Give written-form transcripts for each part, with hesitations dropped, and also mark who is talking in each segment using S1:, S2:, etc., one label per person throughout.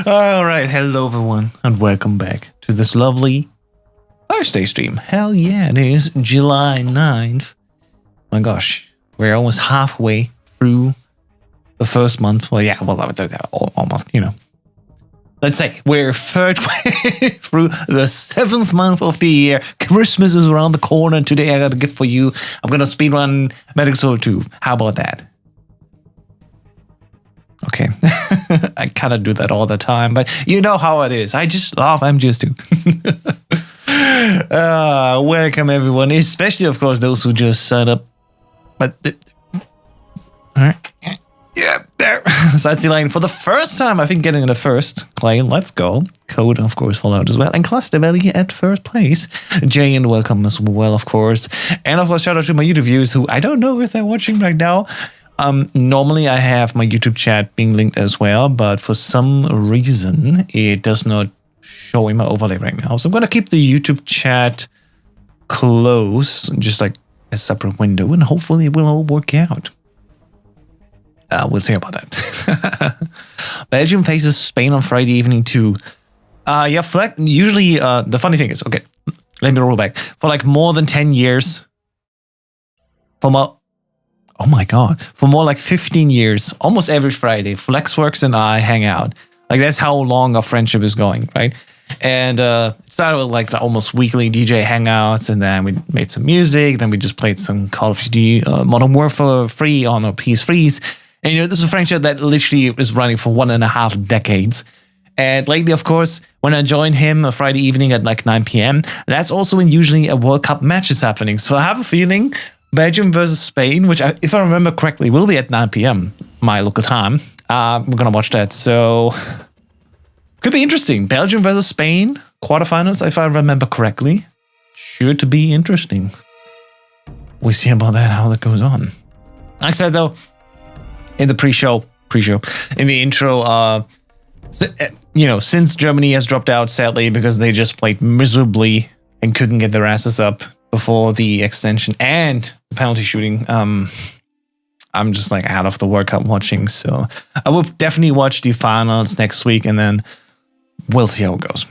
S1: All right, hello everyone, and welcome back to this lovely Thursday stream. Hell yeah, it is July 9th. My gosh, we're almost halfway through the first month. Well, yeah, well, almost, you know. Let's say we're third way through the 7th month of the year. Christmas is around the corner, and today I got a gift for you. I'm gonna speedrun 𝐻𝐻𝐻𝐿 2. How about that? Okay, I kind of do that all the time, but you know how it is. I just love MGS2. Welcome everyone, especially of course those who just signed up. But yeah, there. Sightsee line for the first time. I think getting in the first claim. Let's go. Code of course followed as well, and Cluster Belly at first place. Jay and welcome as well, of course, and of course shout out to my YouTube viewers who I don't know if they're watching right now. Normally I have my YouTube chat being linked as well, but for some reason it does not show in my overlay right now. So I'm going to keep the YouTube chat closed, just like a separate window, and hopefully it will all work out. We'll see about that. Belgium faces Spain on Friday evening too. Yeah, usually the funny thing is, okay, let me roll back. For like more than 10 years, oh my God, for more like 15 years, almost every Friday, Flexworks and I hang out. Like that's how long our friendship is going, right? And it started with like the almost weekly DJ hangouts, and then we made some music, then we just played some Call of Duty Modern Warfare free on our PS3s. And you know, this is a friendship that literally is running for 1.5 decades. And lately, of course, when I joined him a Friday evening at like 9 p.m., that's also when usually a World Cup match is happening. So I have a feeling Belgium versus Spain, which, if I remember correctly, will be at 9 p.m. my local time. We're going to watch that. So, could be interesting. Belgium versus Spain, quarterfinals, if I remember correctly. Sure to be interesting. We'll see about that, how that goes on. Like I said, though, in the pre-show, in the intro, you know, since Germany has dropped out, sadly, because they just played miserably and couldn't get their asses up before the extension and the penalty shooting, I'm just like out of the World Cup watching. So I will definitely watch the finals next week, and then we'll see how it goes.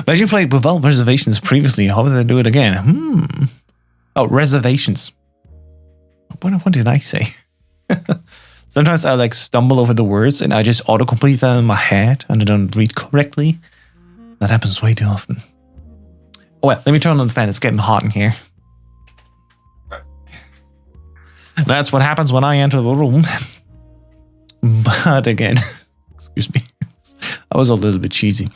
S1: But you played without reservations previously. How did I do it again? Oh, reservations. What did I say? Sometimes I like stumble over the words and I just autocomplete them in my head and I don't read correctly. That happens way too often. Oh, well, let me turn on the fan. It's getting hot in here. That's what happens when I enter the room. But again, excuse me, I was a little bit cheesy.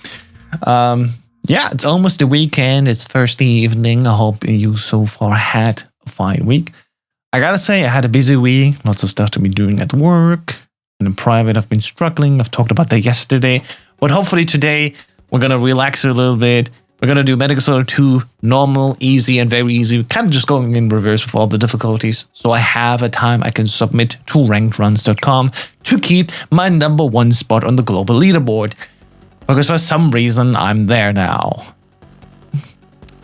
S1: Yeah, it's almost the weekend. It's Thursday evening. I hope you so far had a fine week. I gotta say, I had a busy week. Lots of stuff to be doing at work. And in private, I've been struggling. I've talked about that yesterday. But hopefully today, we're gonna relax a little bit. We're going to do 𝐻𝐻𝐻𝐿 2, normal, easy, and very easy. Kind of just going in reverse with all the difficulties. So I have a time I can submit to RankedRuns.com to keep my #1 spot on the global leaderboard. Because for some reason, I'm there now.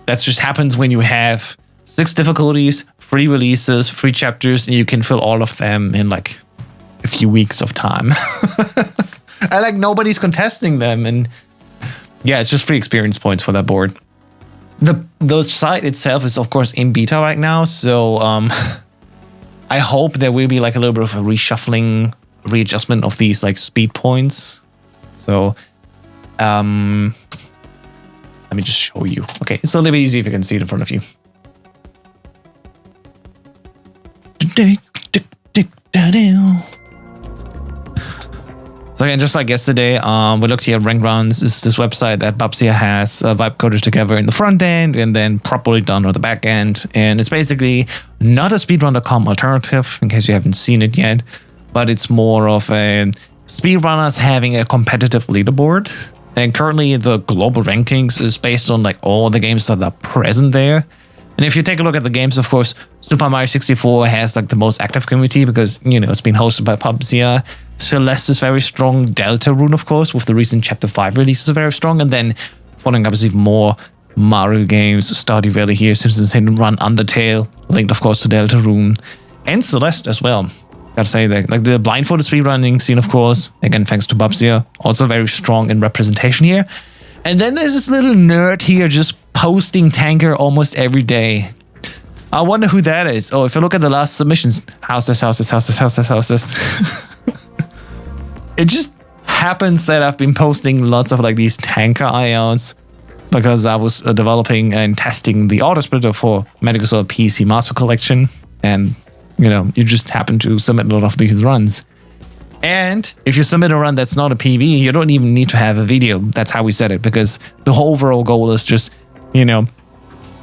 S1: That just happens when you have 6 difficulties, 3 releases, 3 chapters, and you can fill all of them in like a few weeks of time. And like nobody's contesting them, and yeah, it's just free experience points for that board. The site itself is, of course, in beta right now, so I hope there will be like a little bit of a reshuffling, readjustment of these like speed points. So, let me just show you. Okay, it's a little bit easy if you can see it in front of you. So again, just like yesterday, we looked here at RankedRuns. It's this website that Babsia has vibe coded together in the front end and then properly done on the back end. And it's basically not a speedrun.com alternative, in case you haven't seen it yet, but it's more of a speedrunners having a competitive leaderboard. And currently the global rankings is based on like all the games that are present there. And if you take a look at the games, of course, Super Mario 64 has like the most active community because, you know, it's been hosted by Babsia. Celeste is very strong. Deltarune, of course, with the recent Chapter 5 release is very strong. And then following up is even more Mario games. Stardew Valley here, Simpsons Hit and Run, Undertale, linked, of course, to Deltarune. And Celeste as well. Gotta say that, like the blindfolded speedrunning scene, of course, again, thanks to 𝐶𝐵𝐶𝐬, also very strong in representation here. And then there's this little nerd here just posting tanker almost every day. I wonder who that is. Oh, if you look at the last submissions, how's this. It just happens that I've been posting lots of like these tanker IOs because I was developing and testing the auto splitter for Metal Gear Solid PC Master Collection, and you know, you just happen to submit a lot of these runs. And if you submit a run that's not a PB, you don't even need to have a video. That's how we set it, because the whole overall goal is just, you know,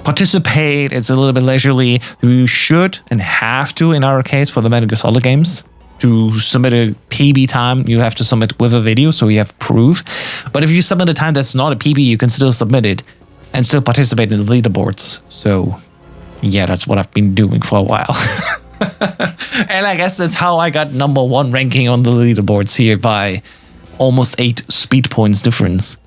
S1: participate. It's a little bit leisurely. You should and have to, in our case, for the Metal Gear Solid games, to submit a PB time, you have to submit with a video, so you have proof. But if you submit a time that's not a PB, you can still submit it and still participate in the leaderboards. So yeah, that's what I've been doing for a while. And I guess that's how I got #1 ranking on the leaderboards here by almost 8 speed points difference.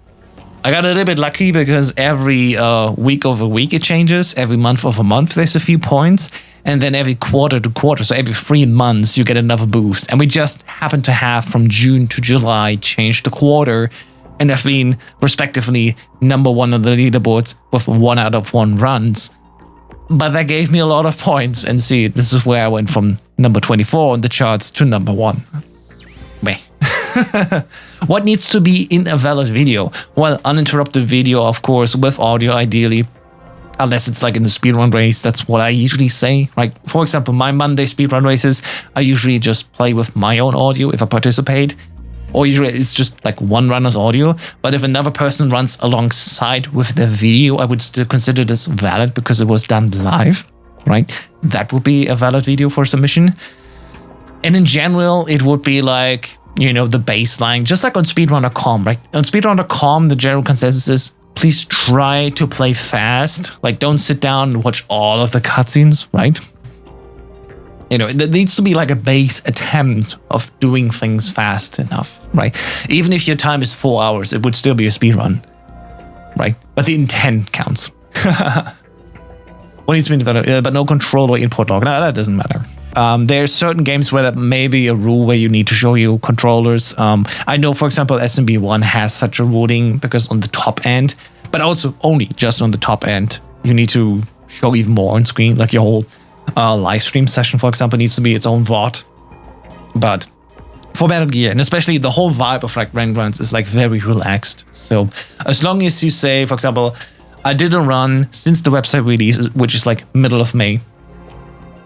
S1: I got a little bit lucky because every week over week it changes. Every month over month there's a few points. And then every quarter to quarter, so every 3 months, you get another boost. And we just happen to have from June to July changed the quarter, and have been respectively #1 on the leaderboards with 1 out of 1 runs. But that gave me a lot of points, and see, this is where I went from number 24 on the charts to #1. Meh. What needs to be in a valid video? Well, uninterrupted video, of course, with audio ideally. Unless it's like in the speedrun race, that's what I usually say. Like, for example, my Monday speedrun races, I usually just play with my own audio if I participate. Or usually it's just like one runner's audio. But if another person runs alongside with their video, I would still consider this valid because it was done live, right? That would be a valid video for submission. And in general, it would be like, you know, the baseline, just like on speedrun.com, right? On speedrun.com, the general consensus is, please try to play fast. Like, don't sit down and watch all of the cutscenes, right? You know, there needs to be like a base attempt of doing things fast enough, right? Even if your time is 4 hours, it would still be a speedrun, right? But the intent counts. What needs to be developed? But no controller input log. No, that doesn't matter. There are certain games where that may be a rule where you need to show you controllers. I know, for example, SMB1 has such a ruling because on the top end, but also only just on the top end, you need to show even more on screen. Like your whole live stream session, for example, needs to be its own VOD. But for Metal Gear, and especially the whole vibe of like RankedRuns is like very relaxed. So as long as you say, for example, I did a run since the website release, which is like middle of May,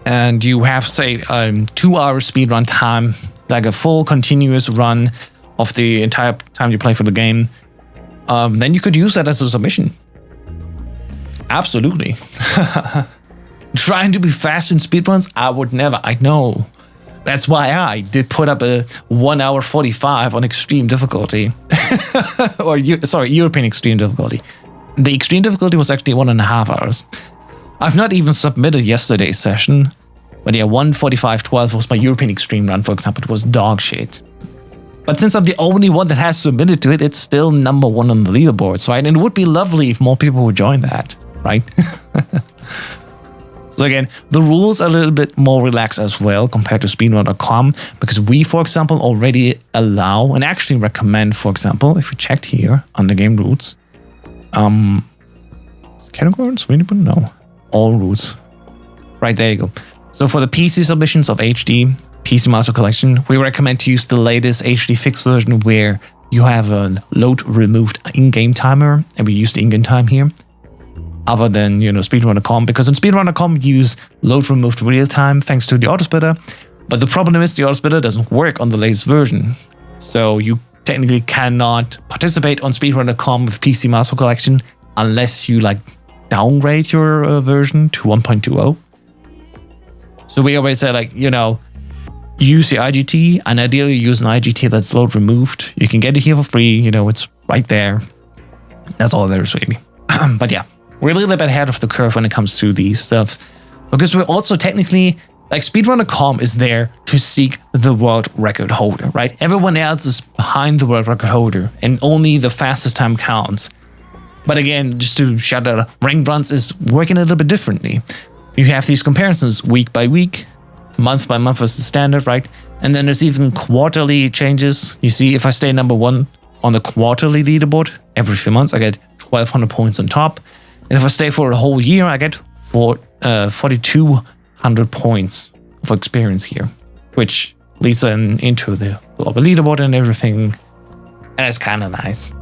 S1: and you have, say, 2 hour speedrun time, like a full continuous run of the entire time you play for the game, then you could use that as a submission. Absolutely. Trying to be fast in speedruns, I would never. I know. That's why I did put up a 1 hour 45 on extreme difficulty. Or, sorry, European extreme difficulty. The extreme difficulty was actually 1.5 hours. I've not even submitted yesterday's session, but yeah, 1:45:12 was my European Extreme run, for example. It was dog shit. But since I'm the only one that has submitted to it, it's still #1 on the leaderboards, right? And it would be lovely if more people would join that, right? So again, the rules are a little bit more relaxed as well compared to speedrun.com, because we, for example, already allow and actually recommend, for example, if we checked here on the game routes, categories? No. All routes. Right, there you go. So for the PC submissions of HD, PC Master Collection, we recommend to use the latest HD fix version where you have a load removed in-game timer, and we use the in-game time here, other than, you know, speedrun.com, because on speedrun.com you use load removed real time thanks to the autosplitter, but the problem is the autosplitter doesn't work on the latest version. So you technically cannot participate on speedrun.com with PC Master Collection unless you like downgrade your version to 1.20. So we always say, like, you know, use the IGT, and ideally use an IGT that's load removed. You can get it here for free, you know, it's right there. That's all there is really. But yeah, we're a little bit ahead of the curve when it comes to these stuff, because we're also technically, like, speedrun.com is there to seek the world record holder, right? Everyone else is behind the world record holder, and only the fastest time counts. But again, just to shout out, RankedRuns is working a little bit differently. You have these comparisons week by week, month by month is the standard, right? And then there's even quarterly changes. You see, if I stay number 1 on the quarterly leaderboard every few months, I get 1,200 points on top. And if I stay for a whole year, I get 4,200 points of experience here, which leads then into the global leaderboard and everything. And it's kind of nice.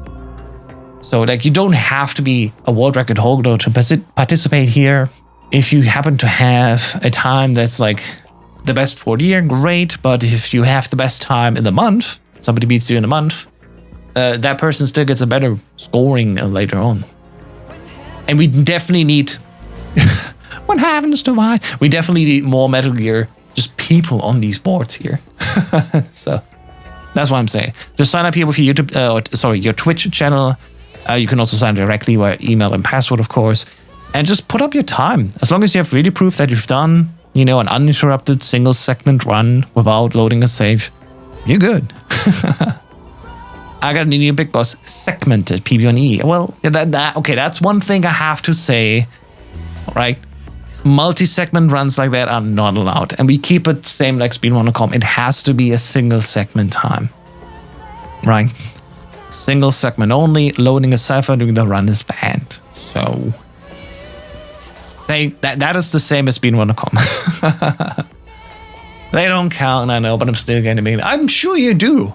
S1: So like, you don't have to be a world record holder to participate here. If you happen to have a time that's like the best for the year, great. But if you have the best time in the month, somebody beats you in a month, that person still gets a better scoring later on. And we definitely need, what happens to mine? We definitely need more Metal Gear, just people on these boards here. So that's what I'm saying. Just sign up here with your YouTube, your Twitch channel. You can also sign directly via email and password, of course. And just put up your time. As long as you have really proof that you've done, an uninterrupted single segment run without loading a save, you're good. I got a new Big Boss segmented PB1E. Well, okay, that's one thing I have to say, right? Multi-segment runs like that are not allowed. And we keep it same like speedrun.com. It has to be a single segment time, right? Single segment only. Loading a cipher during the run is banned. So, say that is the same as speedrun.com. They don't count, I know, but I'm still getting it. I'm sure you do.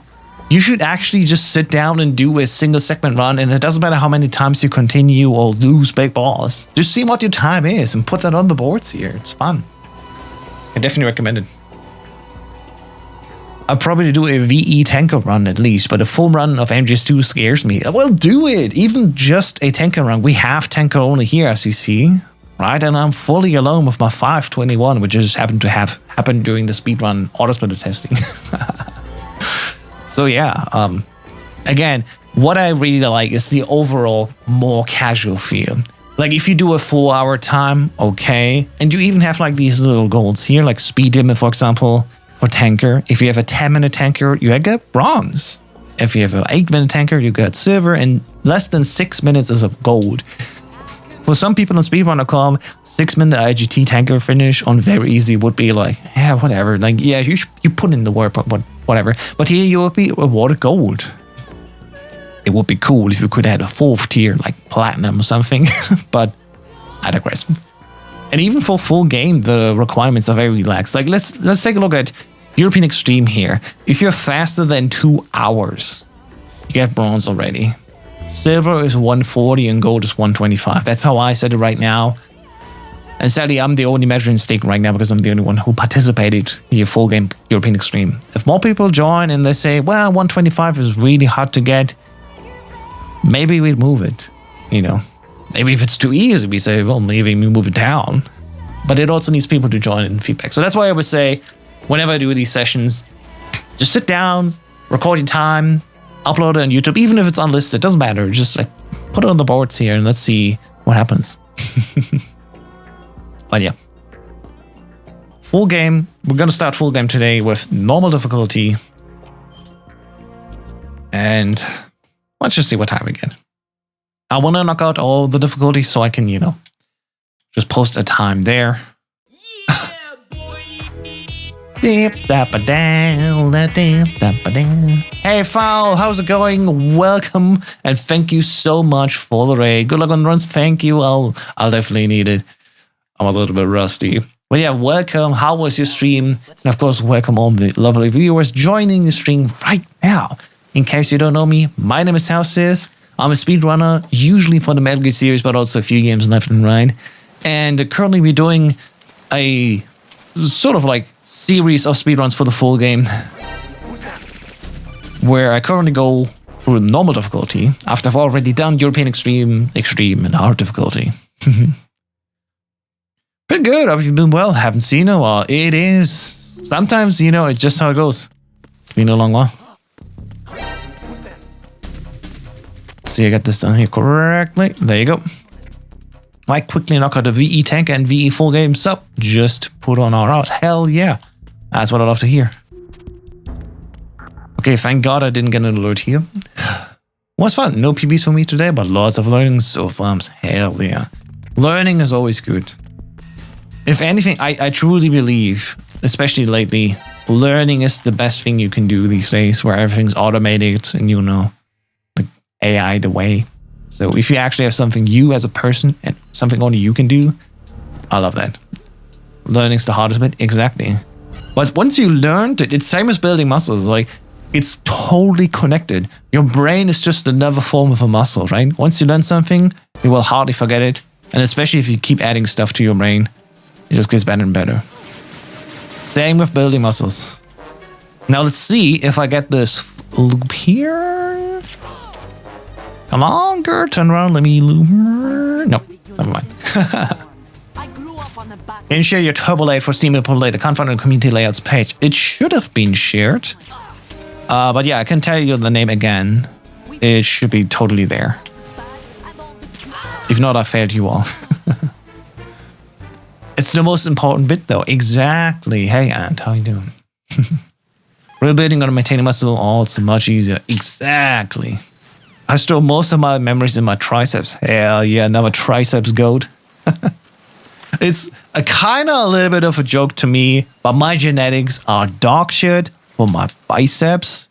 S1: You should actually just sit down and do a single segment run, and it doesn't matter how many times you continue or lose big balls. Just see what your time is and put that on the boards here. It's fun. I definitely recommend it. I'll probably do a VE tanker run at least, but a full run of MGS2 scares me. Well, do it. Even just a tanker run. We have tanker only here, as you see, right? And I'm fully alone with my 521, which just happened to have happened during the speedrun autosplitter testing. So yeah, again, what I really like is the overall more casual feel. Like if you do a 4-hour time, okay, and you even have like these little goals here, like speed limit, for example, for tanker. If you have a 10-minute tanker, you get bronze. If you have an 8-minute tanker, you get silver, and less than 6 minutes is a gold. For some people on speedrun.com, 6-minute IGT tanker finish on very easy would be like, yeah, whatever. Like, yeah, you put in the work, but whatever. But here you will be awarded gold. It would be cool if you could add a 4th tier, like platinum or something. But I digress. And even for full game, the requirements are very relaxed. Like, let's take a look at European Extreme here. If you're faster than 2 hours, you get bronze already. Silver is 140 and gold is 125. That's how I set it right now. And sadly, I'm the only measuring stick right now because I'm the only one who participated here full game European Extreme. If more people join and they say, well, 125 is really hard to get, maybe we'd move it, Maybe if it's too easy, we say, well, maybe we move it down. But it also needs people to join in feedback. So that's why I would say, whenever I do these sessions, just sit down, record your time, upload it on YouTube, even if it's unlisted, doesn't matter. Just like put it on the boards here and let's see what happens. But yeah. Full game. We're going to start full game today with normal difficulty. And let's just see what time we get. I want to knock out all the difficulties so I can, just post a time there. Hey Foul, how's it going? Welcome and thank you so much for the raid. Good luck on the runs. Thank you. I'll definitely need it. I'm a little bit rusty. But yeah, welcome. How was your stream? And of course, welcome all the lovely viewers joining the stream right now. In case you don't know me, my name is Houses. I'm a speedrunner, usually for the Metal Gear series, but also a few games left and right. And currently we're doing a sort of like series of speedruns for the full game, where I currently go through normal difficulty after I've already done European Extreme, and hard difficulty. Been good. Have you been well? Haven't seen a while. It is. Sometimes, it's just how it goes. It's been a long while. Let's see, I got this done here correctly. There you go. Might quickly knock out a VE tank and VE full game sub. Just put on our out. Hell yeah. That's what I love to hear. Okay, thank God I didn't get an alert here. Was fun. No PBs for me today, but lots of learning. So thumbs. Hell yeah. Learning is always good. If anything, I truly believe especially lately, learning is the best thing you can do these days, where everything's automated and you know, the AI the way. So if you actually have something you as a person and something only you can do, I love that. Learning's the hardest bit, exactly. But once you learned it, it's same as building muscles. Like, it's totally connected. Your brain is just another form of a muscle, right? Once you learn something, you will hardly forget it. And especially if you keep adding stuff to your brain, it just gets better and better. Same with building muscles. Now let's see if I get this loop here. Come on, girl, turn around, let me loop. Nope, never mind. Can you share your turbo late for Steam Input later? Can't find on the community layouts page. It should have been shared. But yeah, I can tell you the name again. It should be totally there. If not, I failed you all. It's the most important bit though. Exactly. Hey, Ant, how you doing? Real building on maintaining muscle. Oh, it's much easier. Exactly. I store most of my memories in my triceps. Hell yeah, another triceps goat. It's a kind of a little bit of a joke to me, but my genetics are dog shit for my biceps.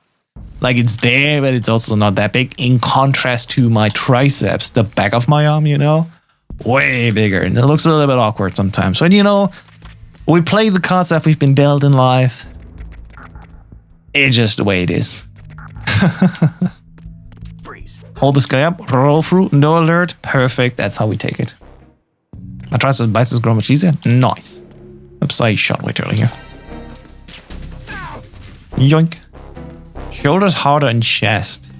S1: Like, it's there, but it's also not that big. In contrast to my triceps, the back of my arm, you know, way bigger. And it looks a little bit awkward sometimes. But, you know, we play the cards that we've been dealt in life. It's just the way it is. Freeze. Hold this guy up, roll through, no alert. Perfect. That's how we take it. My triceps biceps grow much easier. Nice. Oops, I shot way too early here. Yoink. Shoulders harder than chest.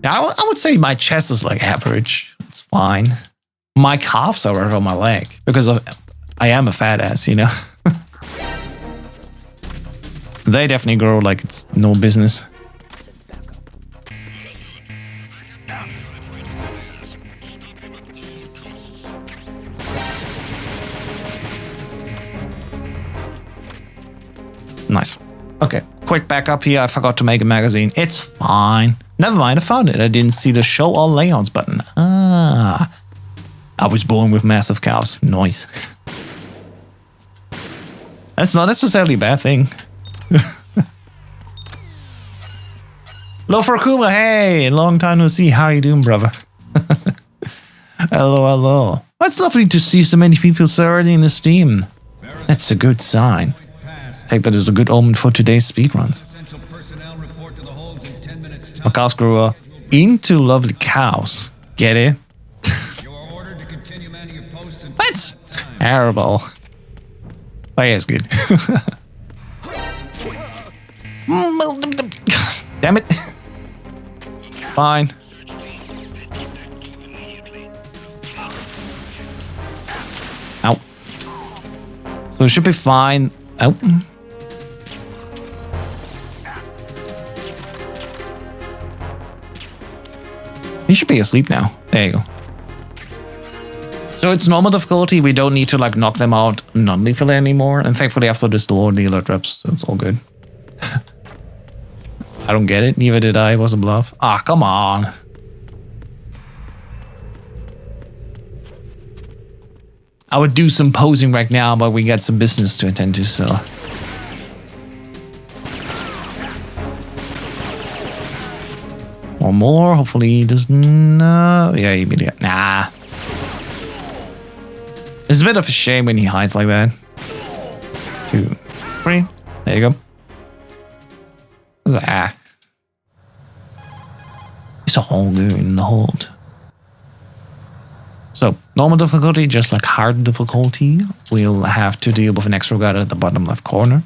S1: Yeah, I would say my chest is like average. It's fine. My calves are right on my leg because I am a fat ass, you know. They definitely grow like it's no business. Nice. Okay, quick backup here. I forgot to make a magazine. It's fine. Never mind, I found it. I didn't see the show all layouts button. Ah. I was born with massive cows. Nice. That's not necessarily a bad thing. Hello, Kuma. Hey, long time no see. How you doing, brother? Hello, hello. It's lovely to see so many people so early in the stream. That's a good sign. Take that as a good omen for today's speedruns. My cows grew up into lovely cows. Get it? That's terrible. Oh yeah, it's good. Damn it. Fine. Ow. So it should be fine. Ow. He should be asleep now. There you go. So it's normal difficulty. We don't need to like knock them out non-lethal anymore. And thankfully after this door, the alert reps, so it's all good. I don't get it. Neither did I. It was a bluff. Ah, come on. I would do some posing right now, but we got some business to attend to, so. One more. Hopefully he doesn't. Yeah, immediate. Nah. It's a bit of a shame when he hides like that. 2, 3. There you go. What's that? It's all good in the hold. So, normal difficulty, just like hard difficulty, we'll have to deal with an extra guard at the bottom left corner.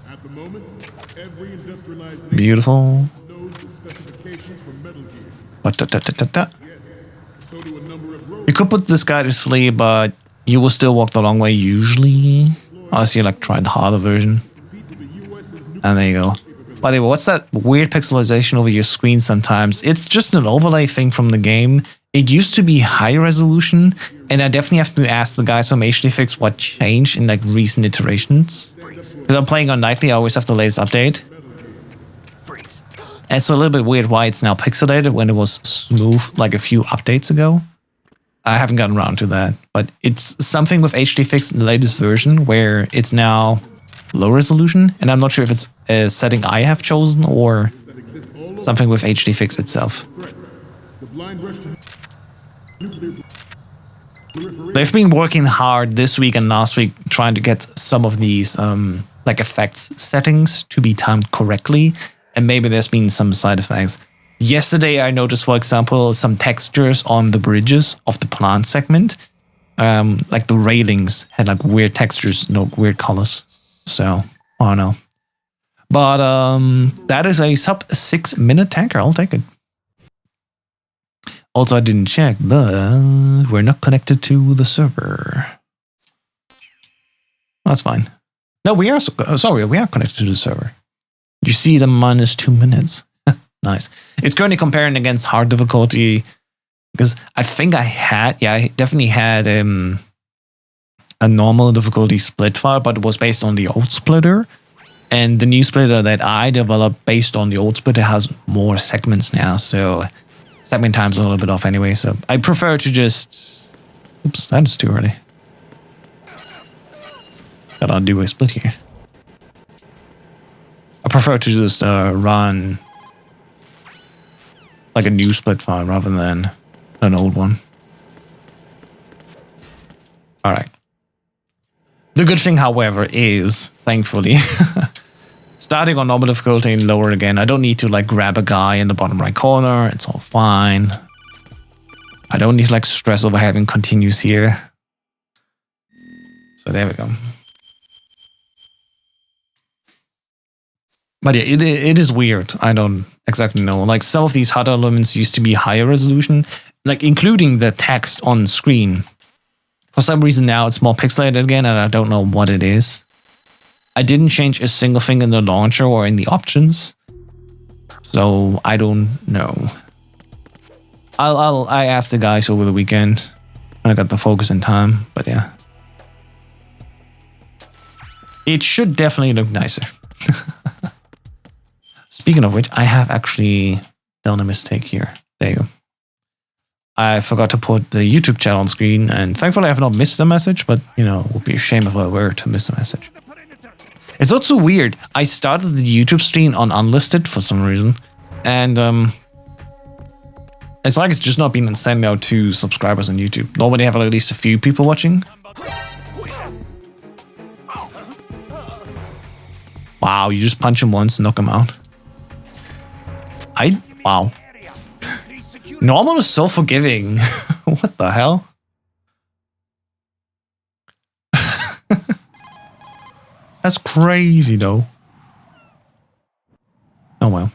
S1: At the moment, every industrialized beautiful. You could put this guy to sleep, but you will still walk the long way usually. Unless you like try the harder version. And there you go. By the way, what's that weird pixelization over your screen sometimes? It's just an overlay thing from the game. It used to be high resolution, and I definitely have to ask the guys from HDFix what changed in like recent iterations. Because I'm playing on nightly, I always have the latest update. And it's a little bit weird why it's now pixelated when it was smooth like a few updates ago. I haven't gotten around to that, but it's something with HDFix in the latest version where it's now low resolution, and I'm not sure if it's a setting I have chosen or something with HDFix itself. They've been working hard this week and last week trying to get some of these like effects settings to be timed correctly, and maybe there's been some side effects. Yesterday I noticed, for example, some textures on the bridges of the plant segment. Like the railings had like weird textures, weird colors. So, I don't know. But that is a sub 6 minute tanker. I'll take it. Also, I didn't check, but we're not connected to the server. That's fine. No, we are. Sorry, we are connected to the server. You see the -2 minutes. Nice. It's currently comparing against hard difficulty because I think I definitely had a normal difficulty split file, but it was based on the old splitter. And the new splitter that I developed based on the old splitter has more segments now, so segment time's a little bit off anyway. So I prefer to just... Oops, that's too early. Gotta undo a split here. I prefer to just run like a new split file rather than an old one. Alright. The good thing, however, is, thankfully, starting on normal difficulty and lower again, I don't need to like grab a guy in the bottom right corner. It's all fine. I don't need to like stress over having continues here. So there we go. But yeah, it is weird. I don't exactly know. Like some of these HUD elements used to be higher resolution, like including the text on screen. For some reason now it's more pixelated again, and I don't know what it is. I didn't change a single thing in the launcher or in the options, so I don't know. I asked the guys over the weekend, and I got the focus in time. But yeah, it should definitely look nicer. Speaking of which, I have actually done a mistake here. There you go. I forgot to put the YouTube channel on screen, and thankfully I have not missed the message, but, you know, it would be a shame if I were to miss a message. It's also weird. I started the YouTube stream on unlisted for some reason, and it's like it's just not been sent out to subscribers on YouTube. Normally I have at least a few people watching. Wow, you just punch him once and knock him out. Wow. Normal is so forgiving. What the hell? That's crazy, though. Oh, well.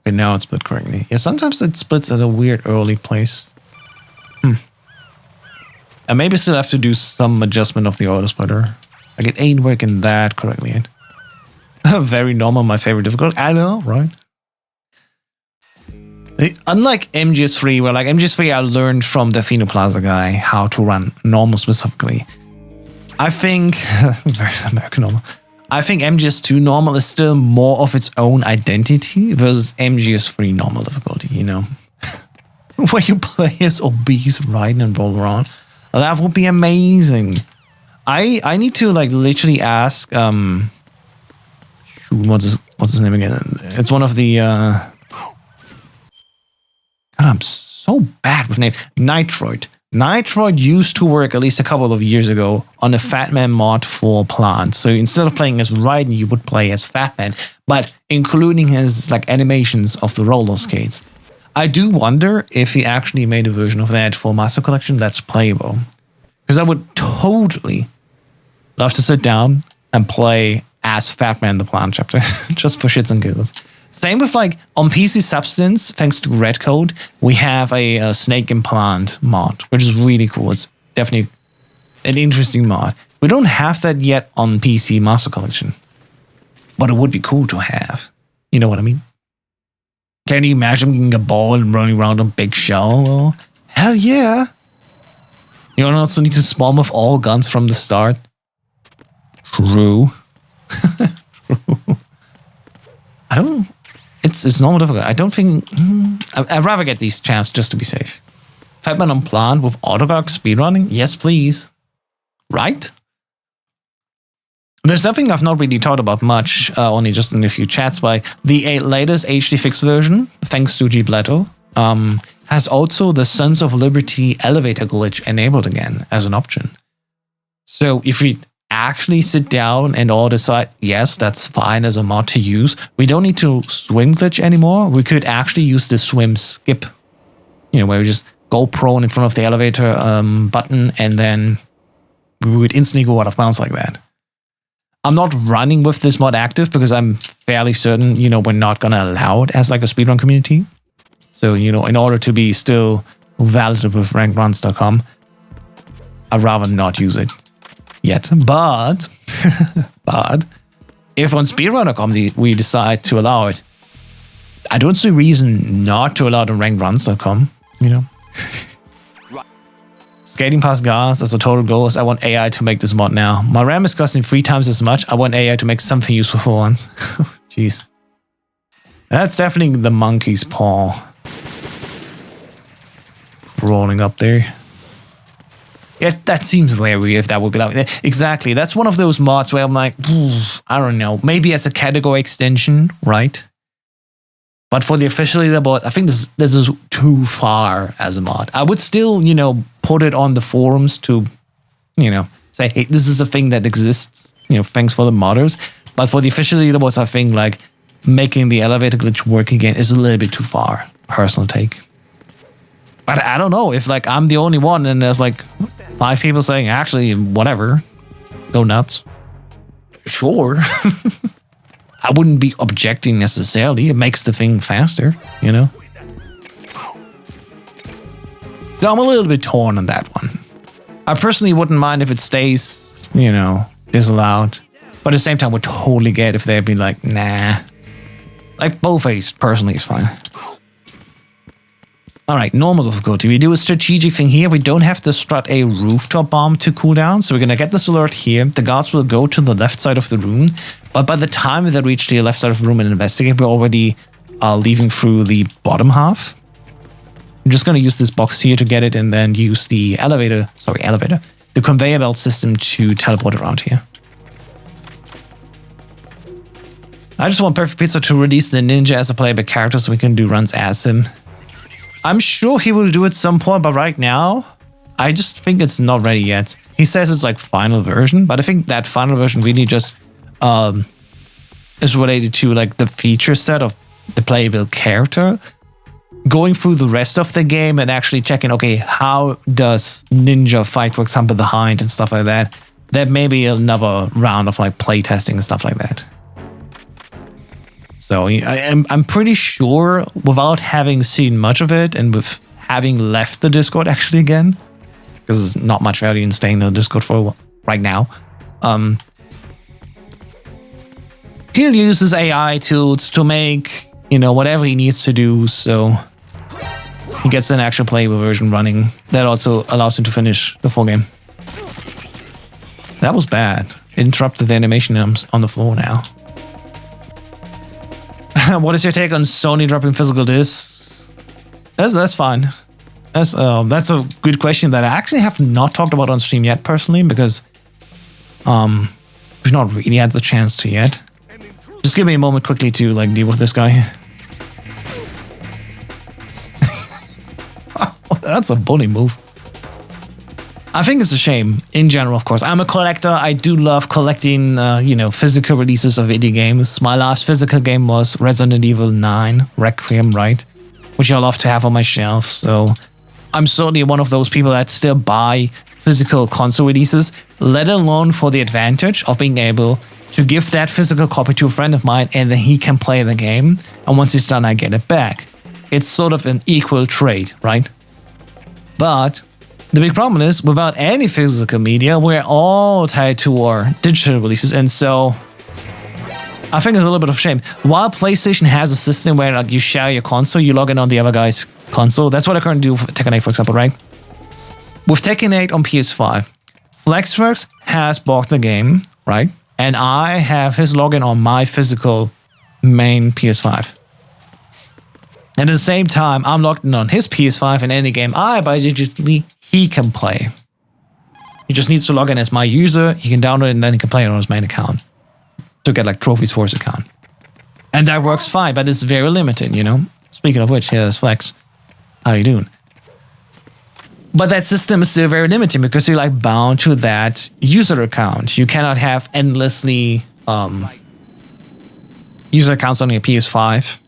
S1: Okay, now it split correctly. Yeah, sometimes it splits at a weird early place. I maybe still have to do some adjustment of the auto splitter. Like, it ain't working that correctly yet. Very normal, my favorite difficulty. I know, right? Unlike MGS3, where like MGS3 I learned from the Pheno Plaza guy how to run normal specifically. I think, very American normal. I think MGS2 normal is still more of its own identity versus MGS3 normal difficulty, you know? Where you play as obese, ride and roll around. That would be amazing. I need to like literally ask, what's his name again? It's one of the, God, I'm so bad with names. Nitroid. Nitroid used to work at least a couple of years ago on a Fatman mod for plants. So instead of playing as Raiden, you would play as Fatman, but including his like animations of the roller skates. I do wonder if he actually made a version of that for Master Collection that's playable. Because I would totally love to sit down and play as Fatman the Plant Chapter, just for shits and giggles. Same with like on PC Substance, thanks to Red Code, we have a Snake Implant mod, which is really cool. It's definitely an interesting mod. We don't have that yet on PC Master Collection, but it would be cool to have. You know what I mean? Can you imagine getting a ball and running around a big shell? Well, hell yeah. You don't also need to spawn with all guns from the start. True. True. I don't... It's normal difficult. I don't think... I'd rather get these champs just to be safe. Fatman on plant with autogog speedrunning? Yes, please. Right? There's something I've not really talked about much, only just in a few chats, but the latest HD fix version, thanks to Gibletto, has also the Sons of Liberty elevator glitch enabled again as an option. So if we actually sit down and all decide, yes, that's fine as a mod to use, we don't need to swim glitch anymore. We could actually use the swim skip, where we just go prone in front of the elevator button and then we would instantly go out of bounds like that. I'm not running with this mod active because I'm fairly certain, we're not going to allow it as like a speedrun community. So, in order to be still valid with RankedRuns.com, I'd rather not use it yet. But, if on speedrun.com we decide to allow it, I don't see a reason not to allow it on RankedRuns.com, Skating past guards as a total goal is I want AI to make this mod now. My RAM is costing 3 times as much. I want AI to make something useful for once. Jeez. That's definitely the monkey's paw. Rolling up there. Yeah, that seems weird if that would be like... Exactly. That's one of those mods where I'm like, I don't know. Maybe as a category extension, right? But for the official leaderboard, I think this is too far as a mod. I would still, put it on the forums to, say, hey, this is a thing that exists. Thanks for the modders. But for the official leaderboards, I think like making the elevator glitch work again is a little bit too far. Personal take. But I don't know if like I'm the only one and there's like 5 people saying, actually, whatever, go nuts. Sure. I wouldn't be objecting necessarily. It makes the thing faster, So I'm a little bit torn on that one. I personally wouldn't mind if it stays, disallowed. But at the same time, would totally get if they'd be like, nah. Like both ways, personally, is fine. All right, normal difficulty. We do a strategic thing here. We don't have to strut a rooftop bomb to cool down. So we're going to get this alert here. The guards will go to the left side of the room. But by the time they reach the left side of the room and investigate, we're already leaving through the bottom half. I'm just going to use this box here to get it and then use the the conveyor belt system to teleport around here. I just want Perfect Pizza to release the ninja as a playable character so we can do runs as him. I'm sure he will do it some point, but right now, I just think it's not ready yet. He says it's like final version, but I think that final version really just is related to like the feature set of the playable character. Going through the rest of the game and actually checking, okay, how does Ninja fight, for example, the Hind and stuff like that. That may be another round of like playtesting and stuff like that. So I'm pretty sure, without having seen much of it and with having left the Discord actually again, because there's not much value in staying in the Discord for right now, he'll use his AI tools to make, whatever he needs to do, so he gets an actual playable version running. That also allows him to finish the full game. That was bad. It interrupted the animation on the floor now. What is your take on Sony dropping physical discs? That's fine. That's a good question that I actually have not talked about on stream yet personally, because we've not really had the chance to yet. Just give me a moment quickly to like deal with this guy. That's a bully move. I think it's a shame in general, of course. I'm a collector. I do love collecting, physical releases of indie games. My last physical game was Resident Evil 9 Requiem, right? Which I love to have on my shelf. So I'm certainly one of those people that still buy physical console releases, let alone for the advantage of being able to give that physical copy to a friend of mine and then he can play the game. And once it's done, I get it back. It's sort of an equal trade, right? But the big problem is, without any physical media, we're all tied to our digital releases. And so I think it's a little bit of a shame. While PlayStation has a system where like you share your console, you log in on the other guy's console. That's what I currently do with Tekken 8, for example, right? With Tekken 8 on PS5, Flexworks has bought the game, right? And I have his login on my physical main PS5. And at the same time, I'm logged in on his PS5, and any game I buy digitally, he can play. He just needs to log in as my user, he can download it, and then he can play it on his main account to get like trophies for his account. And that works fine, but it's very limited, you know? Speaking of which, here's Flex. How you doing? But that system is still very limited because you're like bound to that user account. You cannot have endlessly user accounts on your PS5.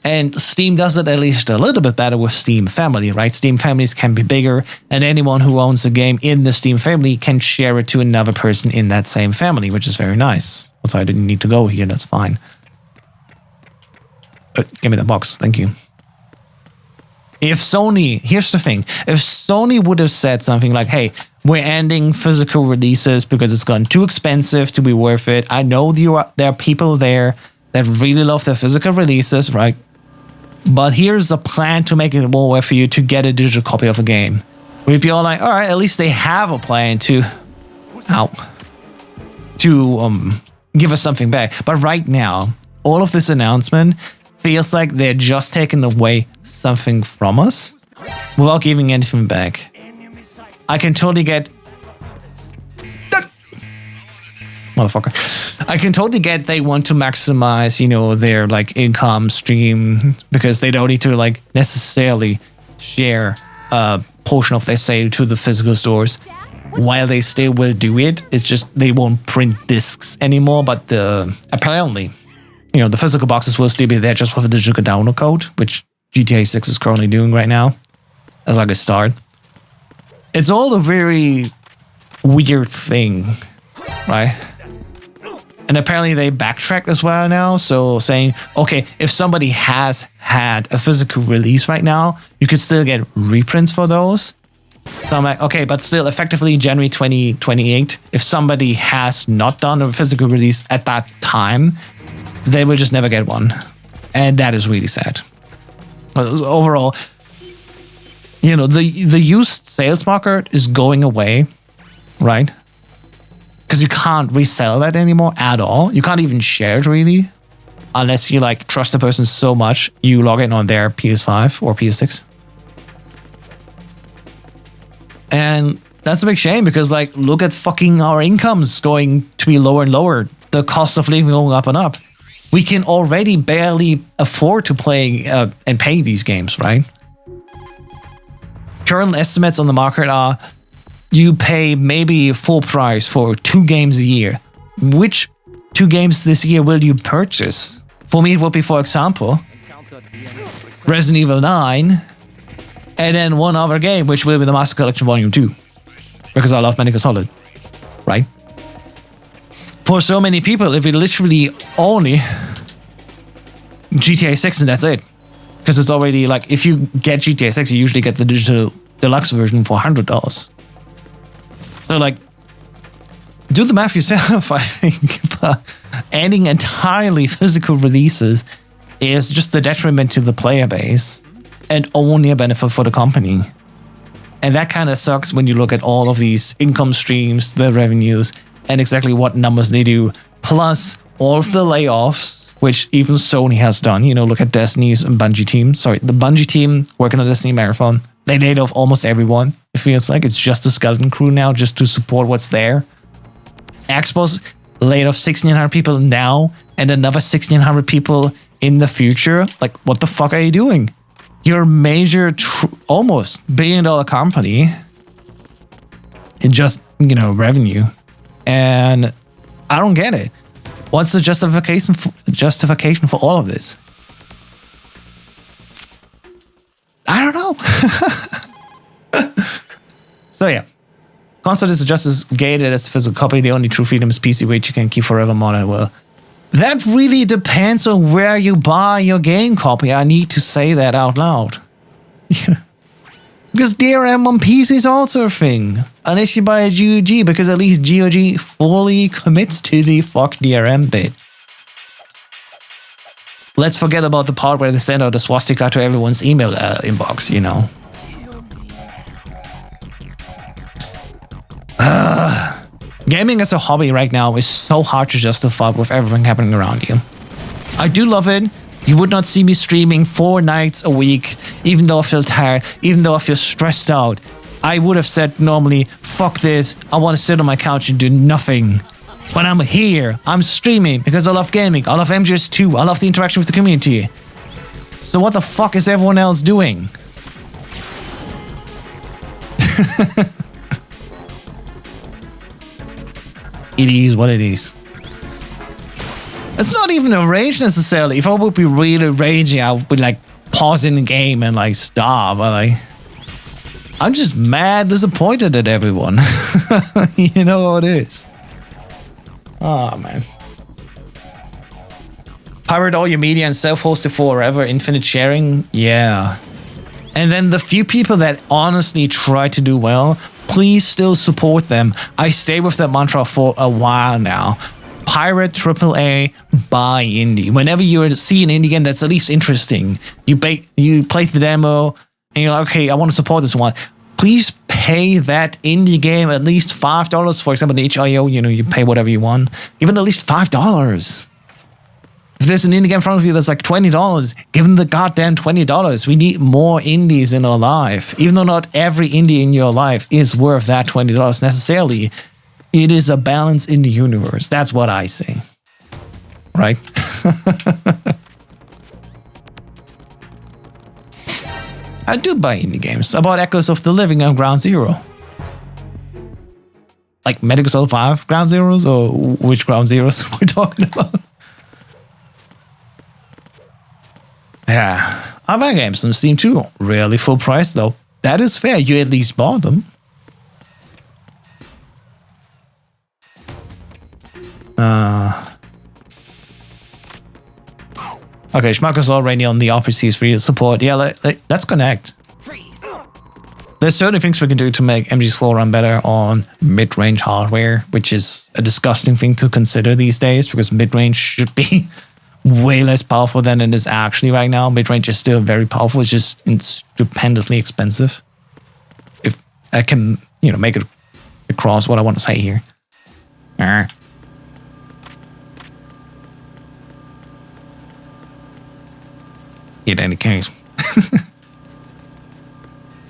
S1: And Steam does it at least a little bit better with Steam Family, right? Steam families can be bigger, and anyone who owns a game in the Steam family can share it to another person in that same family, which is very nice. Also, I didn't need to go here, that's fine. Give me the box, thank you. If Sony, here's the thing, if Sony would have said something like, hey, we're ending physical releases because it's gotten too expensive to be worth it. I know there are people there that really love their physical releases, right? But here's a plan to make it more worth for you to get a digital copy of a game. We'd be all like, all right, at least they have a plan to give us something back. But right now, all of this announcement feels like they're just taking away something from us without giving anything back. I can totally get... Motherfucker. I can totally get they want to maximize, you know, their like income stream because they don't need to like necessarily share a portion of their sale to the physical stores. While they still will do it, it's just they won't print discs anymore. But apparently, you know, the physical boxes will still be there just with a digital download code, which GTA 6 is currently doing right now as like a start. It's all a very weird thing, right? And apparently they backtracked as well now. So saying, okay, if somebody has had a physical release right now, you could still get reprints for those. So I'm like, okay, but still effectively January 2028, if somebody has not done a physical release at that time, they will just never get one. And that is really sad. But overall, you know, the used sales market is going away, right? Because you can't resell that anymore at all. You can't even share it really. Unless you like trust the person so much, you log in on their PS5 or PS6. And that's a big shame because like, look at fucking our incomes going to be lower and lower. The cost of living going up and up. We can already barely afford to play and pay these games, right? Current estimates on the market are you pay maybe full price for 2 games a year. Which 2 games this year will you purchase? For me, it would be, for example, Resident Evil 9, and then one other game, which will be the Master Collection Volume 2. Because I love Metal Gear Solid, right? For so many people, if it literally only GTA 6 and that's it. Because it's already like, if you get GTA 6, you usually get the digital deluxe version for $100. So like, do the math yourself, I think. But ending entirely physical releases is just a detriment to the player base and only a benefit for the company. And that kind of sucks when you look at all of these income streams, the revenues, and exactly what numbers they do. Plus all of the layoffs, which even Sony has done. You know, look at Destiny's and Bungie team. Sorry, the Bungie team working on Destiny Marathon. They laid off almost everyone. It feels like it's just a skeleton crew now just to support what's there. Xbox laid off 1,600 people now and another 1,600 people in the future. Like, what the fuck are you doing? You're a major, almost billion-dollar company in just, you know, revenue. And I don't get it. What's the justification for all of this? I don't know. So yeah, console is just as gated as the physical copy. The only true freedom is PC, which you can keep forever more than well. That really depends on where you buy your game copy. I need to say that out loud. Because DRM on PC is also a thing. Unless you buy a GOG, because at least GOG fully commits to the fuck DRM bit. Let's forget about the part where they send out a swastika to everyone's email inbox, you know. Gaming as a hobby right now is so hard to justify with everything happening around you. I do love it, You would not see me streaming 4 nights a week, even though I feel tired, even though I feel stressed out. I would have said normally, fuck this, I want to sit on my couch and do nothing. But I'm here, I'm streaming because I love gaming, I love MGS2, I love the interaction with the community. So what the fuck is everyone else doing? It is what it is. It's not even a rage necessarily. If I would be really raging, I would like pause in the game and like stop. I'm just mad, disappointed at everyone. You know how it is. Oh man. Pirate all your media and self-host it forever, infinite sharing. Yeah. And then the few people that honestly try to do well, please still support them. I stay with that mantra for a while now. Pirate AAA, buy indie. Whenever you see an indie game that's at least interesting, you play the demo, and you're like, okay, I want to support this one. Please pay that indie game at least $5. For example, the HIO, you know, you pay whatever you want. Even at least $5. If there's an indie game in front of you that's like $20, give them the goddamn $20. We need more indies in our life. Even though not every indie in your life is worth that $20 necessarily, it is a balance in the universe. That's what I say. Right? I do buy indie games. I bought Echoes of the Living on Ground Zero. Like Metal Gear Solid 5 Ground Zeroes? Or which Ground Zeroes we're talking about? Yeah. I buy games on Steam too. Rarely full price though. That is fair. You at least bought them. Okay, Schmuck is already on the RPC's free support. Yeah, let's connect. There's certain things we can do to make MGS4 run better on mid-range hardware, which is a disgusting thing to consider these days because mid-range should be way less powerful than it is actually right now. Mid-range is still very powerful. It's just stupendously expensive. If I can, you know, make it across what I want to say here. In any case.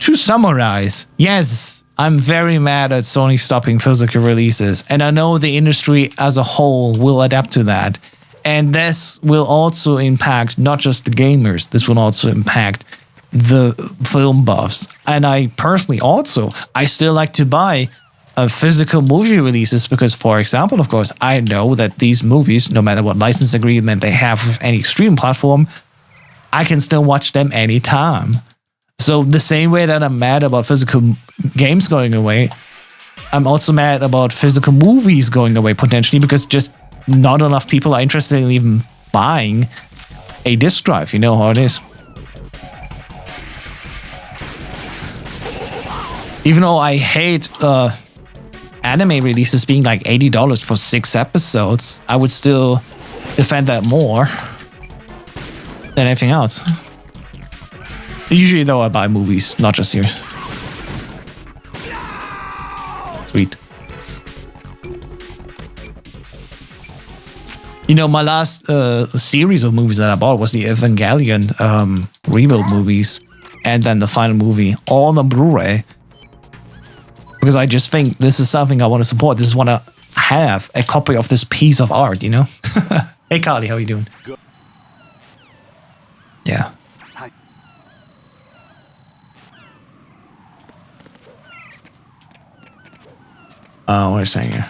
S1: To summarize, yes, I'm very mad at Sony stopping physical releases, and I know the industry as a whole will adapt to that. And this will also impact not just the gamers, this will also impact the film buffs. And I personally also, I still like to buy physical movie releases because, for example, of course, I know that these movies, no matter what license agreement they have with any streaming platform, I can still watch them anytime. So the same way that I'm mad about physical games going away, I'm also mad about physical movies going away potentially because just not enough people are interested in even buying a disc drive. You know how it is. Even though I hate anime releases being like $80 for 6 episodes, I would still defend that more than anything else. Usually though I buy movies, not just series. Sweet. You know, my last series of movies that I bought was the Evangelion rebuild movies, and then the final movie, all on Blu-ray. Because I just think this is something I want to support. This is want to have a copy of this piece of art, you know? Hey Carly, how are you doing? Good. Yeah. Hi. What are you saying here?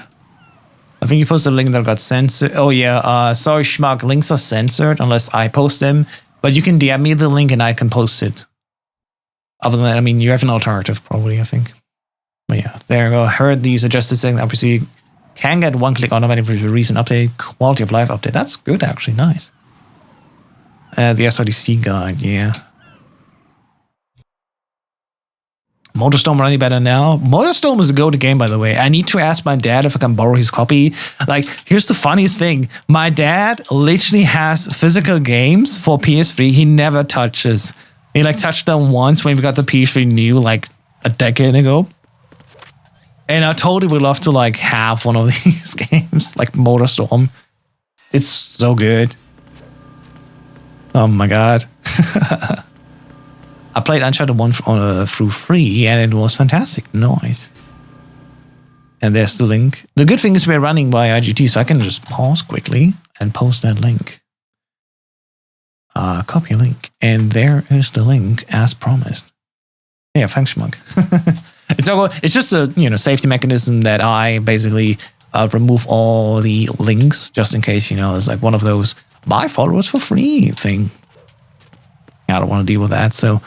S1: I think you posted a link that got censored. Oh yeah, sorry Schmuck, links are censored unless I post them. But you can DM me the link and I can post it. Other than that, I mean, you have an alternative probably, I think. But yeah, there you go. I heard the suggested thing. Obviously, you can get one-click automatic for the recent update, quality of life update. That's good actually, nice. The SRDC guide, yeah. Motorstorm running better now. Motorstorm is a go-to game, by the way. I need to ask my dad if I can borrow his copy. Like, here's the funniest thing. My dad literally has physical games for PS3 he never touches. He like touched them once when we got the PS3 new, like a decade ago. And I totally would love to like have one of these games, like Motorstorm. It's so good. Oh my god. I played Uncharted 1 through free and it was fantastic. Nice. And there's the link. The good thing is we're running by IGT, so I can just pause quickly and post that link. Copy link. And there is the link as promised. Yeah, thanks, Schmuck. It's just a safety mechanism that I basically remove all the links just in case, it's like one of those buy followers for free thing. I don't want to deal with that. So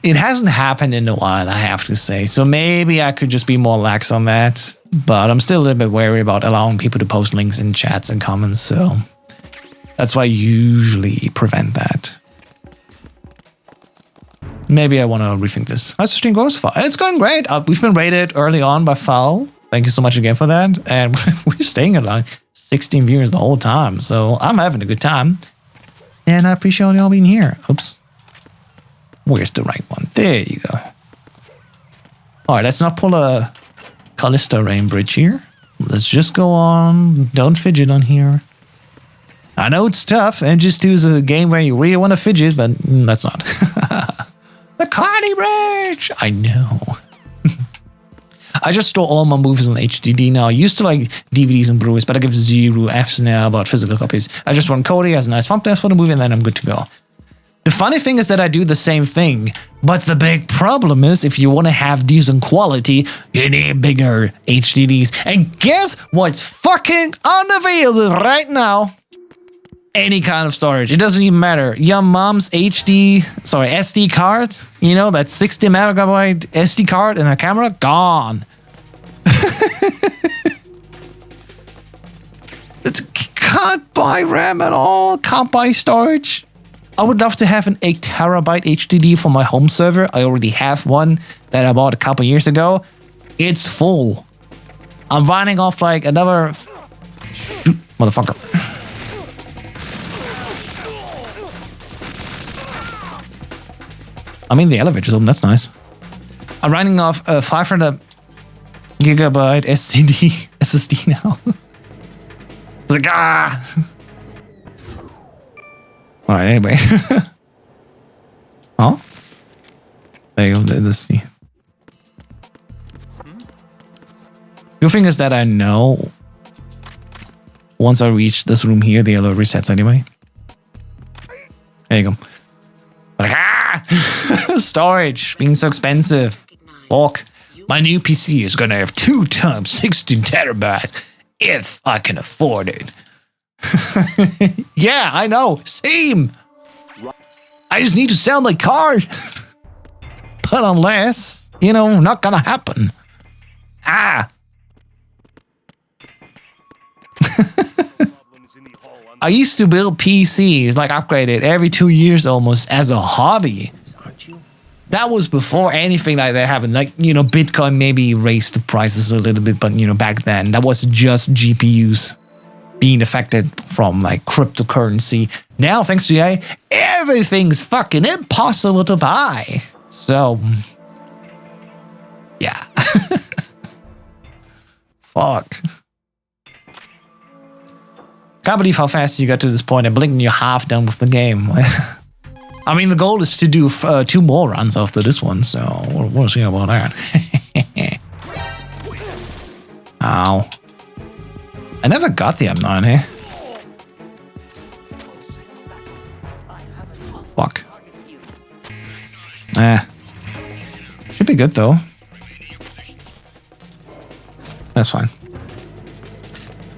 S1: it hasn't happened in a while, I have to say. So maybe I could just be more lax on that. But I'm still a little bit wary about allowing people to post links in chats and comments. So that's why I usually prevent that. Maybe I want to rethink this. How's the stream going so far? It's going great. We've been rated early on by Foul. Thank you so much again for that. And we're staying at like 16 viewers the whole time. So I'm having a good time. And I appreciate y'all being here. Oops. Where's the right one? There you go. All right, let's not pull a Callisto Rain bridge here. Let's just go on. Don't fidget on here. I know it's tough, and just use a game where you really want to fidget, but that's not. The Cardi Bridge! I know. I just store all my movies on HDD now. I used to like DVDs and Blu-rays, but I give 0 Fs now about physical copies. I just run Kodi, has a nice thumbnail for the movie, and then I'm good to go. The funny thing is that I do the same thing, but the big problem is if you want to have decent quality, you need bigger HDDs. And guess what's fucking unavailable right now? Any kind of storage. It doesn't even matter. Your mom's SD card, that 60 megabyte SD card in her camera, gone. Can't buy RAM at all. Can't buy storage. I would love to have an 8 terabyte HDD for my home server. I already have one that I bought a couple years ago. It's full. I'm running off like another... Shoot, motherfucker. I'm in the elevator zone. That's nice. I'm running off a 500 gigabyte SSD now. It's like, ah! Alright, anyway. Huh? There you go, this the... Good thing is that I know once I reach this room here, the yellow resets anyway. There you go. Like, ah! Storage being so expensive. Fuck. My new PC is gonna have 2 times 16 terabytes if I can afford it. Yeah, I know. Same. I just need to sell my car. But unless, not gonna happen. Ah. I used to build PCs, like upgrade it every 2 years almost as a hobby. That was before anything like that happened. Like, Bitcoin maybe raised the prices a little bit, but, back then that was just GPUs being affected from like cryptocurrency. Now, thanks to AI, everything's fucking impossible to buy. So, yeah. Fuck. Can't believe how fast you got to this point and blink and you're half done with the game. I mean, the goal is to do 2 more runs after this one, so we'll see about that. Ow. I never got the M9 here. Fuck. Should be good though. That's fine.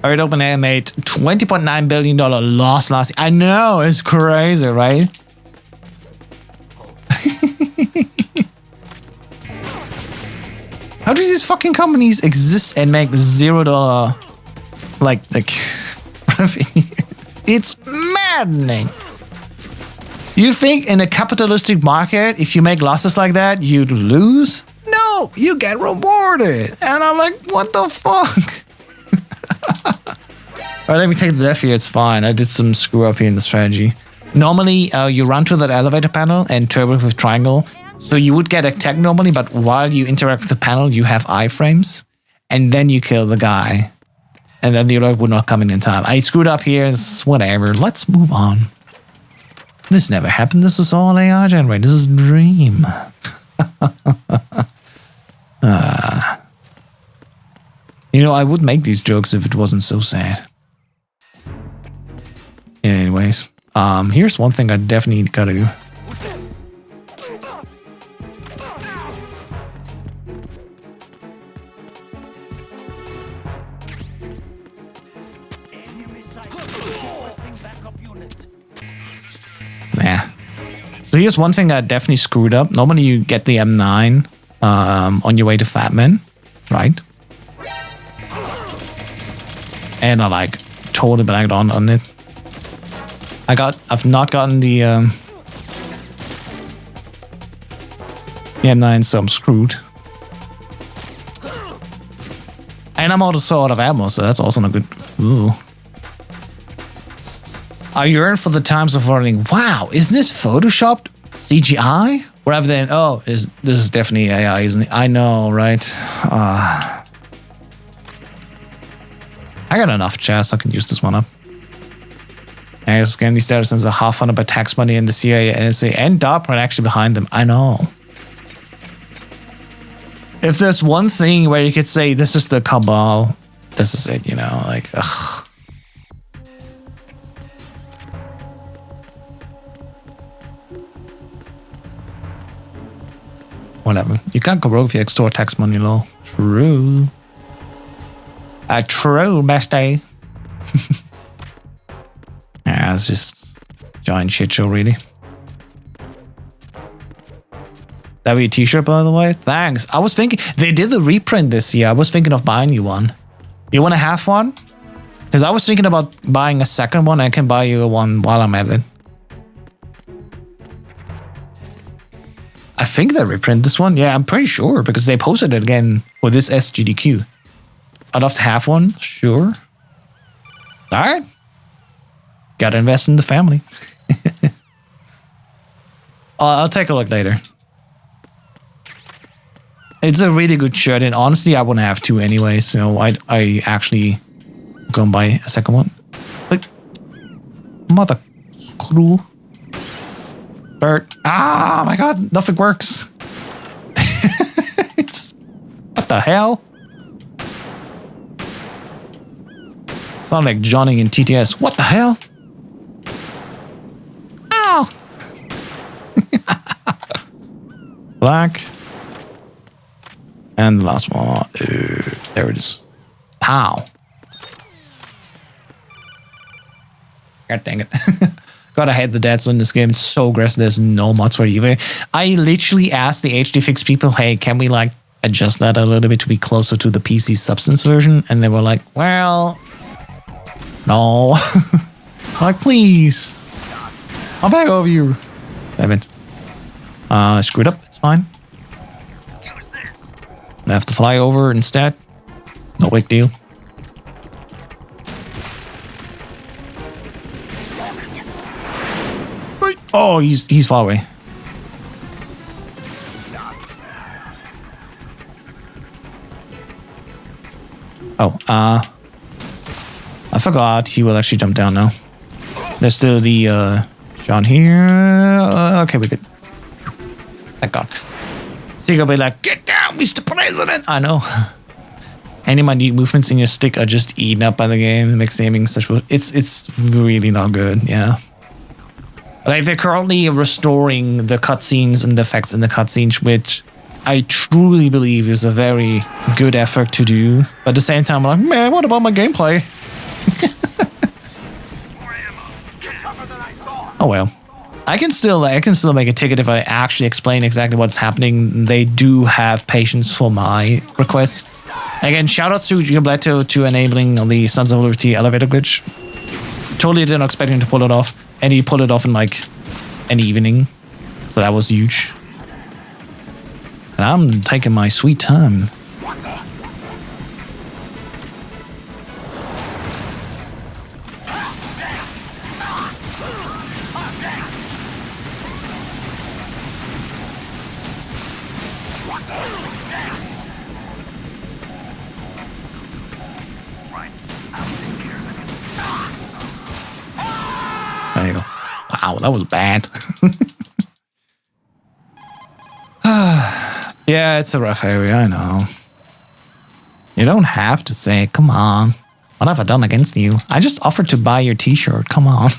S1: Alright, OpenAI made $20.9 billion loss last year. I know, it's crazy, right? How do these fucking companies exist and make $0 like revenue? It's maddening. You think in a capitalistic market, if you make losses like that, you'd lose? No, you get rewarded. And I'm like, what the fuck? Alright, let me take the left here. It's fine. I did some screw up here in the strategy. Normally, you run to that elevator panel and turbo with triangle. So you would get attacked normally, but while you interact with the panel, you have iframes. And then you kill the guy. And then the alert would not come in time. I screwed up here. It's whatever. Let's move on. This never happened. This is all AI generated. This is a dream. You know, I would make these jokes if it wasn't so sad. Anyways, here's one thing I definitely gotta do. Yeah. So here's one thing I definitely screwed up. Normally you get the M9 on your way to Fatman, right? And I like totally blanked on it. I've not gotten the M9, so I'm screwed. And I'm also out of ammo, so that's also not good. Ooh. I yearn for the times of learning, wow, isn't this photoshopped CGI? Rather than, oh, this is definitely AI, isn't it? I know, right? I got enough chests, I can use this one up. I scan these data sends are half funded by tax money and the CIA, NSA, and DARPA are actually behind them. I know. If there's one thing where you could say this is the cabal, this is it, you know, like, ugh. Whatever. You can't go rogue if you extort tax money law. True. True, bestie. Yeah, it's just giant shit show, really. That be a t-shirt, by the way? Thanks. I was thinking, they did the reprint this year. I was thinking of buying you one. You want to have one? Because I was thinking about buying a second one. I can buy you one while I'm at it. I think they reprint this one. Yeah, I'm pretty sure because they posted it again with this SGDQ. I'd love to have one. Sure. All right. Gotta invest in the family. I'll take a look later. It's a really good shirt, and honestly, I wouldn't have two anyway, so I actually go and buy a second one. Like, mother screw. Bert. Ah, my god, nothing works. What the hell? Sound like Johnny in TTS. What the hell? Ow! Black. And the last one. There it is. Pow. God dang it. Gotta hate the deaths in this game. It's so aggressive. There's no mods for it either. I literally asked the HD Fix people, hey, can we like adjust that a little bit to be closer to the PC Substance version? And they were like, well, no. Like, please. I'll back over you. Damn it. I screwed up. It's fine. I have to fly over instead. No big deal. Oh, he's far away. Oh, I forgot he will actually jump down now. There's still the John here. Okay, we're good. Thank God. So you're gonna be like, get down, Mr. President. I know. Any minute movements in your stick are just eaten up by the game. It makes aiming such. It's really not good. Yeah. Like, they're currently restoring the cutscenes and the effects in the cutscenes, which I truly believe is a very good effort to do. But at the same time, I'm like, man, what about my gameplay? Oh well. I can still make a ticket if I actually explain exactly what's happening. They do have patience for my requests. Again, shoutouts to Gabletto to enabling the Sons of Liberty elevator glitch. Totally didn't expect him to pull it off. And he pulled it off in like an evening. So that was huge. And I'm taking my sweet time. There you go. Wow, that was bad. Yeah, it's a rough area, I know. You don't have to say, come on. What have I done against you? I just offered to buy your t-shirt. Come on.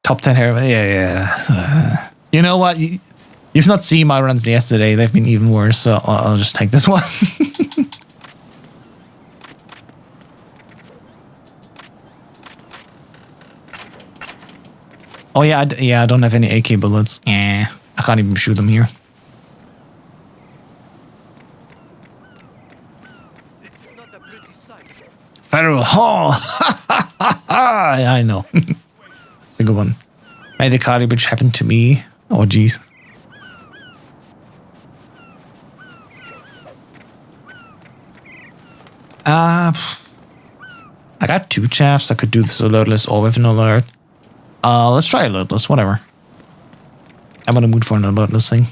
S1: Top 10 hero. Yeah. You know what? You've not seen my runs yesterday. They've been even worse, so I'll just take this one. Oh, yeah, I don't have any AK bullets. Yeah, I can't even shoot them here. Federal Hall! I know. It's a good one. May the Kali bridge happen to me. Oh, jeez. I got 2 shafts. I could do this alertless or with an alert. Let's try alertless, whatever. I'm in the mood for an alertless thing.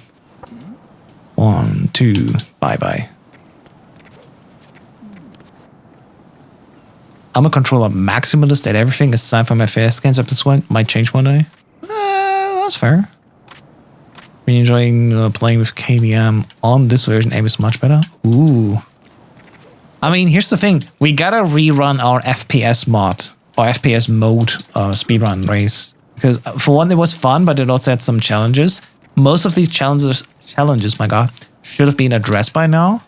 S1: 1, 2, bye-bye. I'm a controller maximalist at everything aside from my face scans up this one. Might change one day. That's fair. Been enjoying playing with KVM on this version. Aim is much better. Ooh. I mean, here's the thing. We gotta rerun our FPS mod. Or FPS mode speedrun race. Because for one, it was fun, but it also had some challenges. Most of these challenges, my god, should have been addressed by now.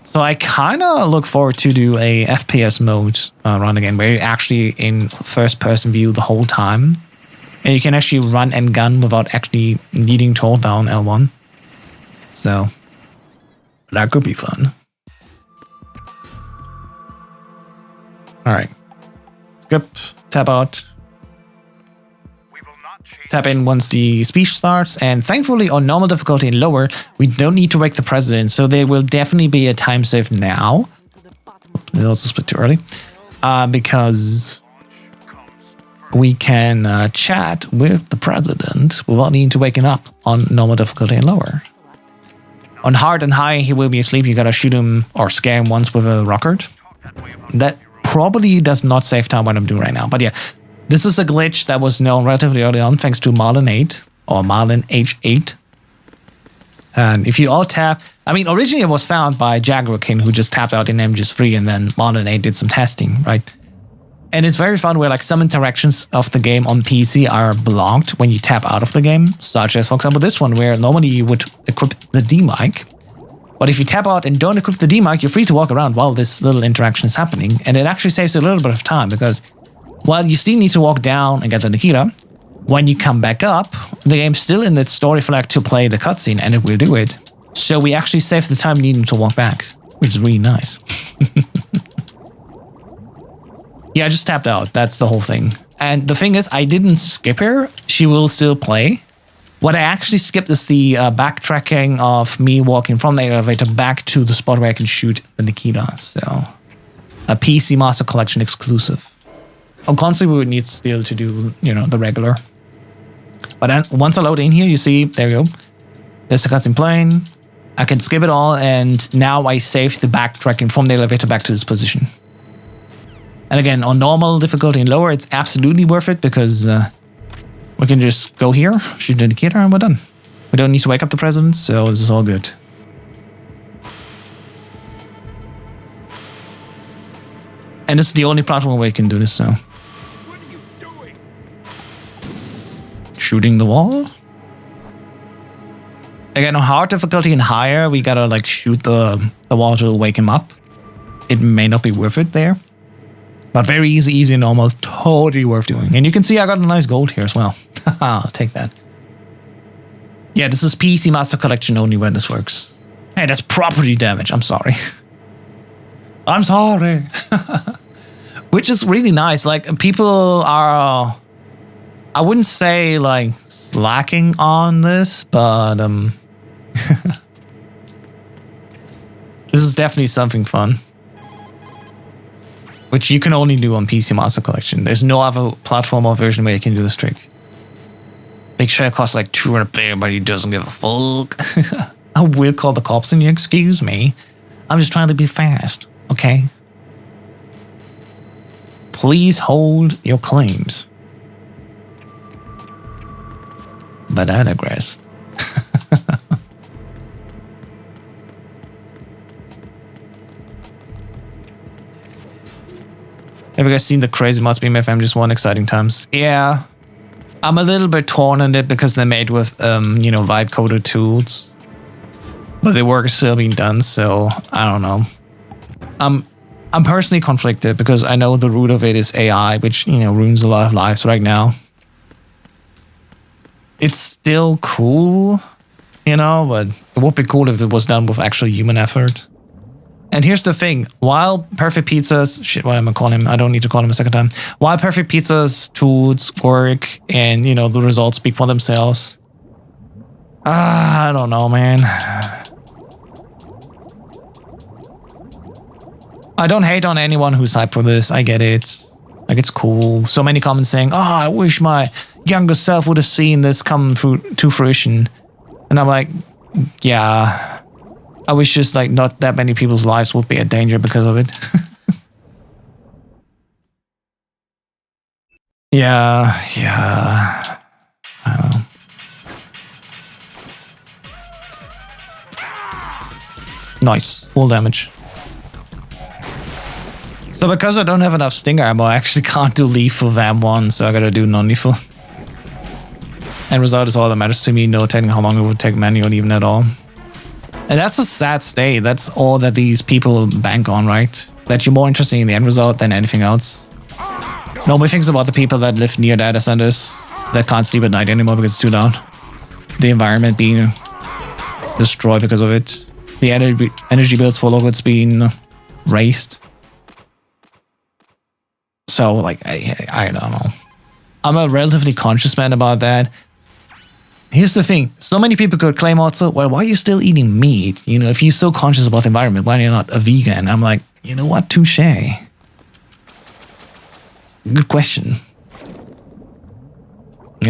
S1: So I kind of look forward to do a FPS mode run again, where you're actually in first-person view the whole time. And you can actually run and gun without actually needing to hold down L1. So that could be fun. Alright. Skip, tap out, tap in once the speech starts, and thankfully on normal difficulty and lower, we don't need to wake the president, so there will definitely be a time save now. It also split too early, because we can chat with the president without needing to wake him up on normal difficulty and lower. On hard and high, he will be asleep. You gotta shoot him or scare him once with a rocket. That probably does not save time what I'm doing right now. But yeah, this is a glitch that was known relatively early on thanks to 𝐼𝐼 8 or 𝐼𝐼 H8. And if you all tap, I mean, originally it was found by 𝐿, who just tapped out in MGS3 and then 𝐼𝐼 8 did some testing, right? And it's very fun where like some interactions of the game on PC are blocked when you tap out of the game, such as, for example, this one where normally you would equip the D-mic. But if you tap out and don't equip the D-mic, you're free to walk around while this little interaction is happening. And it actually saves you a little bit of time because while you still need to walk down and get the Nikita, when you come back up, the game's still in its story flag to play the cutscene, and it will do it. So we actually save the time needing to walk back, which is really nice. Yeah, I just tapped out. That's the whole thing. And the thing is, I didn't skip her. She will still play. What I actually skipped is the backtracking of me walking from the elevator back to the spot where I can shoot the Nikita. So, a PC Master Collection exclusive. On console, we would need still to do, you know, the regular. But then once I load in here, you see, there you go. There's the cutscene playing. I can skip it all, and now I save the backtracking from the elevator back to this position. And again, on normal difficulty and lower, it's absolutely worth it because we can just go here, shoot the indicator, and we're done. We don't need to wake up the president, so this is all good. And this is the only platform where you can do this, so. What are you doing? Shooting the wall? Again, on hard difficulty and higher, we gotta like shoot the wall to wake him up. It may not be worth it there. But very easy and normal, totally worth doing. And you can see I got a nice gold here as well. I'll take that. Yeah, this is PC Master Collection only when this works. Hey, that's property damage. I'm sorry. I'm sorry. Which is really nice. Like, people are... I wouldn't say, like, slacking on this, but... this is definitely something fun. Which you can only do on PC Master Collection. There's no other platform or version where you can do this trick. Make sure it costs like 200 pay, but he doesn't give a fuck. I will call the cops on you, excuse me. I'm just trying to be fast, okay? Please hold your claims. Banana grass. Have you guys seen the crazy mods being made for MGS1 exciting times? Yeah. I'm a little bit torn on it because they're made with, vibe coder tools. But the work is still being done, so I don't know. I'm personally conflicted because I know the root of it is AI, which, ruins a lot of lives right now. It's still cool, but it would be cool if it was done with actual human effort. And here's the thing, while Perfect Pizza's, shit, what am I calling him? I don't need to call him a second time. While Perfect Pizza's tools work and, the results speak for themselves, I don't know, man. I don't hate on anyone who's hyped for this. I get it. Like, it's cool. So many comments saying, oh, I wish my younger self would have seen this come to fruition. And I'm like, yeah. I wish just like not that many people's lives would be in danger because of it. yeah. I don't know. Nice, full damage. So because I don't have enough stinger ammo, I actually can't do lethal VAM1, so I gotta do non-lethal. End result is all that matters to me, no telling how long it would take manual even at all. And that's a sad state. That's all that these people bank on, right? That you're more interested in the end result than anything else. Nobody thinks about the people that live near data centers that can't sleep at night anymore because it's too loud. The environment being destroyed because of it. The energy bills for locals being raised. So, like, I don't know. I'm a relatively conscious man about that. Here's the thing. So many people could claim also, well, why are you still eating meat? If you're so conscious about the environment, why are you not a vegan? I'm like, you know what? Touche. Good question.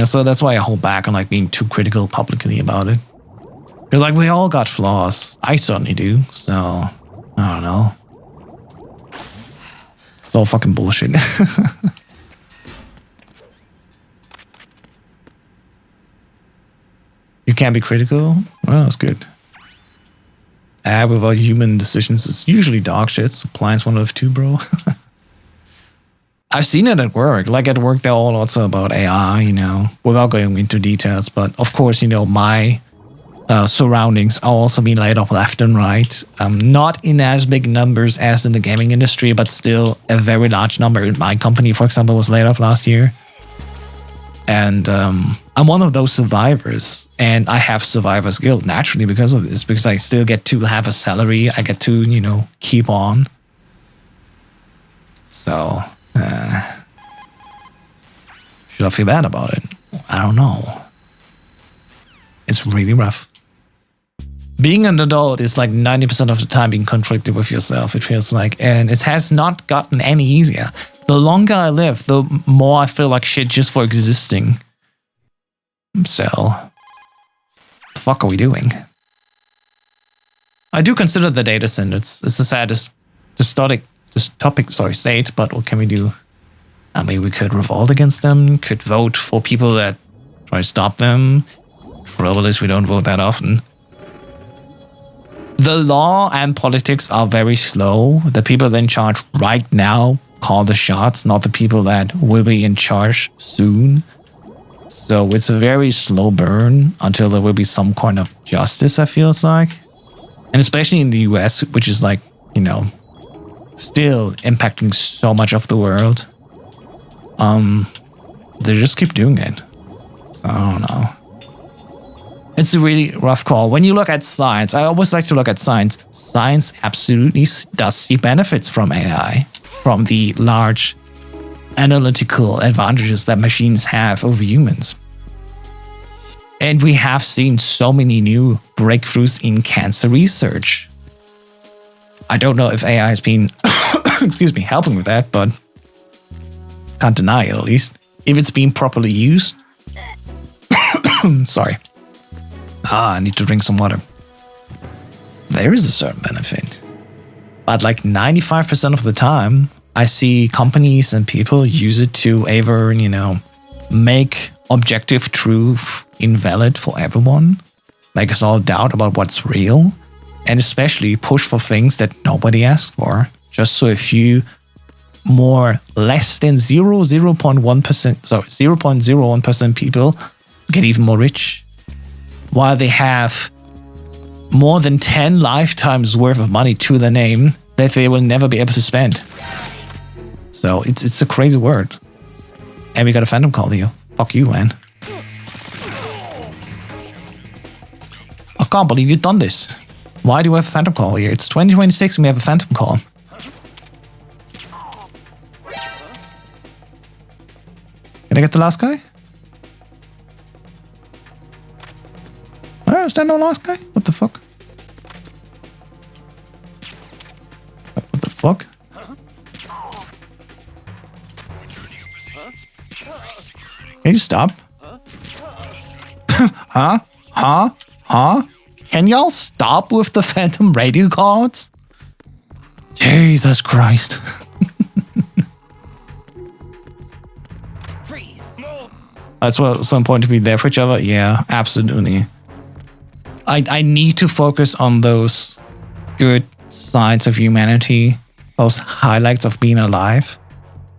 S1: So that's why I hold back on like being too critical publicly about it. Because like we all got flaws. I certainly do. So, I don't know. It's all fucking bullshit. You can't be critical? Well, that's good. Without human decisions, it's usually dog shit. Supplying's one of two, bro. I've seen it at work. Like at work, they're all also about AI, without going into details. But of course, my surroundings are also being laid off left and right. Not in as big numbers as in the gaming industry, but still a very large number. My company, for example, was laid off last year. And I'm one of those survivors, and I have survivor's guilt naturally because of this, because I still get to have a salary. I get to, keep on. So, should I feel bad about it? I don't know. It's really rough. Being an adult is like 90% of the time being conflicted with yourself, it feels like, and it has not gotten any easier. The longer I live, the more I feel like shit just for existing. So, what the fuck are we doing? I do consider the data center. It's the saddest state, but what can we do? I mean, we could revolt against them, could vote for people that try to stop them. Trouble is we don't vote that often. The law and politics are very slow. The people that are in charge right now call the shots, not the people that will be in charge soon. So it's a very slow burn until there will be some kind of justice, I feels like. And especially in the US, which is like, still impacting so much of the world. They just keep doing it. So I don't know. It's a really rough call. When you look at science, I always like to look at science. Science absolutely does see benefits from AI, from the large analytical advantages that machines have over humans. And we have seen so many new breakthroughs in cancer research. I don't know if AI has been, helping with that, but can't deny it at least. If it's being properly used. Sorry. I need to drink some water. There is a certain benefit. But like 95% of the time, I see companies and people use it to either, you know, make objective truth invalid for everyone, make us all doubt about what's real, and especially push for things that nobody asked for, just so a few more less than 0.1%, sorry, 0.01% people get even more rich, while they have more than 10 lifetimes worth of money to their name that they will never be able to spend. So it's a crazy word. And we got a phantom call here. Fuck you, man. I can't believe you've done this. Why do we have a phantom call here? It's 2026 and we have a phantom call. Can I get the last guy? Oh, is there no last guy? What the fuck? What the fuck? Can you stop? Huh? Huh? Huh? Can y'all stop with the phantom radio cards? Jesus Christ. That's what's so important to be there for each other. Yeah, absolutely. I need to focus on those good sides of humanity, those highlights of being alive,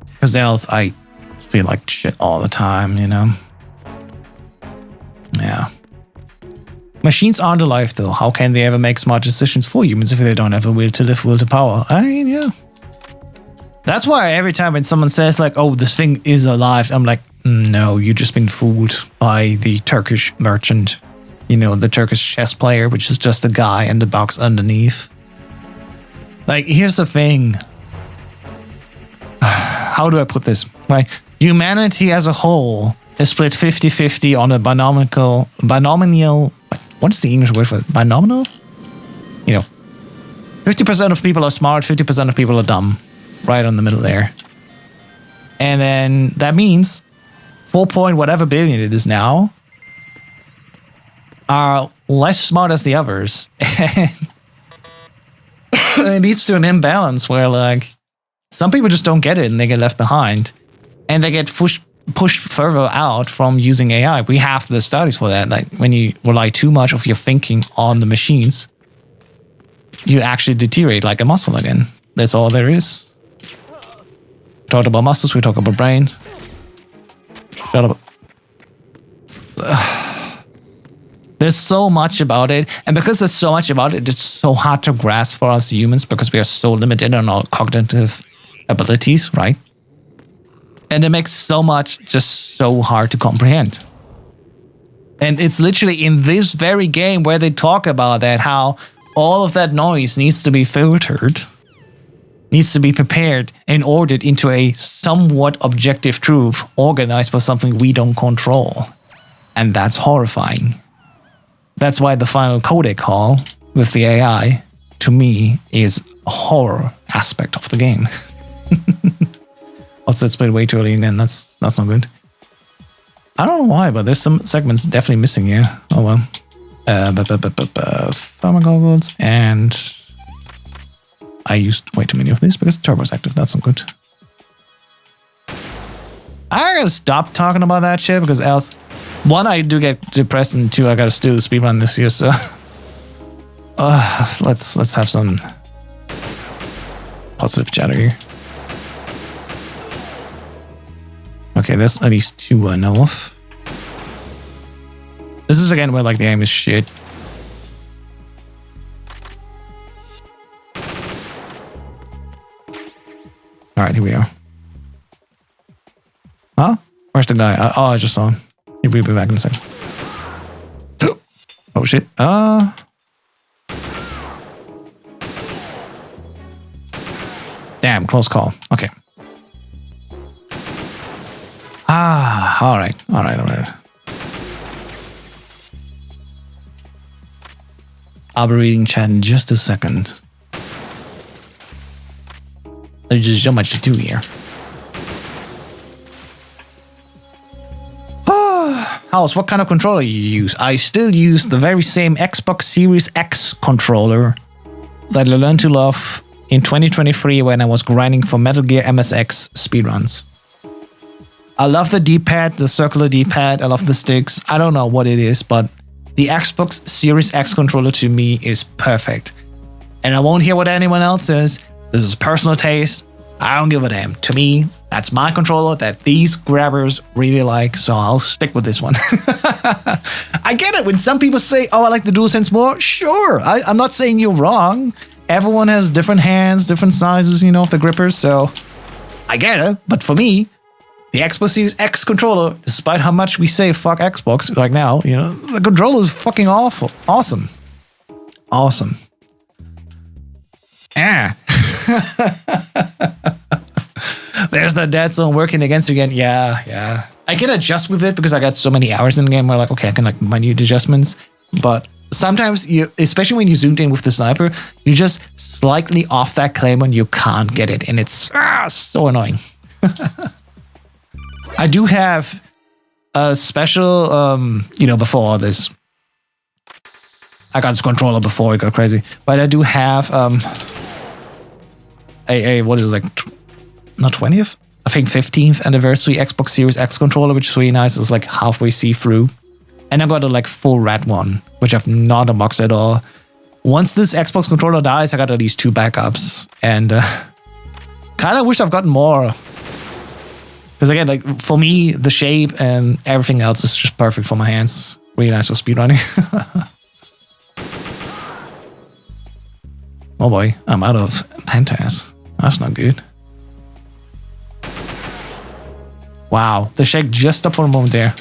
S1: because else I feel like shit all the time, you know? Yeah. Machines aren't alive though. How can they ever make smart decisions for humans if they don't have a will to live, will to power? I mean, yeah. That's why every time when someone says like, oh, this thing is alive, I'm like, no, you've just been fooled by the Turkish merchant. You know, the Turkish chess player, which is just a guy in the box underneath. Like, here's the thing. How do I put this? Right? Humanity as a whole is split 50-50 on a binomial, what is the English word for it? Binomial? You know, 50% of people are smart, 50% of people are dumb. Right on the middle there. And then that means 4 point whatever billion it is now are less smart as the others. And it leads to an imbalance where like some people just don't get it and they get left behind and they get pushed further out from using AI. We have the studies for that. Like when you rely too much of your thinking on the machines, you actually deteriorate like a muscle again. That's all there is. Talked about muscles, we talk about brain. Shut up. There's so much about it, and because there's so much about it, it's so hard to grasp for us humans because we are so limited on our cognitive abilities, right? And it makes so much just so hard to comprehend. And it's literally in this very game where they talk about that, how all of that noise needs to be filtered, needs to be prepared and ordered into a somewhat objective truth organized for something we don't control. And that's horrifying. That's why the final codec call with the AI, to me, is a horror aspect of the game. Also, it's played way too early again. That's not good. I don't know why, but there's some segments definitely missing here. Oh well. Thermal goggles, and I used way too many of these because the turbo is active. That's not good. I gotta stop talking about that shit because else, one, I do get depressed, and two, I gotta steal the speedrun this year. So, let's have some positive chatter here. Okay, there's at least two I know of. This is again where like the aim is shit. All right, here we are. Huh? Where's the guy? Oh, I just saw him. He'll be back in a second. Oh shit. Damn, close call. Okay. All right. I'll be reading chat in just a second. There's just so much to do here. House, what kind of controller you use? I still use the very same Xbox Series X controller that I learned to love in 2023 when I was grinding for Metal Gear MSX speedruns. I love the D-pad, the circular D-pad. I love the sticks. I don't know what it is, but the Xbox Series X controller to me is perfect. And I won't hear what anyone else says. This is personal taste. I don't give a damn. To me, that's my controller that these grabbers really like, so I'll stick with this one. I get it when some people say, oh, I like the DualSense more. Sure, I'm not saying you're wrong. Everyone has different hands, different sizes, you know, of the grippers, so I get it. But for me, the Xbox Series X controller, despite how much we say fuck Xbox right now, you know, the controller is fucking awful. Awesome. Awesome. Ah. There's that dead zone working against you again. Yeah. I can adjust with it because I got so many hours in the game where like, okay, I can like minute adjustments. But sometimes you, especially when you zoomed in with the sniper, you're just slightly off that claymore and you can't get it. And it's so annoying. I do have a special, you know, before all this. I got this controller before it got crazy. But I do have what is it, like, not 20th? I think 15th anniversary Xbox Series X controller, which is really nice. It's like halfway see-through. And I got a like full red one, which I've not unboxed at all. Once this Xbox controller dies, I got at least 2 backups. And kind of wish I've gotten more. Because again, like for me, the shape and everything else is just perfect for my hands. Really nice for speedrunning. Oh boy, I'm out of pentas. That's not good. Wow, the shake just stopped for a moment there.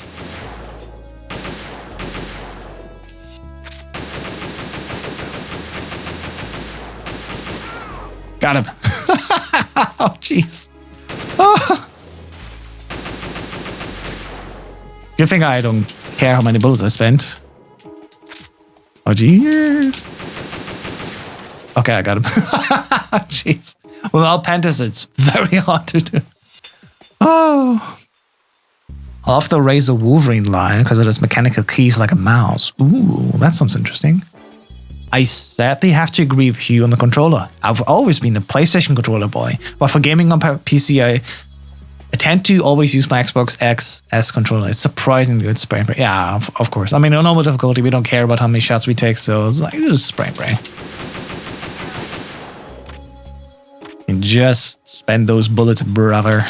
S1: Got him. Oh, jeez. Oh. Good thing I don't care how many bullets I spent. Oh, jeez. Okay, I got him. Jeez. Without pentas, it's very hard to do. Oh. Off the Razor Wolverine line, because it has mechanical keys like a mouse. Ooh, that sounds interesting. I sadly have to agree with you on the controller. I've always been a PlayStation controller boy, but for gaming on PC, I tend to always use my Xbox X as controller. It's surprisingly good spray and pray. Yeah, of course. I mean, on normal difficulty, we don't care about how many shots we take, so it's like, just spray and pray. And just spend those bullets, brother.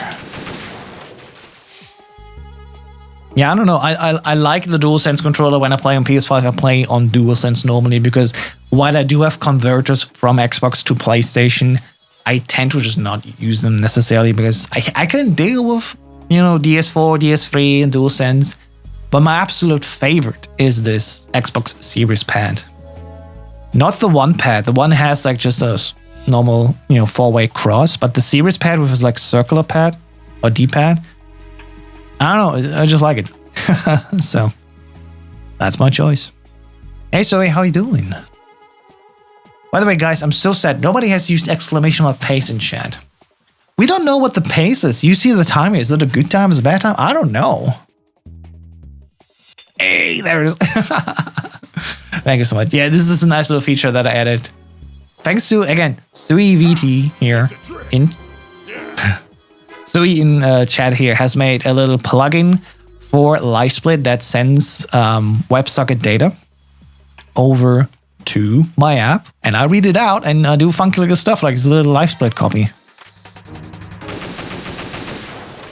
S1: Yeah, I don't know. I like the DualSense controller when I play on PS5. I play on DualSense normally because while I do have converters from Xbox to PlayStation, I tend to just not use them necessarily because I can deal with, you know, DS4, DS3, and DualSense. But my absolute favorite is this Xbox Series pad. Not the one pad. The one has like just a normal, you know, 4-way cross, but the Series pad with his like circular pad or D-pad. I don't know, I just like it. So, that's my choice. Hey, Zoe, how you doing? By the way, guys, I'm so sad. Nobody has used exclamation mark pace in chat. We don't know what the pace is. You see the timer. Is it a good time? Is it a bad time? I don't know. Hey, there it is. Thank you so much. Yeah, this is a nice little feature that I added. Thanks to, again, SuiVT here in... Sui in chat here has made a little plugin for LiveSplit that sends WebSocket data over to my app, and I read it out and I do funky little stuff like this little LiveSplit copy.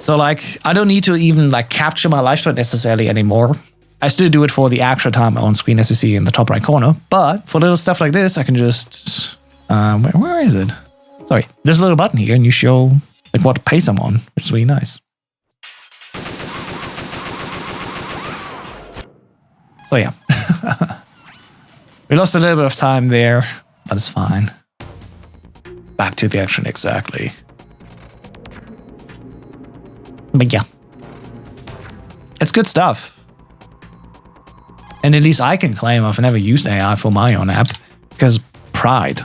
S1: So like, I don't need to even like capture my LiveSplit necessarily anymore. I still do it for the actual time on screen as you see in the top right corner, but for little stuff like this, I can just, where is it? Sorry, there's a little button here and you show like what pace I'm on, which is really nice. So yeah. We lost a little bit of time there, but it's fine. Back to the action exactly. But yeah. It's good stuff. And at least I can claim I've never used AI for my own app, because pride.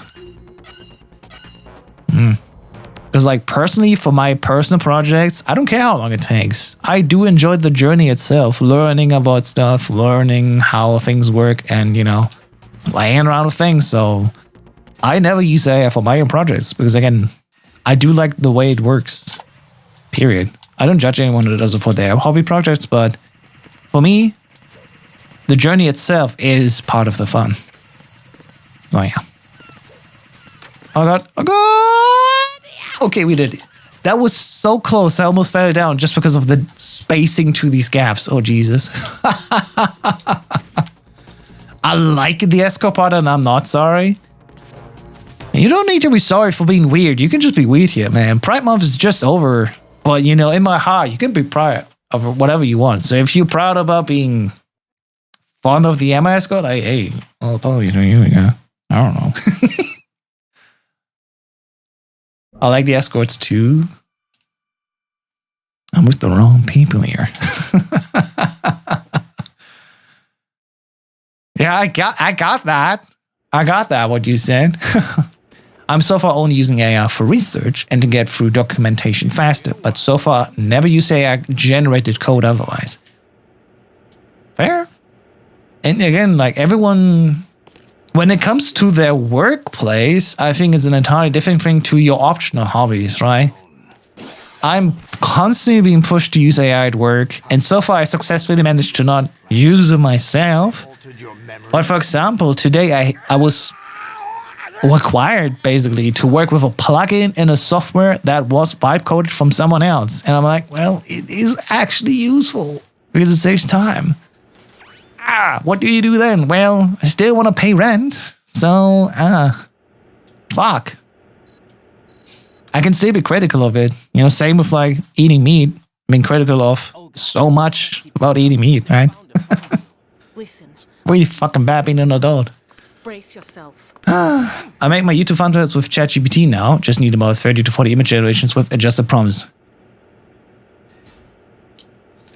S1: Because like personally, for my personal projects, I don't care how long it takes. I do enjoy the journey itself, learning about stuff, learning how things work, and, you know, playing around with things. So I never use AI for my own projects because, again, I do like the way it works. Period. I don't judge anyone who does it for their hobby projects, but for me, the journey itself is part of the fun. So yeah. Oh god. Oh god. Okay, we did it. That was so close. I almost fell down just because of the spacing to these gaps. Oh Jesus. I like the escort part and I'm not sorry. You don't need to be sorry for being weird. You can just be weird here, man. Pride Month is just over. But, you know, in my heart, you can be proud of whatever you want. So if you're proud about being fond of the Emma escort, like, hey, oh, you know, here we go. I don't know. I like the escorts too. I'm with the wrong people here. Yeah, I got that. I got that, what you said. I'm so far only using AI for research and to get through documentation faster, but so far never used AI generated code otherwise. Fair. And again, like everyone, when it comes to their workplace, I think it's an entirely different thing to your optional hobbies, right? I'm constantly being pushed to use AI at work, and so far I successfully managed to not use it myself. But for example, today I was required basically to work with a plugin in a software that was vibe coded from someone else. And I'm like, well, it is actually useful because it saves time. What do you do then? Well, I still want to pay rent. So, fuck. I can still be critical of it. You know, same with like eating meat. Being critical of so much about eating meat, right? Really fucking bad being an adult.
S2: Brace yourself.
S1: I make my YouTube thumbnails with ChatGPT now. Just need about 30 to 40 image generations with adjusted prompts.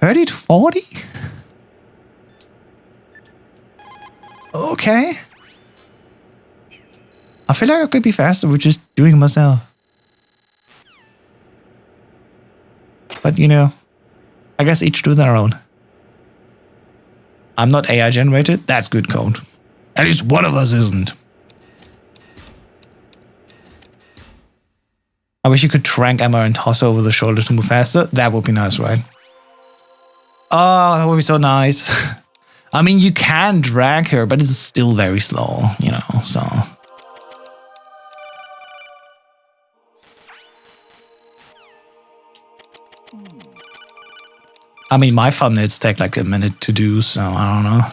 S1: 30 to 40? Okay. I feel like I could be faster with just doing it myself. But, you know, I guess each to their own. I'm not AI generated. That's good code. At least one of us isn't. I wish you could trank Emma and toss her over the shoulder to move faster. That would be nice, right? Oh, that would be so nice. I mean, you can drag her, but it's still very slow, you know, so. I mean, my thumbnails take like a minute to do, so I don't know.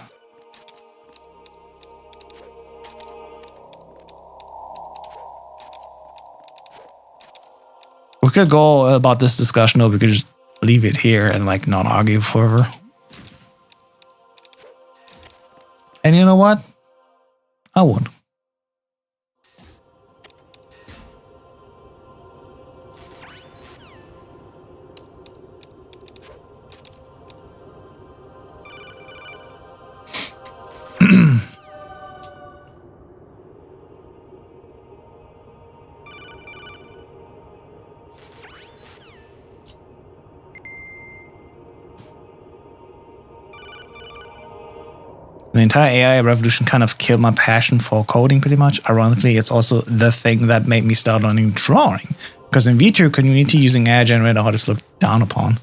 S1: We could go about this discussion, or we could just leave it here and like not argue further. And you know what? I would. The entire AI revolution kind of killed my passion for coding pretty much. Ironically, it's also the thing that made me start learning drawing. Because in VTuber community, using AI generated art is looked down upon.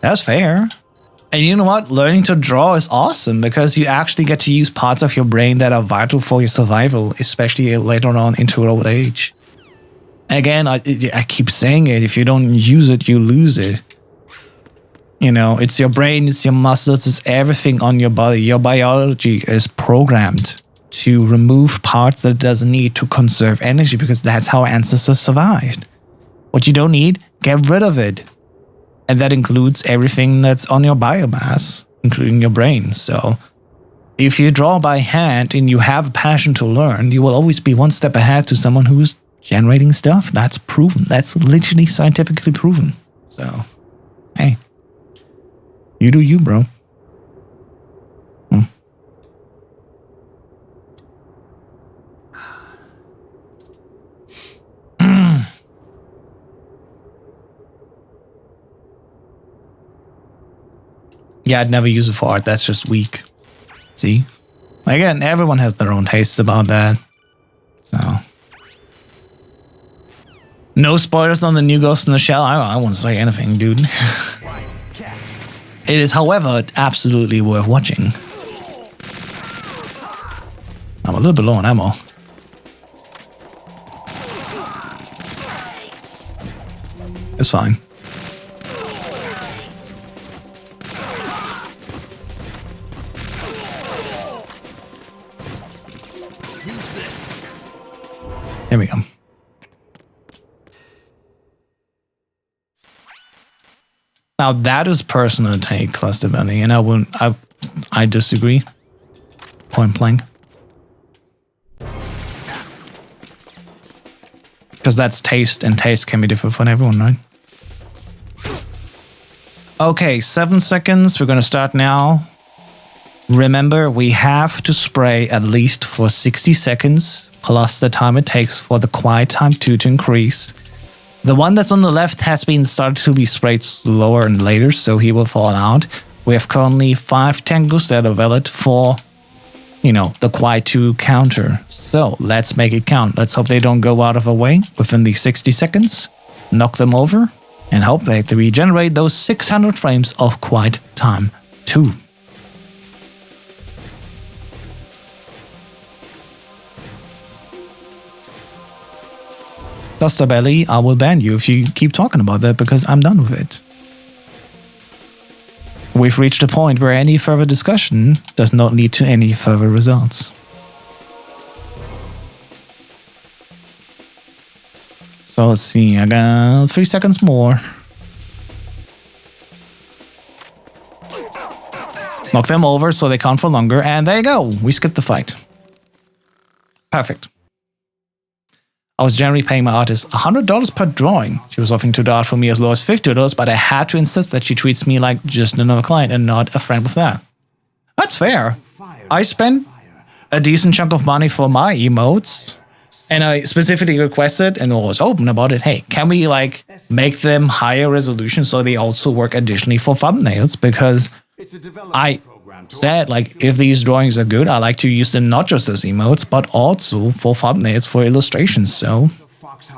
S1: That's fair. And you know what? Learning to draw is awesome because you actually get to use parts of your brain that are vital for your survival, especially later on into old age. Again, I keep saying it, if you don't use it, you lose it. You know, it's your brain, it's your muscles, it's everything on your body. Your biology is programmed to remove parts that it doesn't need to conserve energy because that's how ancestors survived. What you don't need, get rid of it. And that includes everything that's on your biomass, including your brain. So if you draw by hand and you have a passion to learn, you will always be one step ahead to someone who's generating stuff. That's proven. That's literally scientifically proven. So, hey. You do you, bro. Yeah, I'd never use it for art. That's just weak. See? Again, everyone has their own tastes about that. No spoilers on the new Ghost in the Shell. I won't say anything, dude. It is, however, absolutely worth watching. I'm a little bit low on ammo. It's fine. Here we go. Now that is personal take, Cluster Bunny, and I disagree. Point blank. Because that's taste, and taste can be different for everyone, right? Okay, 7 seconds. We're gonna start now. Remember, we have to spray at least for 60 seconds, plus the time it takes for the quiet time to increase. The one that's on the left has been started to be sprayed slower and later, so he will fall out. We have currently 5 tangos that are valid for, you know, the quiet 2 counter. So let's make it count. Let's hope they don't go out of our way within the 60 seconds. Knock them over and hope that they regenerate those 600 frames of quiet time 2. Cluster Belly, I will ban you if you keep talking about that because I'm done with it. We've reached a point where any further discussion does not lead to any further results. So let's see, I got 3 seconds more. Knock them over so they count for longer, and there you go, we skipped the fight. Perfect. I was generally paying my artist $100 per drawing. She was offering to do art for me as low as $50, but I had to insist that she treats me like just another client and not a friend with that. That's fair. I spent a decent chunk of money for my emotes, and I specifically requested and was open about it. Hey, can we like make them higher resolution so they also work additionally for thumbnails? Because I said, like, if these drawings are good, I like to use them not just as emotes, but also for thumbnails, for illustrations. So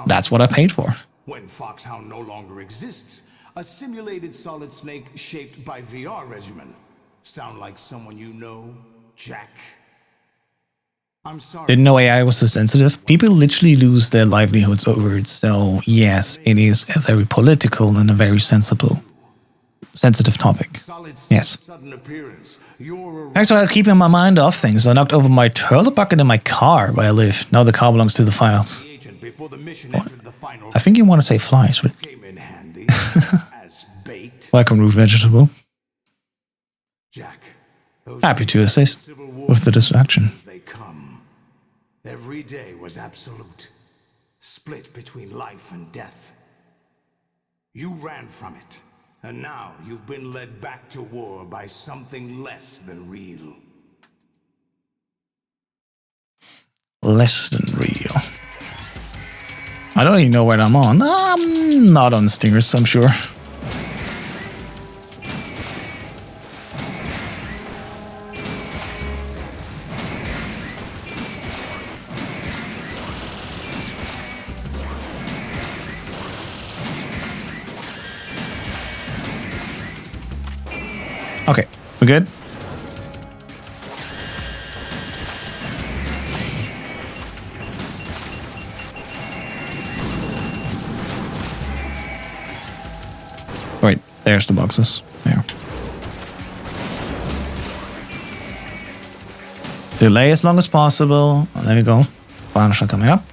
S1: that's what I paid for.
S2: When Foxhound no longer exists, a simulated solid snake shaped by VR regimen. Sound like someone you know, Jack? I'm sorry.
S1: Didn't know AI was so sensitive. People literally lose their livelihoods over it. So yes, it is a very political and a very sensitive topic. Yes. Thanks for keeping my mind off things. I knocked over my toilet bucket in my car where I live. Now the car belongs to the files. I think you want to say flies, but welcome, root vegetable. Happy to assist with the distraction.
S2: Every day was absolute, split between life and death. You ran from it. And now you've been led back to war by something less than real.
S1: Less than real. I don't even know what I'm on. I'm not on Stingers, I'm sure. Okay, we're good? Wait, there's the boxes. There. Delay as long as possible. There we go. Punisher coming up.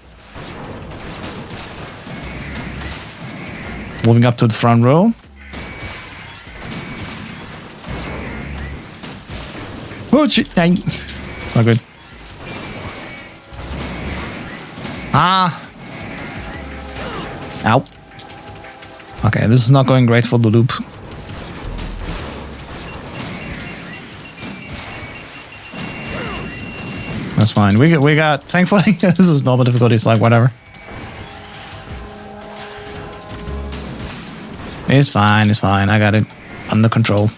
S1: Moving up to the front row. Oh shit, dang. Not good. Ah. Ow. Okay, this is not going great for the loop. That's fine. We got thankfully this is normal difficulty, it's like whatever. It's fine, I got it under control.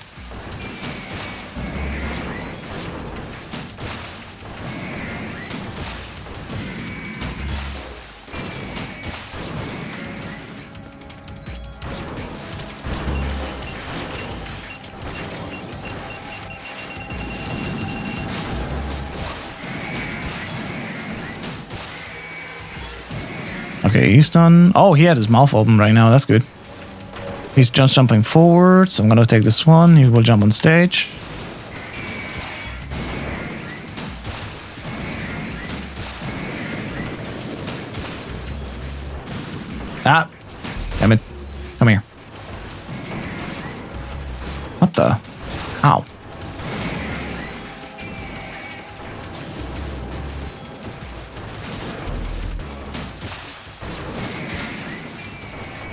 S1: Okay, he's done. Oh, he had his mouth open right now. That's good. He's just jumping forward, so I'm gonna take this one. He will jump on stage. Ah, damn it. Come here. What the? How?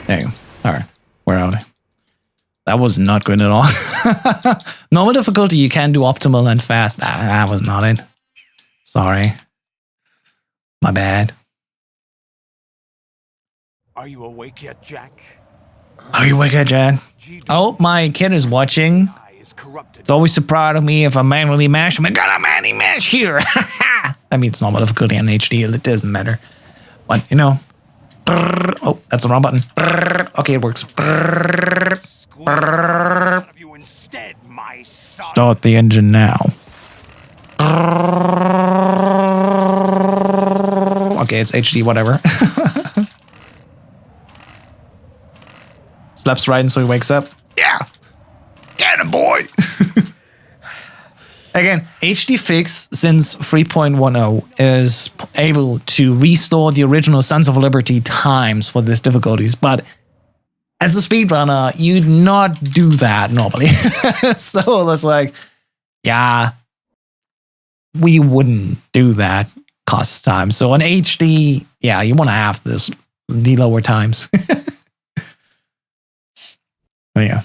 S1: There you go. Alright. Where are they? That was not good at all. Normal difficulty, you can do optimal and fast. That was not it. Sorry. My bad.
S2: Are you awake yet, Jack?
S1: Are you awake yet, Jack? Oh, my kid is watching. It's always so proud of me if I manually mash. I'm gonna manually mash here. I mean, it's normal difficulty on HD. It doesn't matter. But, you know. Oh, that's the wrong button. Okay, it works. Start the engine now. Okay, it's HD, whatever. Slaps right until he wakes up. Yeah! Get him, boy! Again, HD Fix since 3.10 is able to restore the original Sons of Liberty times for these difficulties, but as a speedrunner, you'd not do that normally. So it's like, yeah, we wouldn't do that cost time. So on HD, yeah, you want to have the lower times. But yeah.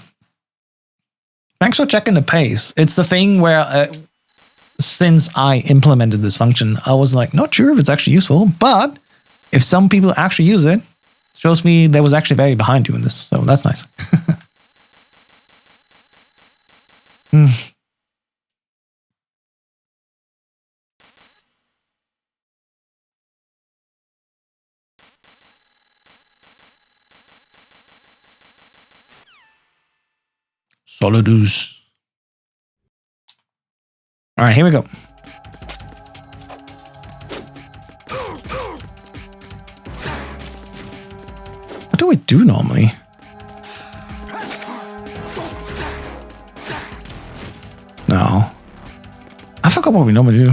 S1: Thanks for checking the pace. It's a thing where since I implemented this function, I was like, not sure if it's actually useful, but if some people actually use it, it shows me there was actually value behind doing this. So that's nice. Solidus. All right, here we go. What do we do normally? No. I forgot what we normally do.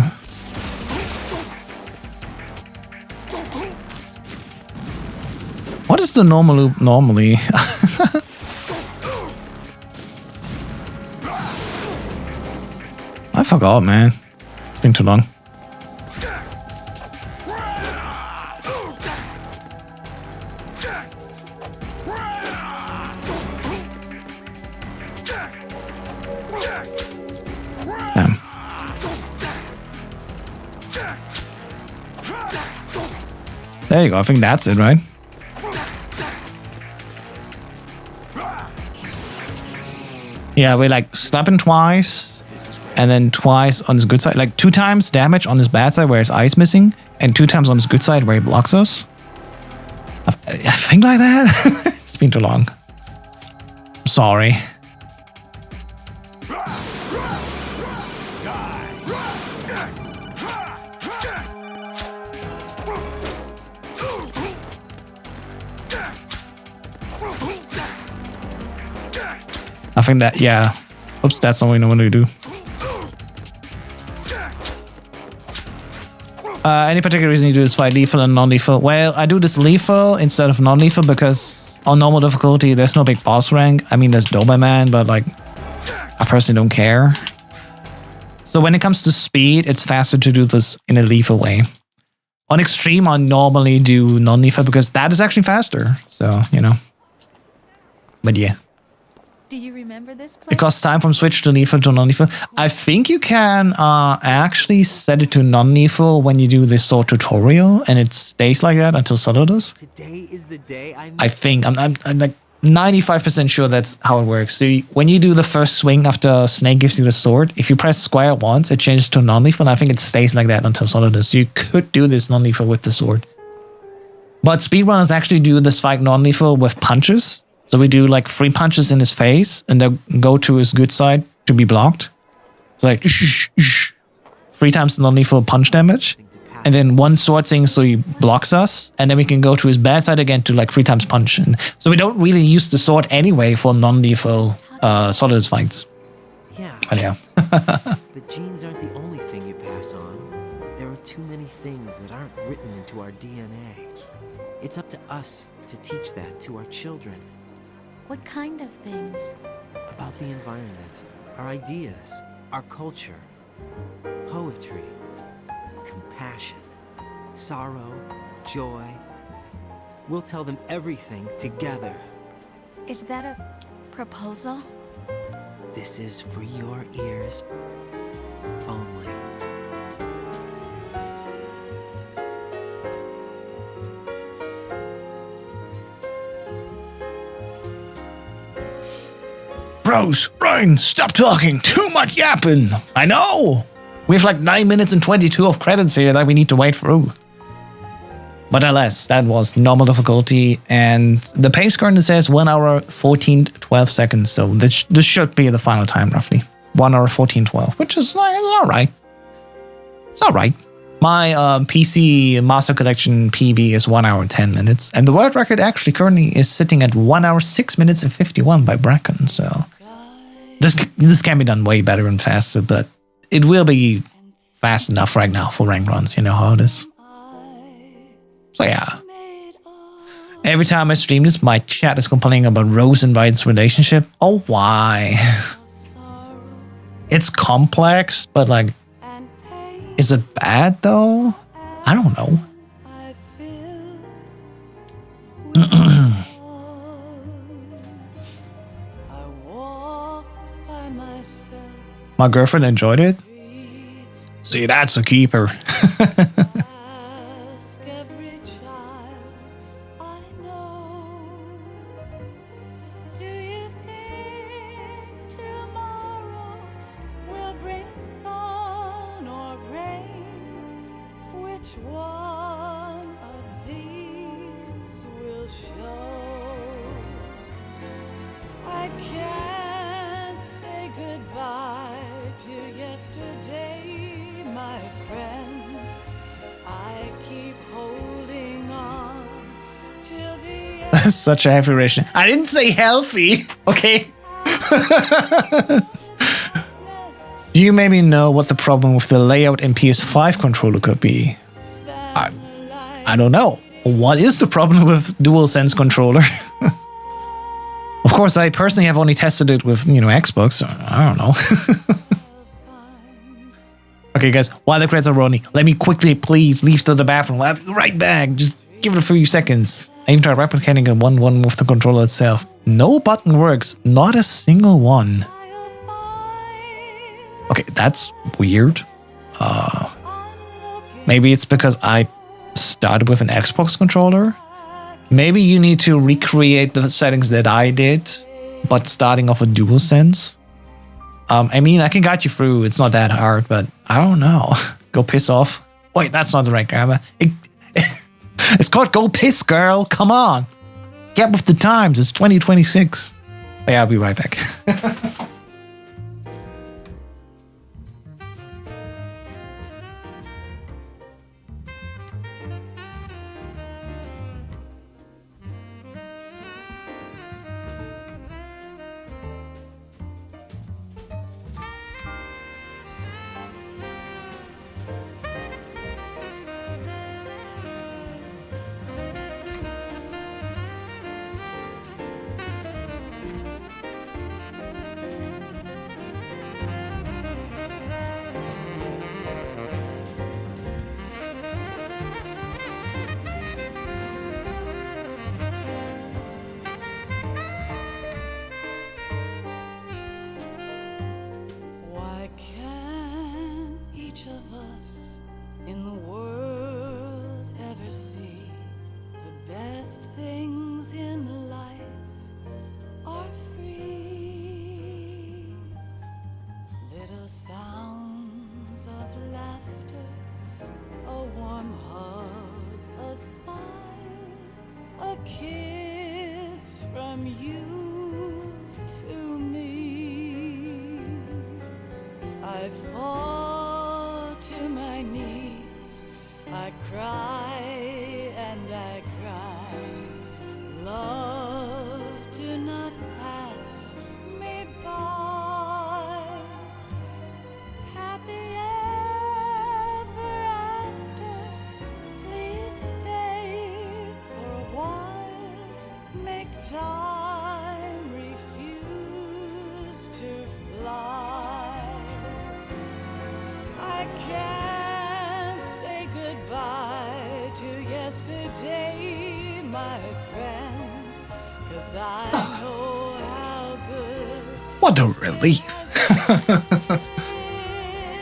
S1: What is the normal loop normally? I forgot, man. It's been too long. Damn. There you go. I think that's it, right? Yeah, we like slap him twice. And then twice on his good side, like 2 times damage on his bad side where his eye's missing, and 2 times on his good side where he blocks us. I think like that. It's been too long. Sorry. I think that, yeah. Oops, that's not what we normally do. Any particular reason you do this fight lethal and non-lethal? Well, I do this lethal instead of non-lethal because on normal difficulty, there's no big boss rank. I mean, there's Doberman, but like, I personally don't care. So when it comes to speed, it's faster to do this in a lethal way. On extreme, I normally do non-lethal because that is actually faster. So, you know. But yeah.
S3: Do you remember this place?
S1: It costs time from switch to lethal to non-lethal. I think you can actually set it to non-lethal when you do this sword tutorial, and it stays like that until Solidus.
S4: Today is the day
S1: I think I'm like 95% sure that's how it works. So when you do the first swing after Snake gives you the sword, if you press square once, it changes to non-lethal, and I think it stays like that until Solidus. So you could do this non-lethal with the sword. But speedrunners actually do this fight non-lethal with punches. So we do like 3 punches in his face and then go to his good side to be blocked. So like 3 times non-lethal punch damage. And then one sword thing so he blocks us. And then we can go to his bad side again to like 3 times punch. And so we don't really use the sword anyway for non-lethal Solidus fights.
S4: Yeah.
S1: But yeah.
S4: But genes aren't the only thing you pass on. There are too many things that aren't written into our DNA. It's up to us to teach that to our children.
S3: What kind of things?
S4: About the environment, our ideas, our culture, poetry, compassion, sorrow, joy. We'll tell them everything together.
S3: Is that a proposal?
S4: This is for your ears only.
S1: Rose, Ryan, stop talking. Too much yapping. I know. We have like 9 minutes and 22 of credits here that we need to wait through. But alas, that was normal difficulty. And the pace currently says 1 hour, 14, 12 seconds. So this should be the final time, roughly. 1 hour, 14, 12, which is all right. It's all right. My PC Master Collection PB is 1 hour, 10 minutes. And the world record actually currently is sitting at 1 hour, 6 minutes and 51 by Bracken. So this can be done way better and faster, but it will be fast enough right now for ranked runs. You know how it is. So yeah. Every time I stream this, my chat is complaining about Rose and Ryan's relationship. Oh, why? It's complex, but like, is it bad though? I don't know. My girlfriend enjoyed it. See, that's a keeper. Such a heavy ration. I didn't say healthy, okay? Do you maybe know what the problem with the layout in PS5 controller could be? I don't know. What is the problem with DualSense controller? Of course, I personally have only tested it with, Xbox. So I don't know. Okay, guys, while the credits are rolling, let me quickly, please, leave to the bathroom. I'll be right back. Just give it a few seconds. I even tried replicating a 1-1 with the controller itself. No button works. Not a single one. Okay, that's weird. Maybe it's because I started with an Xbox controller. Maybe you need to recreate the settings that I did, but starting off a DualSense. I mean, I can guide you through. It's not that hard, but I don't know. Go piss off. Wait, that's not the right grammar. It's called Go Piss, girl. Come on. Get with the times. It's 2026. Yeah, I'll be right back.
S5: try and I cry. Love, do not pass me by. Happy ever after. Please stay for a while. Make time refuse to fly. I can't say goodbye to yesterday, my friend, 'cause I know how good.
S1: What a relief.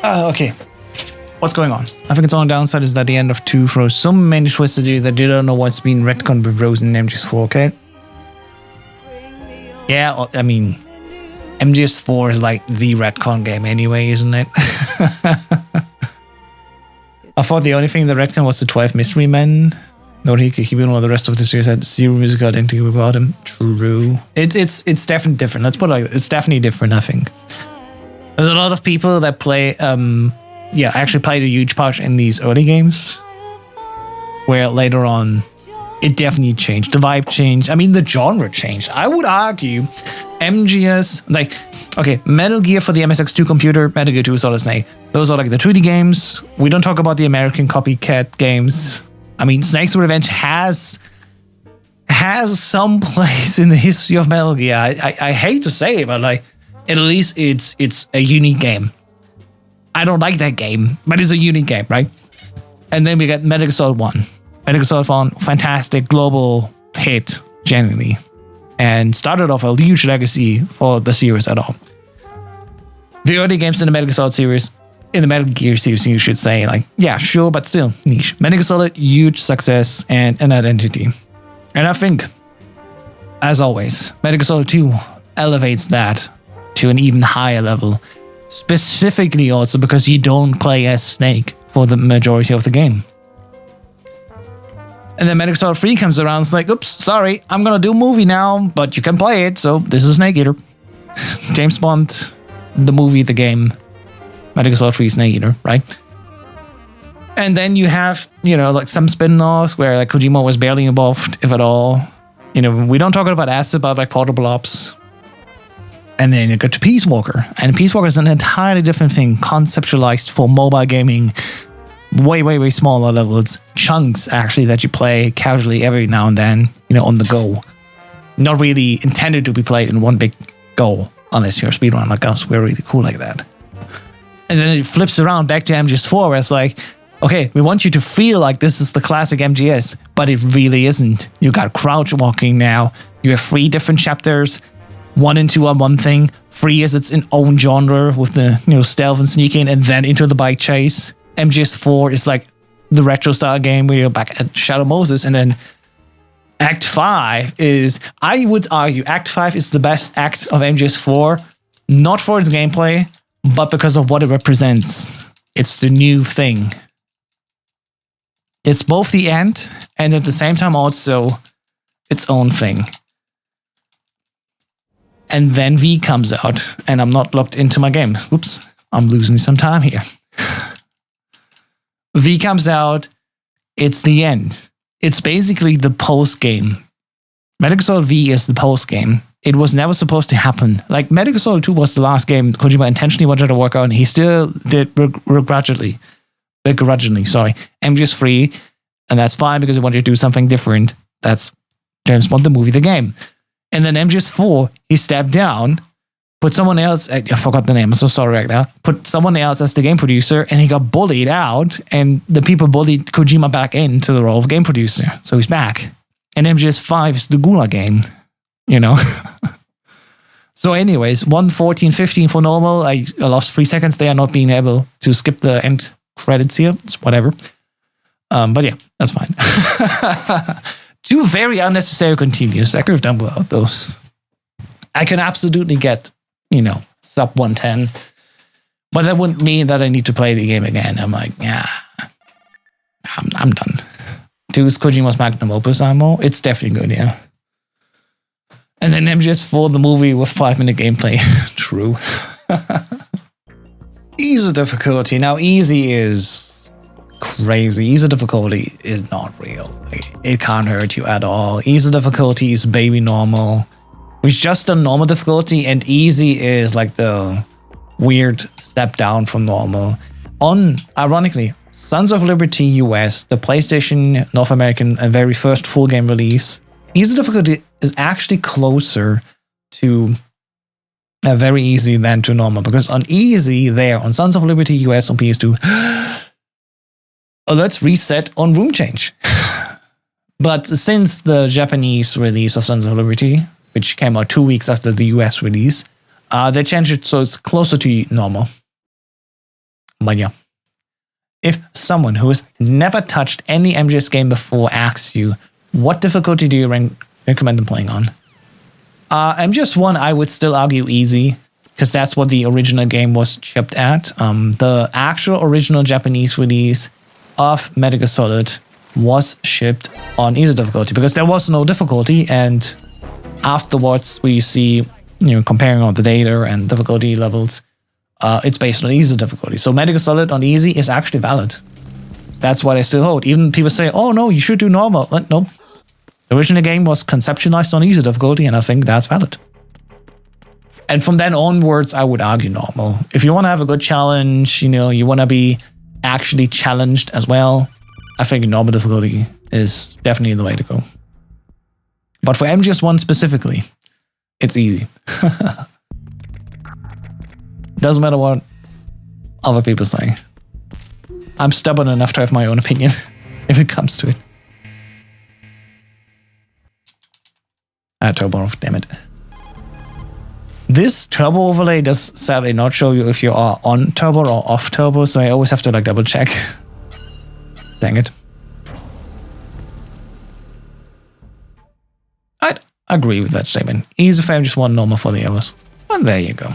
S1: Okay. What's going on? I think its only downside is that the end of 2 throws so many twists at you that you don't know what's being retconned with Rose and MGS4, okay? Yeah, I mean, MGS4 is like the retcon game anyway, isn't it? I thought the only thing the retcon was the 12 Mystery Men. No, he could keep in while the rest of the series had zero musical identity about him. True. It's definitely different. Let's put it like that. It's definitely different, I think. There's a lot of people that play, actually played a huge part in these early games. Where later on, it definitely changed. The vibe changed. I mean, the genre changed. I would argue MGS, like, okay, Metal Gear for the MSX2 computer, Metal Gear 2 Solid Snake. Those are like the 2D games. We don't talk about the American copycat games. I mean, Snake's Revenge has some place in the history of Metal Gear. I hate to say it, but like, at least it's a unique game. I don't like that game, but it's a unique game, right? And then we got Metal Gear Solid 1. Metal Gear Solid 1, fantastic global hit, genuinely. And started off a huge legacy for the series at all. The early games in the Metal Gear Solid series, in the Metal Gear series, you should say, like, yeah, sure, but still niche. Metal Gear Solid, huge success and an identity. And I think, as always, Metal Gear Solid 2 elevates that to an even higher level. Specifically also because you don't play as Snake for the majority of the game. And then Metal Gear Solid 3 comes around, it's like, oops, sorry, I'm gonna do a movie now, but you can play it, so this is Snake Eater. James Bond, the movie, the game, Metal Gear Solid 3 Snake Eater, right? And then you have, you know, like some spin-offs where like Kojima was barely involved, if at all. You know, we don't talk about acid, about like Portable Ops. And then you go to Peace Walker. And Peace Walker is an entirely different thing, conceptualized for mobile gaming, way, way, way smaller levels. Chunks, actually, that you play casually every now and then, you know, on the go. Not really intended to be played in one big go, unless you're a speedrun like us. We're really cool like that. And then it flips around back to MGS4, where it's like, okay, we want you to feel like this is the classic MGS, but it really isn't. You got crouch walking now. You have 3 different chapters. 1 and 2 are one thing. 3 is its own genre with the, you know, stealth and sneaking, and then into the bike chase. MGS4 is like the retro style game where you're back at Shadow Moses, and then Act 5 is, I would argue, Act 5 is the best act of MGS4, not for its gameplay, but because of what it represents. It's the new thing. It's both the end and at the same time also its own thing. And then V comes out, and I'm not logged into my game. Oops, I'm losing some time here. V comes out, it's the end. It's basically the post-game. Metal Gear Solid V is the post-game. It was never supposed to happen. Like, Metal Gear Solid 2 was the last game Kojima intentionally wanted to work on. He still did begrudgingly, MGS3, and that's fine because he wanted to do something different. That's James Bond, the movie, the game. And then MGS4, he stepped down, put someone else, I forgot the name, I'm so sorry right now, put someone else as the game producer, and he got bullied out, and the people bullied Kojima back into the role of game producer. So he's back. And MGS5 is the Gulag game, you know? So anyways, 1:14:15 for normal. I lost 3 seconds there, not being able to skip the end credits here. It's whatever. But yeah, that's fine. 2 very unnecessary continues. I could have done without those. I can absolutely get, you know, sub 110. But that wouldn't mean that I need to play the game again. I'm like, yeah, I'm done. 2 is Kojima's magnum opus ammo. It's definitely good, yeah. And then MGS4, the movie with 5-minute gameplay. True. Easy difficulty. Now, easy is crazy. Easy difficulty is not real. Like, it can't hurt you at all. Easy difficulty is baby normal. It's just a normal difficulty, and easy is like the weird step down from normal. On, ironically, Sons of Liberty US, the PlayStation North American and very first full game release, easy difficulty is actually closer to very easy than to normal, because on easy there, on Sons of Liberty US on PS2, let's reset on room change. But since the Japanese release of Sons of Liberty, which came out 2 weeks after the US release, they changed it so it's closer to normal. But yeah. If someone who has never touched any MGS game before asks you, what difficulty do you recommend them playing on? MGS1, I would still argue easy, because that's what the original game was shipped at. The actual original Japanese release of Metal Gear Solid was shipped on easy difficulty, because there was no difficulty, and afterwards we see, comparing all the data and difficulty levels, it's based on easy difficulty. So Metal Gear Solid on easy is actually valid. That's what I still hold. Even people say, oh no, you should do normal. No. The original game was conceptualized on easy difficulty, and I think that's valid. And from then onwards, I would argue normal. If you want to have a good challenge, you want to be actually challenged as well, I think normal difficulty is definitely the way to go. But for MGS1 specifically, it's easy. Doesn't matter what other people say. I'm stubborn enough to have my own opinion if it comes to it. Turbo off, damn it. This turbo overlay does sadly not show you if you are on turbo or off turbo, so I always have to double check. Dang it. I'd agree with that statement. Easy for MGS1, normal for the others. And there you go.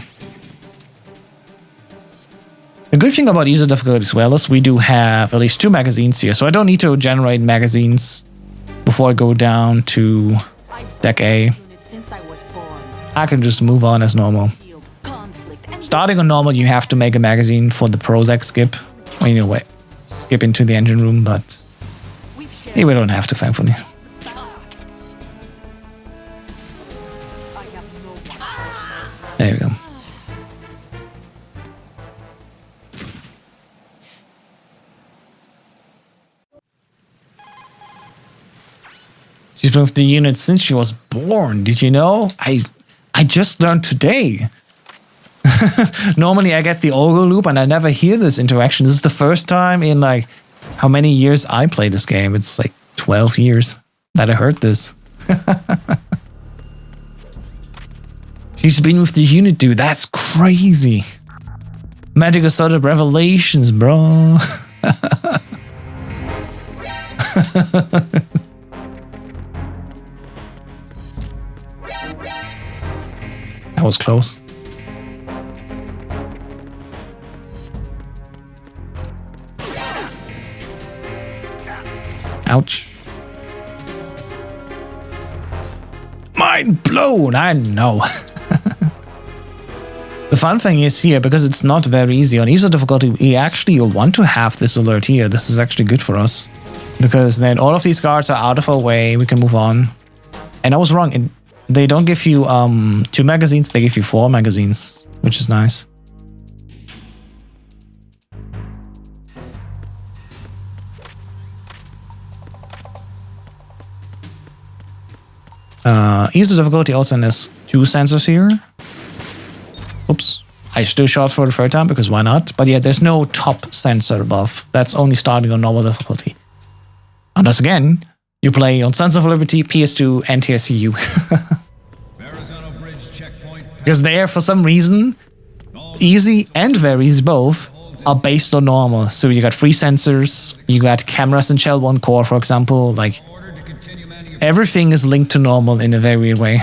S1: The good thing about easy difficulty as well is we do have at least 2 magazines here, so I don't need to generate magazines before I go down to deck A. I can just move on as normal. Starting on normal, you have to make a magazine for the Prozac skip. Anyway, skip into the engine room, but we don't have to, thankfully. There we go. She's been with the unit since she was born. Did you know? I just learned today. Normally I get the audio loop and I never hear this interaction. This is the first time in like how many years I play this game. It's like 12 years that I heard this. She's been with the unit, dude. That's crazy. Metal Gear Solid Revelations, bro. That was close. Ouch. Mind blown, I know. The fun thing is here, because it's not very easy. On easy difficulty, we actually want to have this alert here. This is actually good for us, because then all of these guards are out of our way. We can move on. And I was wrong. They don't give you 2 magazines, they give you 4 magazines, which is nice. Easy difficulty also has 2 sensors here. Oops. I still shot for the 3rd time because why not? But yeah, there's no top sensor above. That's only starting on normal difficulty. Unless again, you play on Sons of Liberty, PS2, and TSCU. Because there, for some reason, easy and very easy both are based on normal. So you got 3 sensors, you got cameras in Shell 1 core, for example. Like, everything is linked to normal in a very weird way.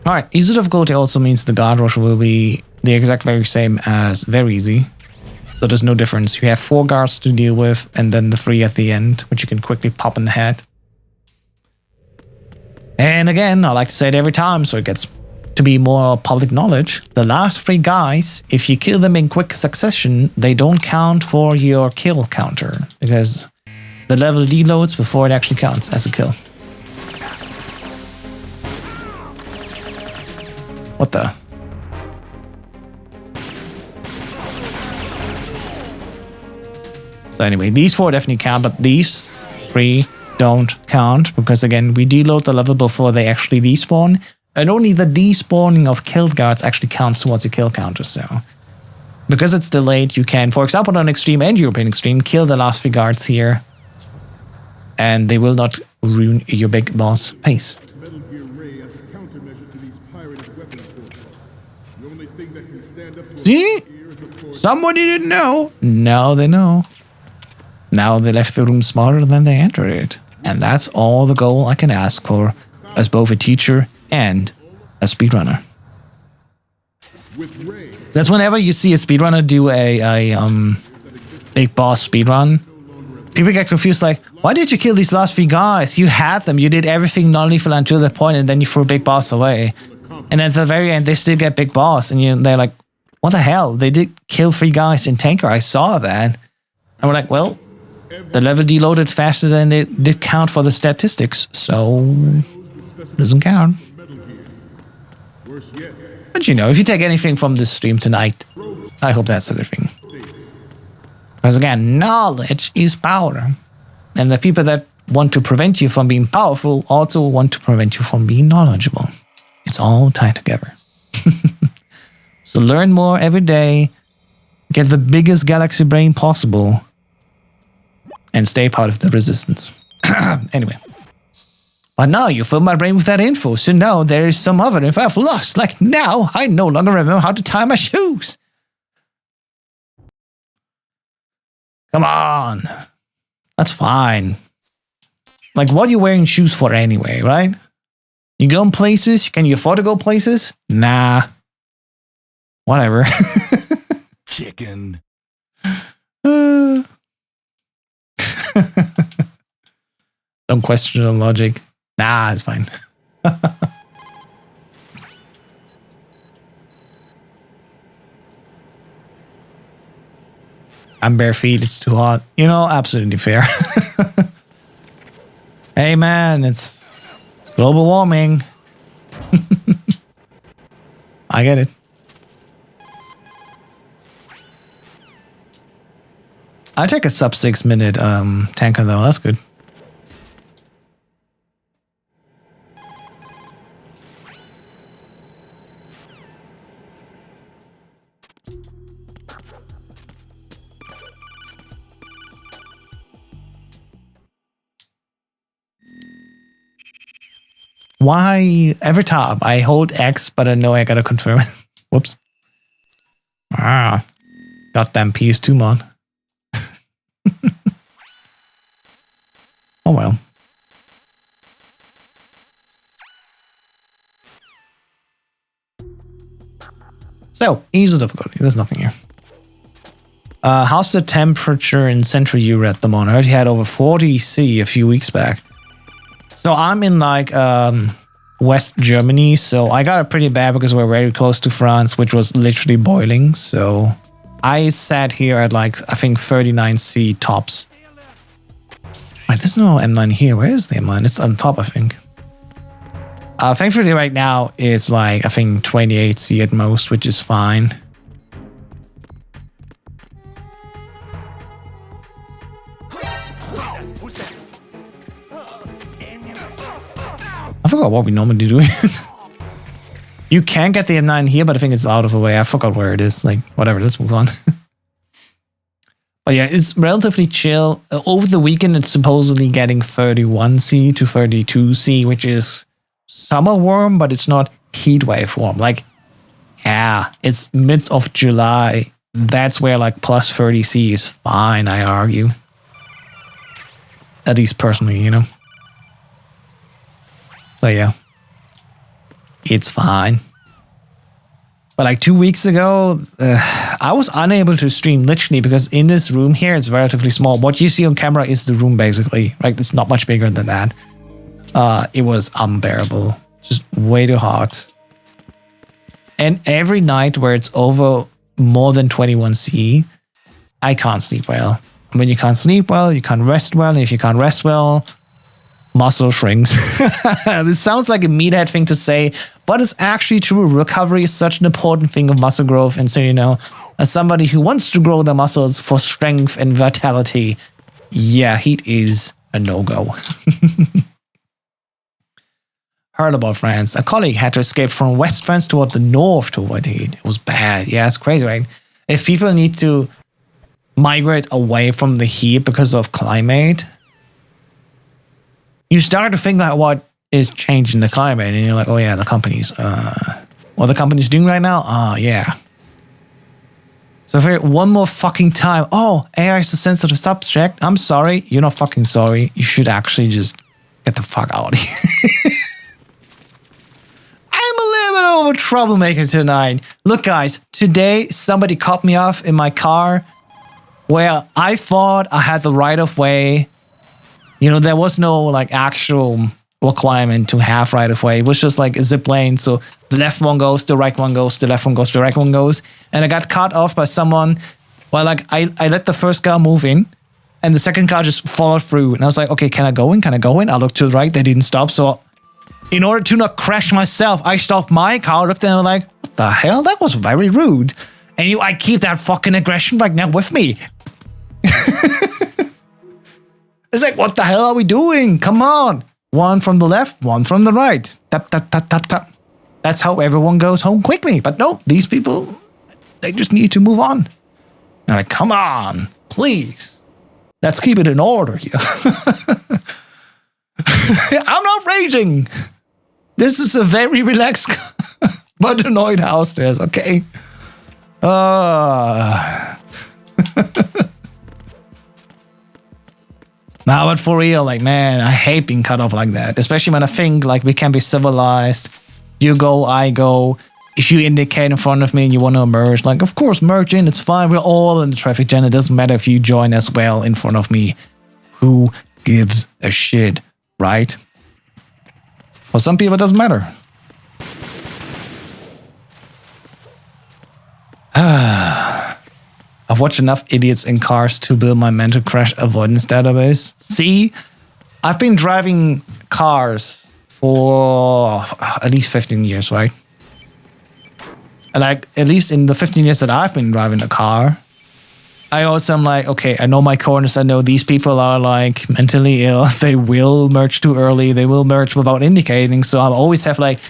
S1: Alright, easy difficulty also means the guard rush will be the exact very same as very easy. So there's no difference. You have 4 guards to deal with, and then the 3 at the end, which you can quickly pop in the head. And again, I like to say it every time so it gets to be more public knowledge. The last 3 guys, if you kill them in quick succession, they don't count for your kill counter because the level deloads before it actually counts as a kill. What the? So anyway, these 4 definitely count, but these 3 don't count because again, we deload the level before they actually despawn, and only the despawning of killed guards actually counts towards a kill counter. So because it's delayed, you can, for example, on Extreme and European Extreme, kill the last 3 guards here, and they will not ruin your big boss pace.
S6: Metal Gear Ray as a countermeasure to these pirated weapons forces. The only thing that can stand up to
S1: See? Somebody didn't know. Now they know. Now they left the room smarter than they entered it. And that's all the goal I can ask for as both a teacher and a speedrunner. That's whenever you see a speedrunner do a big boss speedrun, people get confused like, why did you kill these last 3 guys? You had them, you did everything non-lethal until that point, and then you threw a big boss away. And at the very end, they still get big boss, and they're like, what the hell? They did kill 3 guys in Tanker, I saw that. And we're like, well, the level deloaded faster than they did count for the statistics, so it doesn't count. But if you take anything from this stream tonight, I hope that's a good thing. Because again, knowledge is power. And the people that want to prevent you from being powerful also want to prevent you from being knowledgeable. It's all tied together. So learn more every day, get the biggest galaxy brain possible, and stay part of the resistance. Anyway. But now you fill my brain with that info, so now there is some other info I've lost. Like now, I no longer remember how to tie my shoes. Come on. That's fine. Like, what are you wearing shoes for anyway, right? You going places? Can you afford to go places? Nah. Whatever.
S2: Chicken.
S1: Don't question the logic. Nah, it's fine. I'm bare feet, it's too hot. Absolutely fair. Hey man, it's global warming. I get it. I take a sub 6 minute tanker though, that's good. Why every time I hold X, but I know I gotta confirm it. Whoops. Goddamn PS2 mod. Oh well. So, easy difficulty. There's nothing here. How's the temperature in Central Europe at the moment? I heard you had over 40 C a few weeks back. So I'm in like West Germany, so I got it pretty bad because we're very close to France, which was literally boiling. So I sat here at like, I think 39 C tops. Wait, there's no M9 here. Where is the M9? It's on top, I think. Thankfully right now it's like, I think 28 C at most, which is fine. I forgot what we normally do. You can get the M9 here, but I think it's out of the way. I forgot where it is. Like, whatever, let's move on. But yeah, it's relatively chill. Over the weekend, it's supposedly getting 31 C to 32 C, which is summer warm, but it's not heat wave warm. Like, yeah, it's mid of July. That's where like plus 30 C is fine, I argue. At least personally, So yeah, it's fine. But like 2 weeks ago, I was unable to stream literally because in this room here, it's relatively small. What you see on camera is the room basically, right? It's not much bigger than that. It was unbearable. Just way too hot. And every night where it's over more than 21C, I can't sleep well. When you can't sleep well, you can't rest well. And if you can't rest well, muscle shrinks. This sounds like a meathead thing to say, but it's actually true. Recovery is such an important thing of muscle growth. And so, you know, as somebody who wants to grow their muscles for strength and vitality, yeah, heat is a no-go. Heard about France. A colleague had to escape from West France toward the north to avoid heat. It was bad. Yeah, it's crazy, right? If people need to migrate away from the heat because of climate, you start to think about what is changing the climate, and you're like, oh yeah, the companies. What the company's doing right now? Yeah. So for one more fucking time, oh, AI is a sensitive subject. I'm sorry. You're not fucking sorry. You should actually just get the fuck out of here. I'm a little bit of a troublemaker tonight. Look, guys, today somebody cut me off in my car where I thought I had the right of way. You know, there was no like actual requirement to have right of way. It was just like a zip lane. So the left one goes, the right one goes, the left one goes, the right one goes. And I got cut off by someone. Well, like I let the first car move in and the second car just followed through. And I was like, okay, can I go in? Can I go in? I looked to the right. They didn't stop. So in order to not crash myself, I stopped my car, looked at them like, what the hell? That was very rude. And I keep that fucking aggression right now with me. It's like, what the hell are we doing? Come on. One from the left, one from the right. Tap, tap, tap, tap, tap. That's how everyone goes home quickly. But no, these people, they just need to move on. I'm like, come on, please. Let's keep it in order here. I'm not raging. This is a very relaxed but annoyed house stairs, okay? Nah, but for real, like, man, I hate being cut off like that. Especially when I think, like, we can be civilized. You go, I go. If you indicate in front of me and you want to merge, like, of course, merge in, it's fine. We're all in the traffic jam. It doesn't matter if you join as well in front of me. Who gives a shit, right? For some people, it doesn't matter. I've watched enough idiots in cars to build my mental crash avoidance database. See, I've been driving cars for at least 15 years, right? And like, at least in the 15 years that I've been driving a car, I also am like, okay, I know my corners. I know these people are like mentally ill. They will merge too early. They will merge without indicating. So I always have like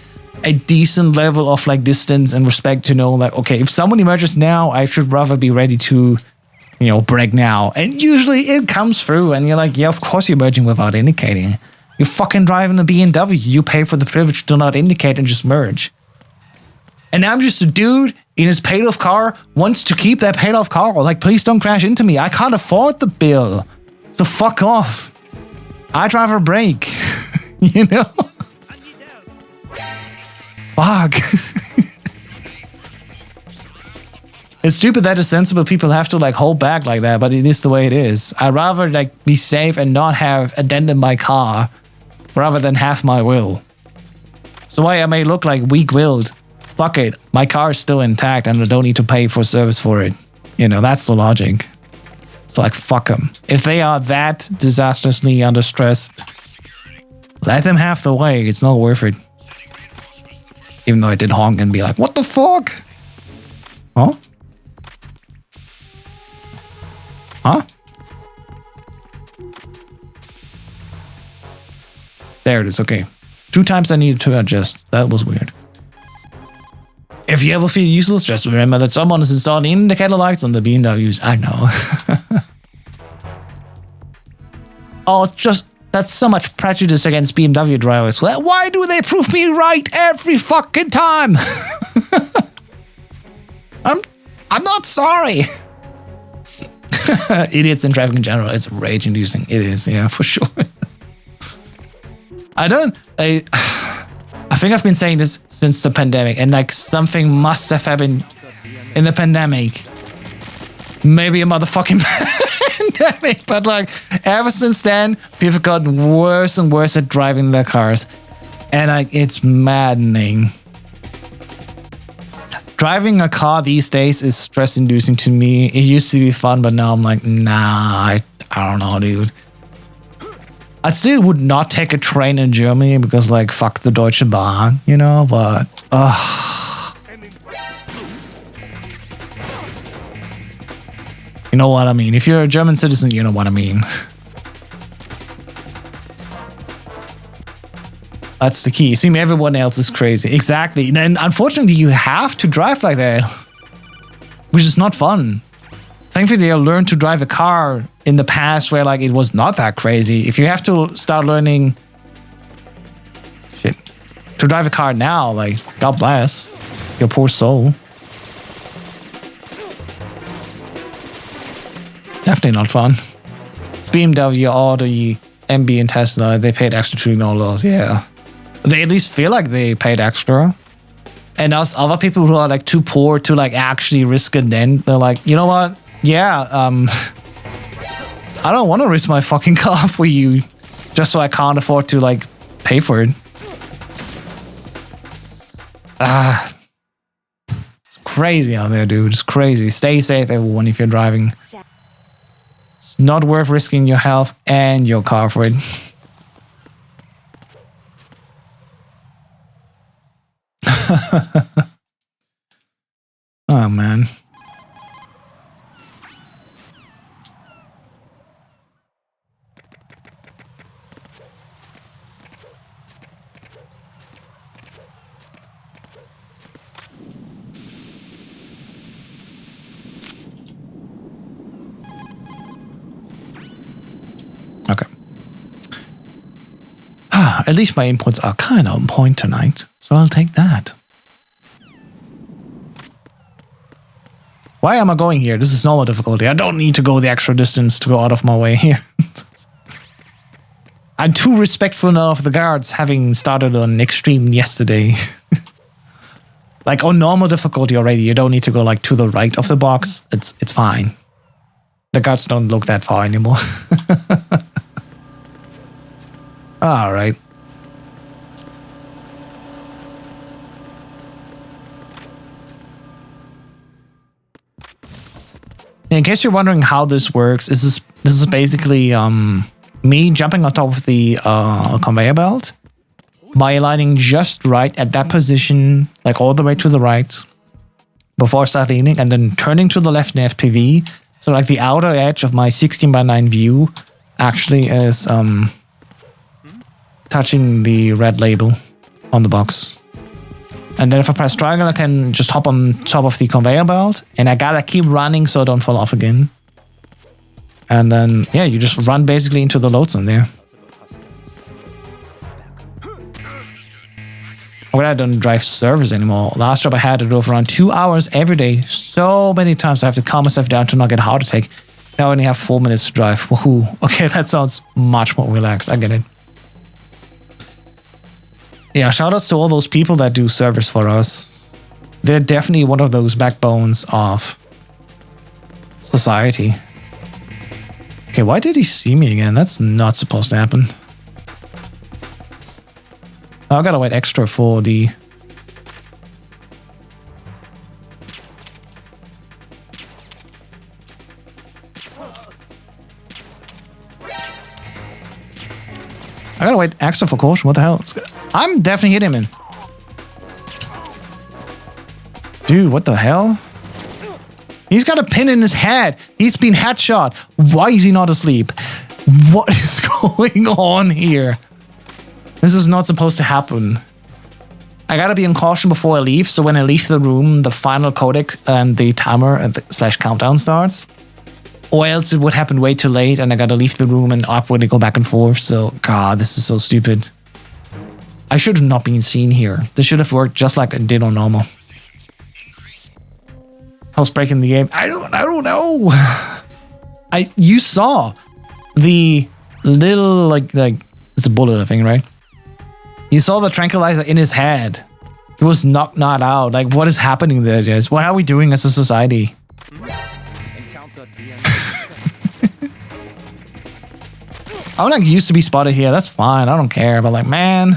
S1: a decent level of like distance and respect to know like, okay, if someone emerges now, I should rather be ready to, you know, break now. And usually it comes through and you're like, yeah, of course you're merging without indicating. You're fucking driving a BMW. You pay for the privilege to not indicate and just merge. And I'm just a dude in his paid-off car, wants to keep that paid-off car. Like, please don't crash into me. I can't afford the bill. So fuck off. I drive a brake. You know? Fuck. It's stupid that the sensible people have to like hold back like that, but it is the way it is. I'd rather like be safe and not have a dent in my car rather than have my will. So while I may look like weak-willed, fuck it. My car is still intact and I don't need to pay for service for it. You know, that's the logic. So like, fuck them. If they are that disastrously under stress, let them have the way. It's not worth it. Even though I did honk and be like, what the fuck? Huh? Huh? There it is. Okay. 2 times I needed to adjust. That was weird. If you ever feel useless, just remember that someone is installing indicator lights on the BMWs. I know. Oh, it's just, that's so much prejudice against BMW drivers. Well, why do they prove me right every fucking time? I'm not sorry. Idiots in traffic in general, it's rage-inducing. It is, yeah, for sure. I think I've been saying this since the pandemic, and like something must have happened in the pandemic. Maybe a motherfucking pandemic, but like ever since then, people have gotten worse and worse at driving their cars. And like, it's maddening. Driving a car these days is stress-inducing to me. It used to be fun, but now I'm like, nah, I don't know, dude. I still would not take a train in Germany because, like, fuck the Deutsche Bahn, you know, but, you know what I mean? If you're a German citizen, you know what I mean. That's the key. See, everyone else is crazy. Exactly. And unfortunately, you have to drive like that, which is not fun. Thankfully, I learned to drive a car in the past where like it was not that crazy. If you have to start learning to drive a car now, like, God bless your poor soul. Definitely not fun. It's BMW, Audi, MB, and Tesla. They paid extra to no laws. Yeah. They at least feel like they paid extra. And us other people who are like too poor to like actually risk a dent, they're like, you know what? Yeah, I don't want to risk my fucking car for you just so I can't afford to like pay for it. It's crazy out there, dude. It's crazy. Stay safe, everyone, if you're driving. It's not worth risking your health and your car for it. Oh, man. Okay. At least my inputs are kind of on point tonight, so I'll take that. Why am I going here? This is normal difficulty. I don't need to go the extra distance to go out of my way here. I'm too respectful now of the guards, having started on extreme yesterday. Like on normal difficulty already, you don't need to go like to the right of the box. It's fine. The guards don't look that far anymore. All right. In case you're wondering how this works, this is basically me jumping on top of the conveyor belt by aligning just right at that position, like all the way to the right, before I start leaning, and then turning to the left in FPV. So like the outer edge of my 16:9 view actually is touching the red label on the box. And then if I press triangle, I can just hop on top of the conveyor belt. And I gotta keep running so I don't fall off again. And then, yeah, you just run basically into the load zone there. Well, I don't drive servers anymore. Last job I had, I drove around 2 hours every day. So many times I have to calm myself down to not get a heart attack. Now I only have 4 minutes to drive. Woohoo. Okay, that sounds much more relaxed. I get it. Yeah, shoutouts to all those people that do servers for us. They're definitely one of those backbones of society. Okay, why did he see me again? That's not supposed to happen. I gotta wait extra for the... I gotta wait extra for caution. What the hell? I'm definitely hitting him. Dude, what the hell? He's got a pin in his head. He's been headshot. Why is he not asleep? What is going on here? This is not supposed to happen. I gotta be on caution before I leave, so when I leave the room, the final codec and the timer slash countdown starts. Or else it would happen way too late and I gotta leave the room and awkwardly go back and forth. So, God, this is so stupid. I should have not been seen here. This should have worked just like it did on normal. I was breaking the game. I don't know. You saw the little like it's a bullet, I think, right? You saw the tranquilizer in his head. He was knocked out. Like, what is happening there, Jess? What are we doing as a society? I'm like used to be spotted here. That's fine. I don't care. But like, man,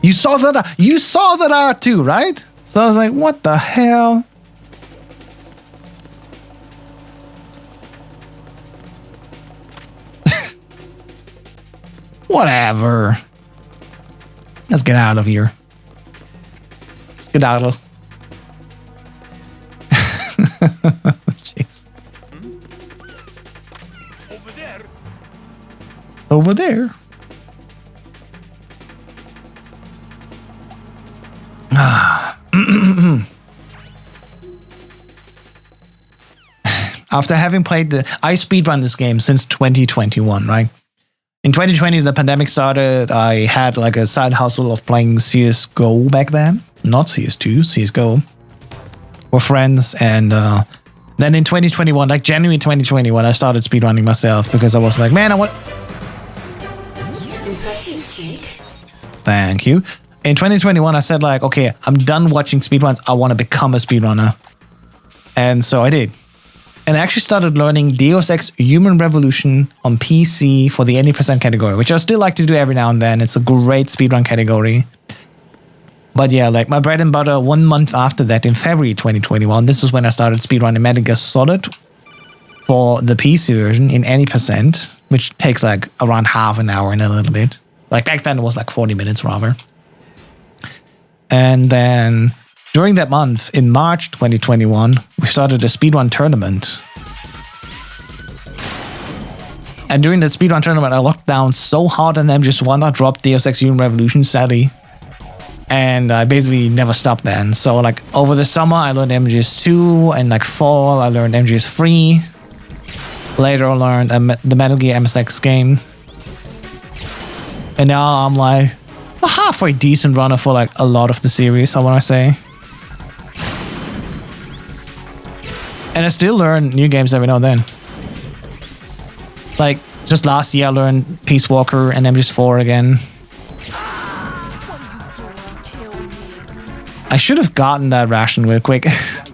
S1: you saw that art too, right? So I was like, what the hell? Whatever. Let's get out of here. Let's get out of. Jeez.
S7: Over there.
S1: Over there. After having played I speedrun this game since 2021, right? In 2020, the pandemic started. I had like a side hustle of playing CSGO back then. Not CS2, CSGO. With friends. And then in 2021, like January 2021, I started speedrunning myself because I was like, man, I want...
S8: Impressive, Snake.
S1: Thank you. In 2021, I said like, okay, I'm done watching speedruns. I want to become a speedrunner. And so I did. And I actually started learning Deus Ex Human Revolution on PC for the 80% category, which I still like to do every now and then. It's a great speedrun category. But yeah, like my bread and butter 1 month after that in February 2021, this is when I started speedrunning Metal Gear Solid for the PC version in 80%, which takes like around half an hour and a little bit. Like back then it was like 40 minutes rather. And then during that month, in March 2021, we started a speedrun tournament. And during the speedrun tournament, I locked down so hard on MGS1, I dropped Deus Ex Human Revolution, sadly. And I basically never stopped then. So like over the summer, I learned MGS2, and like fall, I learned MGS3. Later, I learned the Metal Gear MSX game. And now I'm like a halfway decent runner for like a lot of the series, I want to say. And I still learn new games every now and then. Like, just last year I learned Peace Walker and MGS4 again. I should have gotten that ration real quick. I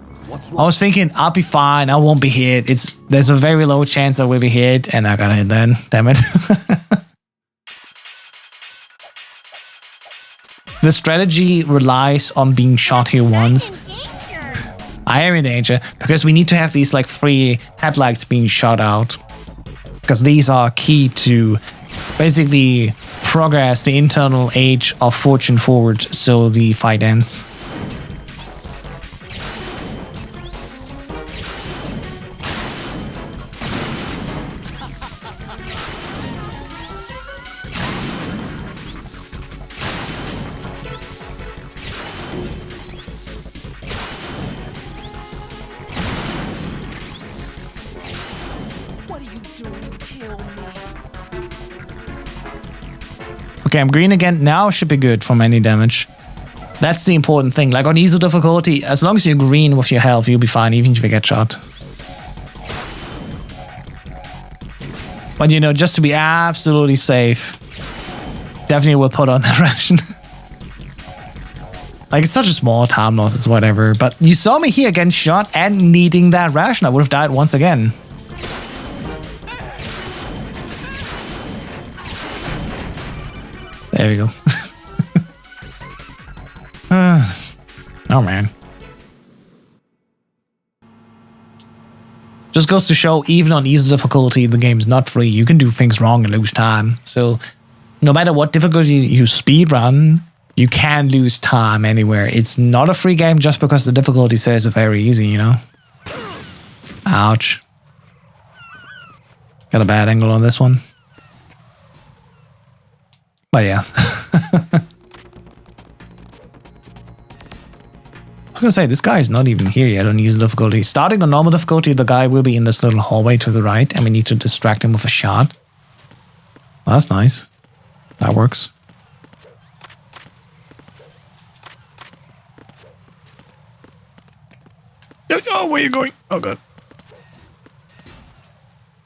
S1: was thinking, I'll be fine, I won't be hit. There's a very low chance I will be hit, and I got hit then. Damn it. The strategy relies on being shot here once. I am in danger because we need to have these like 3 headlights being shot out, because these are key to basically progress the internal age of fortune forward so the fight ends. Okay, I'm green again. Now should be good from any damage. That's the important thing. Like on easy difficulty, as long as you're green with your health, you'll be fine, even if you get shot. But you know, just to be absolutely safe, definitely will put on the ration. Like, it's such a small time loss, it's whatever. But you saw me here getting shot and needing that ration. I would have died once again. There we go. Oh man. Just goes to show, even on easy difficulty, the game's not free. You can do things wrong and lose time. So no matter what difficulty you speedrun, you can lose time anywhere. It's not a free game just because the difficulty says it's very easy, you know? Ouch. Got a bad angle on this one. But yeah. I was gonna say, this guy is not even here yet on easy difficulty. Starting on normal difficulty, the guy will be in this little hallway to the right, and we need to distract him with a shot. Well, that's nice. That works. Oh, where are you going? Oh, God.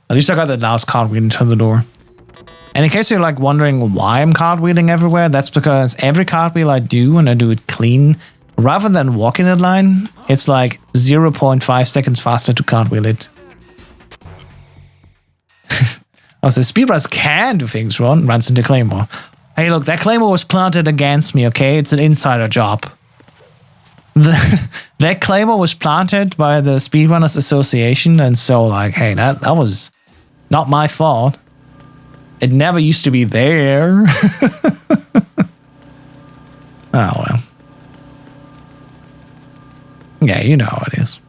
S1: At least I got that last cartwheel into the door. And in case you're like wondering why I'm cartwheeling everywhere, that's because every cartwheel I do, and I do it clean, rather than walking in line, it's like 0.5 seconds faster to cartwheel it. I Oh, so speedruns can do things wrong. Runs into Claymore. Hey, look, that Claymore was planted against me, okay? It's an insider job. That Claymore was planted by the Speedrunners Association, and so, like, hey, that was not my fault. It never used to be there. Oh, well. Yeah, you know how it is.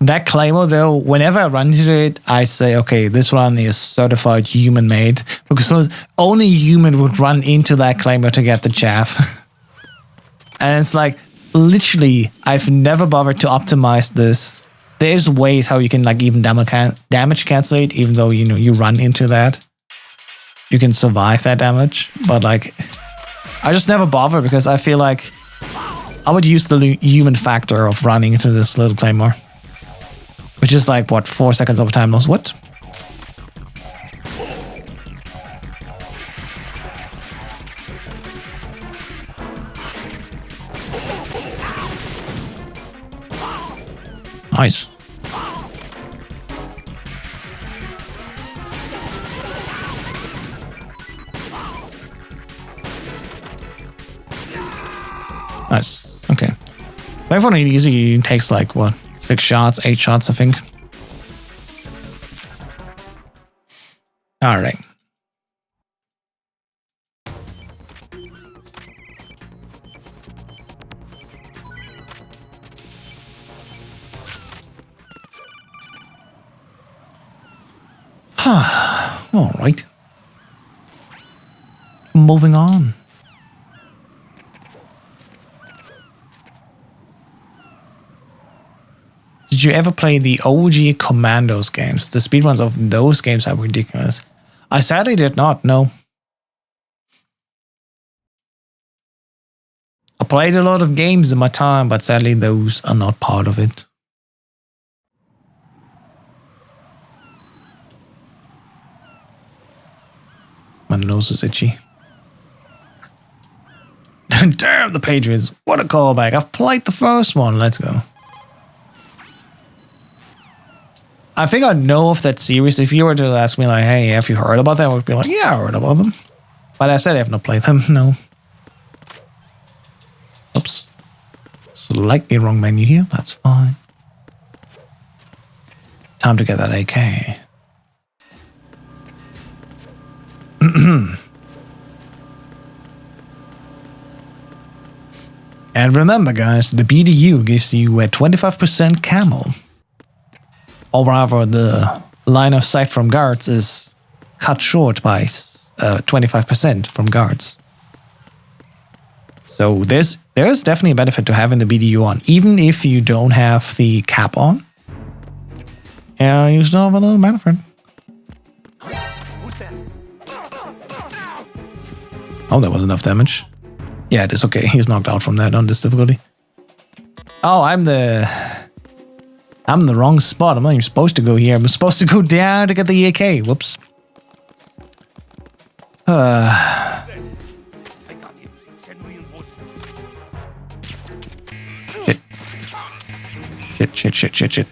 S1: That Claymore, though, whenever I run into it, I say, okay, this one is certified human-made. Because only human would run into that Claymore to get the chaff. And it's like, literally, I've never bothered to optimize this. There's ways how you can like even damage cancel it, even though, you know, you run into that. You can survive that damage. But like, I just never bother because I feel like I would use the human factor of running into this little Claymore. Which is like, what, 4 seconds of time loss? What? Nice. Nice. Okay. Back for an easy takes like, what? 6 shots, 8 shots, I think. All right. All right. Moving on. Did you ever play the OG Commandos games? The speedruns of those games are ridiculous. I sadly did not, no. I played a lot of games in my time, but sadly those are not part of it. My nose is itchy. Damn the Patriots. What a callback. I've played the first one. Let's go. I think I know of that series. If you were to ask me like, hey, have you heard about that? I would be like, yeah, I heard about them. But I said I have not played them. No. Oops. Slightly wrong menu here. That's fine. Time to get that AK. And remember, guys, the BDU gives you a 25% camo. Or rather, the line of sight from guards is cut short by 25% from guards. So there's definitely a benefit to having the BDU on, even if you don't have the cap on. Yeah, you still have a little benefit. Oh, that was enough damage. Yeah, it is okay. He's knocked out from that on this difficulty. Oh, I'm the wrong spot. I'm not even supposed to go here. I'm supposed to go down to get the AK. Whoops.
S7: I got him. Send reinforcements.
S1: Shit.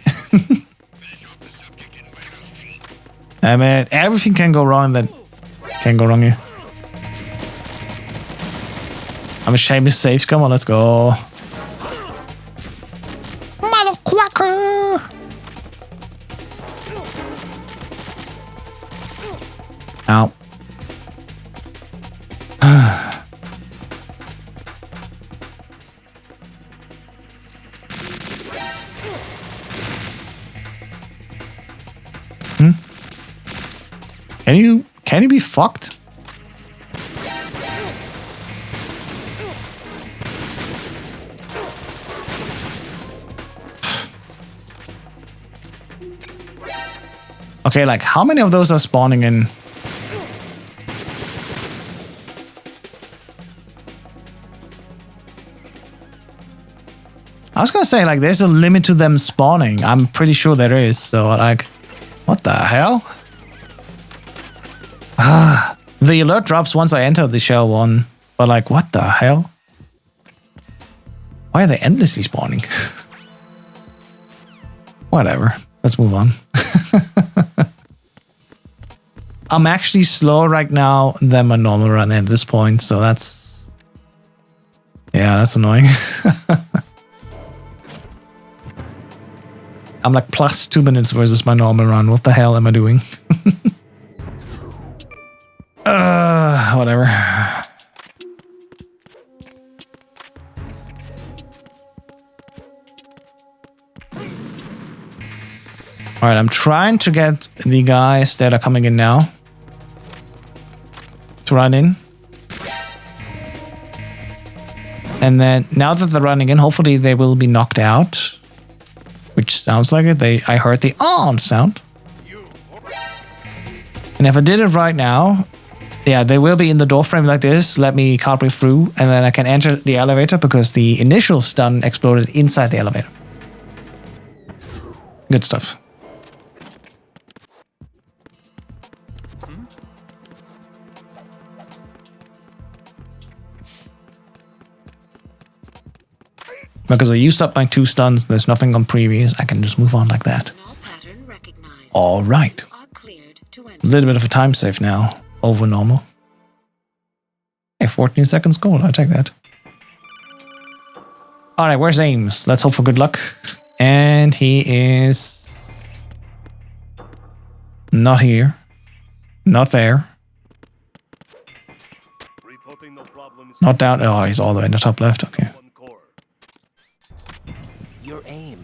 S1: I mean, everything can go wrong that can go wrong here. I'm ashamed to save. Come on, let's go. Mother quacker! Ow. Can you be fucked? Okay, like how many of those are spawning in? I was gonna say, like, there's a limit to them spawning. I'm pretty sure there is. So, like, what the hell? Ah, the alert drops once I enter the shell one. But, like, what the hell? Why are they endlessly spawning? Whatever. Let's move on. I'm actually slower right now than my normal run at this point, so that's... Yeah, that's annoying. I'm like plus 2 minutes versus my normal run. What the hell am I doing? Whatever. Alright, I'm trying to get the guys that are coming in now to run in. And then, now that they're running in, hopefully they will be knocked out. Which sounds like it. I heard the on sound. And if I did it right now, yeah, they will be in the door frame like this. Let me cartwheel through, and then I can enter the elevator because the initial stun exploded inside the elevator. Good stuff. Because I used up my 2 stuns, there's nothing on previous, I can just move on like that. Alright. A little bit of a time save now, over normal. Hey, 14 seconds gold, I'll take that. Alright, where's Ames? Let's hope for good luck. And he is... not here. Not there. Not down. Oh, he's all the way in the top left, okay.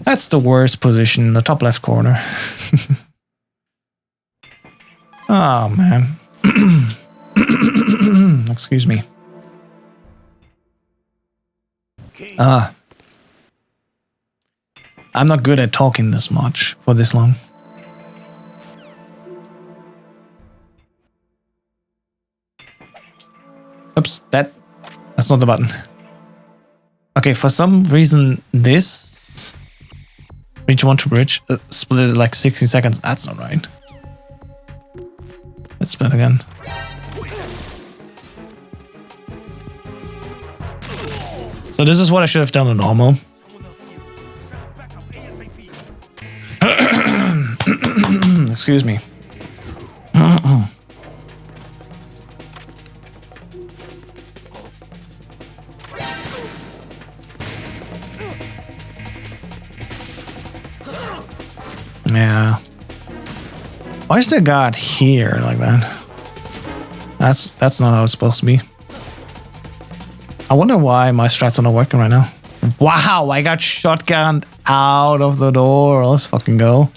S1: That's the worst position in the top left corner. Oh, man. Excuse me. I'm not good at talking this much for this long. Oops, that's not the button. Okay, for some reason this reach 1 to bridge split it like 60 seconds. That's not right. Let's split again. So this is what I should have done in normal. Excuse me. Yeah. Why is the guard here like that? That's not how it's supposed to be. I wonder why my strats are not working right now. Wow, I got shotgunned out of the door. Let's fucking go.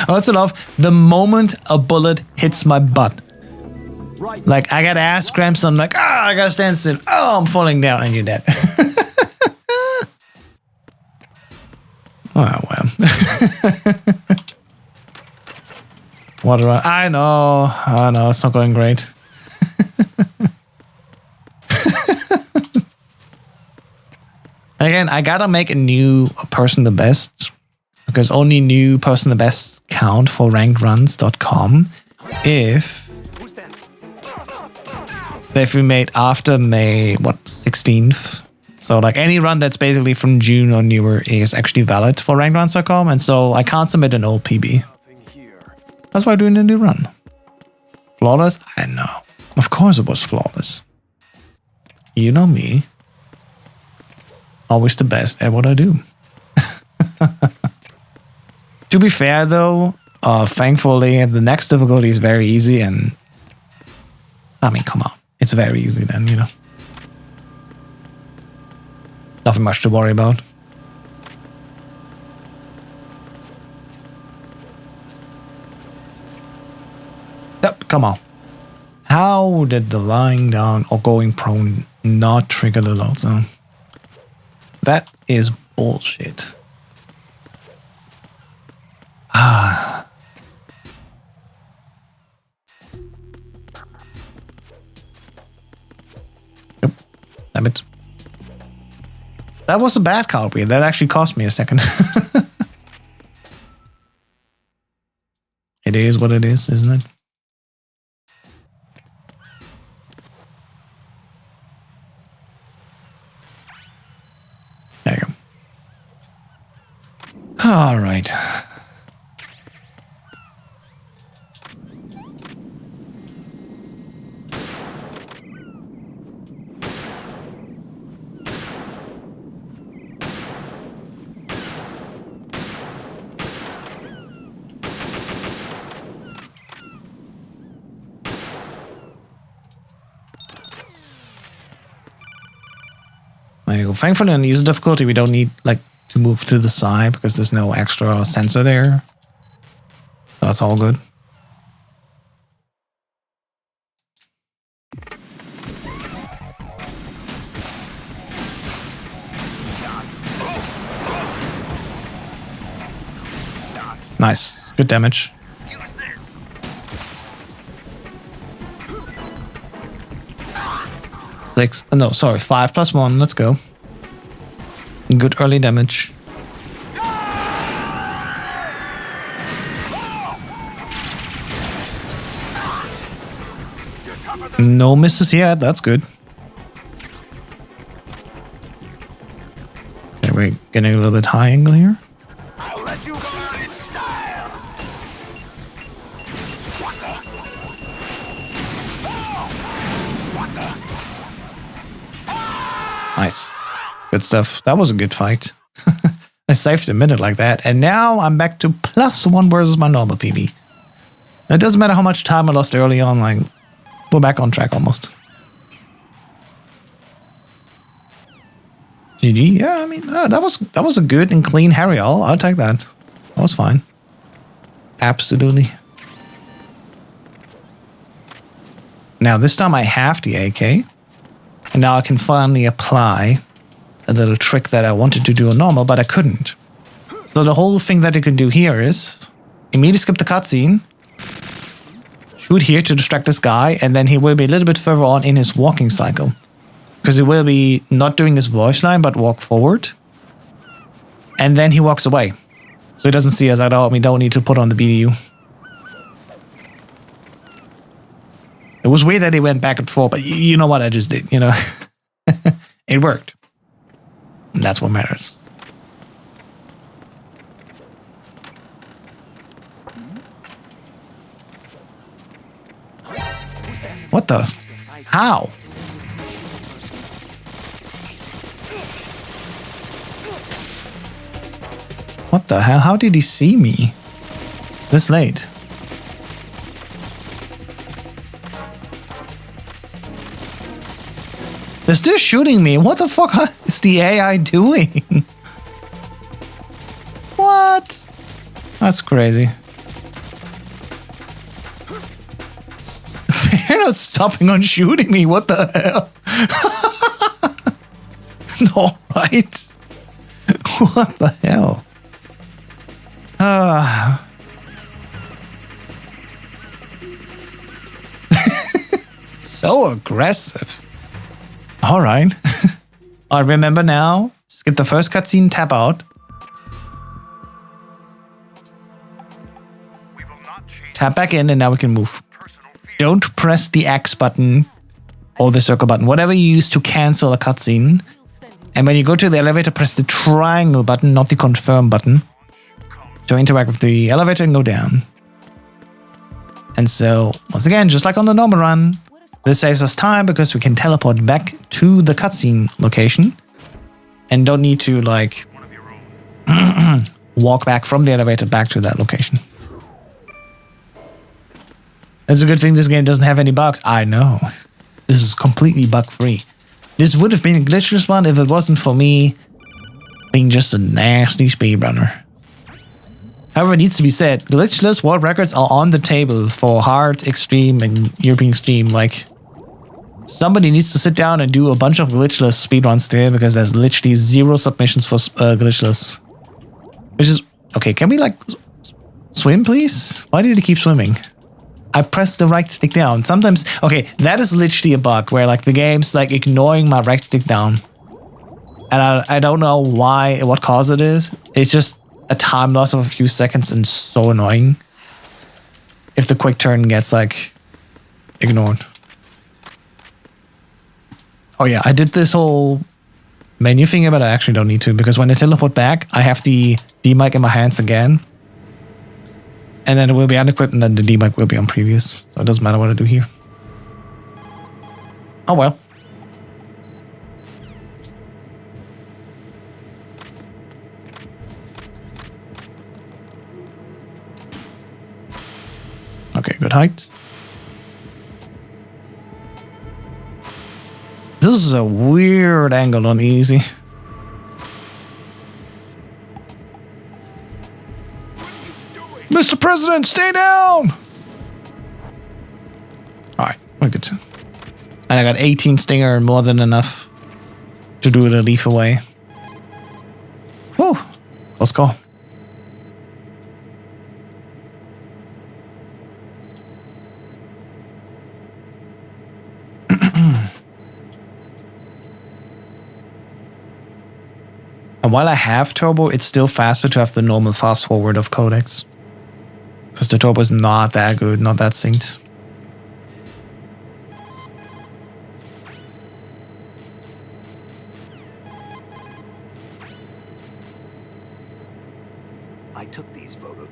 S1: Oh, that's enough. The moment a bullet hits my butt. Like, I got ass cramps. I'm like, I gotta stand still. Oh, I'm falling down and you're dead. Oh, well. What do I know, it's not going great. Again, I gotta make a new person the best, because only new person the best count for RankedRuns.com if they've been made after May, 16th. So like any run that's basically from June or newer is actually valid for RankedRuns.com, and so I can't submit an old PB. That's why I'm doing a new run. Flawless? I know. Of course it was flawless. You know me. Always the best at what I do. To be fair though, thankfully the next difficulty is very easy, and I mean, come on. It's very easy then, you know. Nothing much to worry about. Yep, come on. How did the lying down or going prone not trigger the load zone? That is bullshit. Ah. Yep. Damn it. That was a bad copy. That actually cost me a second. It is what it is, isn't it? All right. There you go. Thankfully, on easy difficulty, we don't need like to move to the side because there's no extra sensor there. So that's all good. Nice. Good damage. Six. No, sorry. 5 + 1. Let's go. Good early damage. No misses yet. That's good. Okay, we're getting a little bit high angle here.
S2: I'll let you go out in style.
S1: Nice. Good stuff. That was a good fight. I saved a minute like that. And now I'm back to +1 versus my normal PB. It doesn't matter how much time I lost early on. Like, we're back on track almost. GG. Yeah, I mean, that was a good and clean Harriel. I'll take that. That was fine. Absolutely. Now, this time I have the AK. And now I can finally apply a little trick that I wanted to do on normal, but I couldn't. So the whole thing that you can do here is immediately skip the cutscene, shoot here to distract this guy, and then he will be a little bit further on in his walking cycle. Because he will be not doing his voice line, but walk forward. And then he walks away. So he doesn't see us at all. We don't need to put on the BDU. It was weird that he went back and forth, but you know what I just did, you know? It worked. And that's what matters. What the? How? What the hell? How did he see me this late? They're still shooting me. What the fuck is the AI doing? What? That's crazy. They're not stopping on shooting me. What the hell? No, right? What the hell? So aggressive. All right. I remember now. Skip the first cutscene, tap out. Tap back in, and now we can move. Don't press the X button or the circle button, whatever you use to cancel a cutscene. And when you go to the elevator, press the triangle button, not the confirm button, to interact with the elevator and go down. And so, once again, just like on the normal run, this saves us time because we can teleport back to the cutscene location and don't need to, like, walk back from the elevator back to that location. It's a good thing this game doesn't have any bugs. I know. This is completely bug-free. This would have been a glitchless one if it wasn't for me being just a nasty speedrunner. However, it needs to be said, glitchless world records are on the table for hard, extreme, and European extreme. Like, somebody needs to sit down and do a bunch of glitchless speedruns there because there's literally 0 submissions for glitchless. Which is... Okay, can we, like, swim, please? Why did he keep swimming? I pressed the right stick down. Sometimes... Okay, that is literally a bug where, like, the game's, like, ignoring my right stick down. And I don't know why, what cause it is. It's just a time loss of a few seconds and so annoying if the quick turn gets, like, ignored. Oh yeah, I did this whole Menu thing, but I actually don't need to, because when I teleport back, I have the D-mic in my hands again. And then it will be unequipped, and then the D-mic will be on previous. So it doesn't matter what I do here. Oh well. Okay, good height. This is a weird angle on easy. Mr. President, stay down! Alright, we're good. And I got 18 stinger, more than enough to do the leaf away. Whew, let's go. And while I have turbo, it's still faster to have the normal fast forward of codecs. Because the turbo is not that good, not that synced.
S2: I took these photos.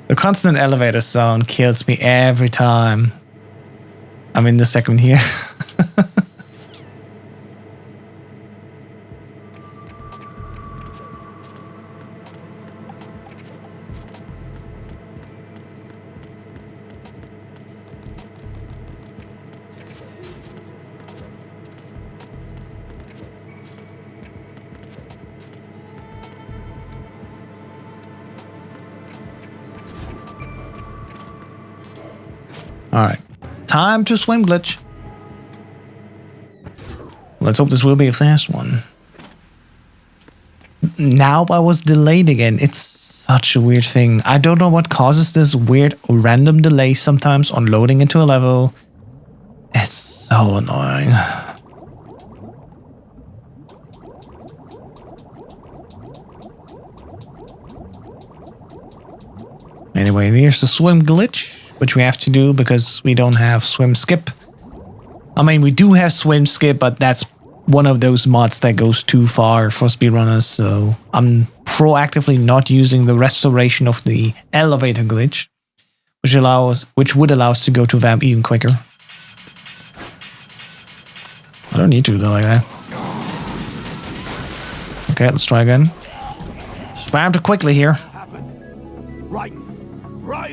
S1: The constant elevator sound kills me every time I'm in the segment here. Alright, time to swim glitch. Let's hope this will be a fast one. Now I was delayed again. It's such a weird thing. I don't know what causes this weird random delay sometimes on loading into a level. It's so annoying. Anyway, here's the swim glitch, which we have to do because we don't have swim skip. I mean, we do have swim skip, but that's one of those mods that goes too far for speedrunners, so I'm proactively not using the restoration of the elevator glitch, which would allow us to go to Vamp even quicker. I don't need to do it like that. Okay, let's try again. Swam too quickly here.
S7: Right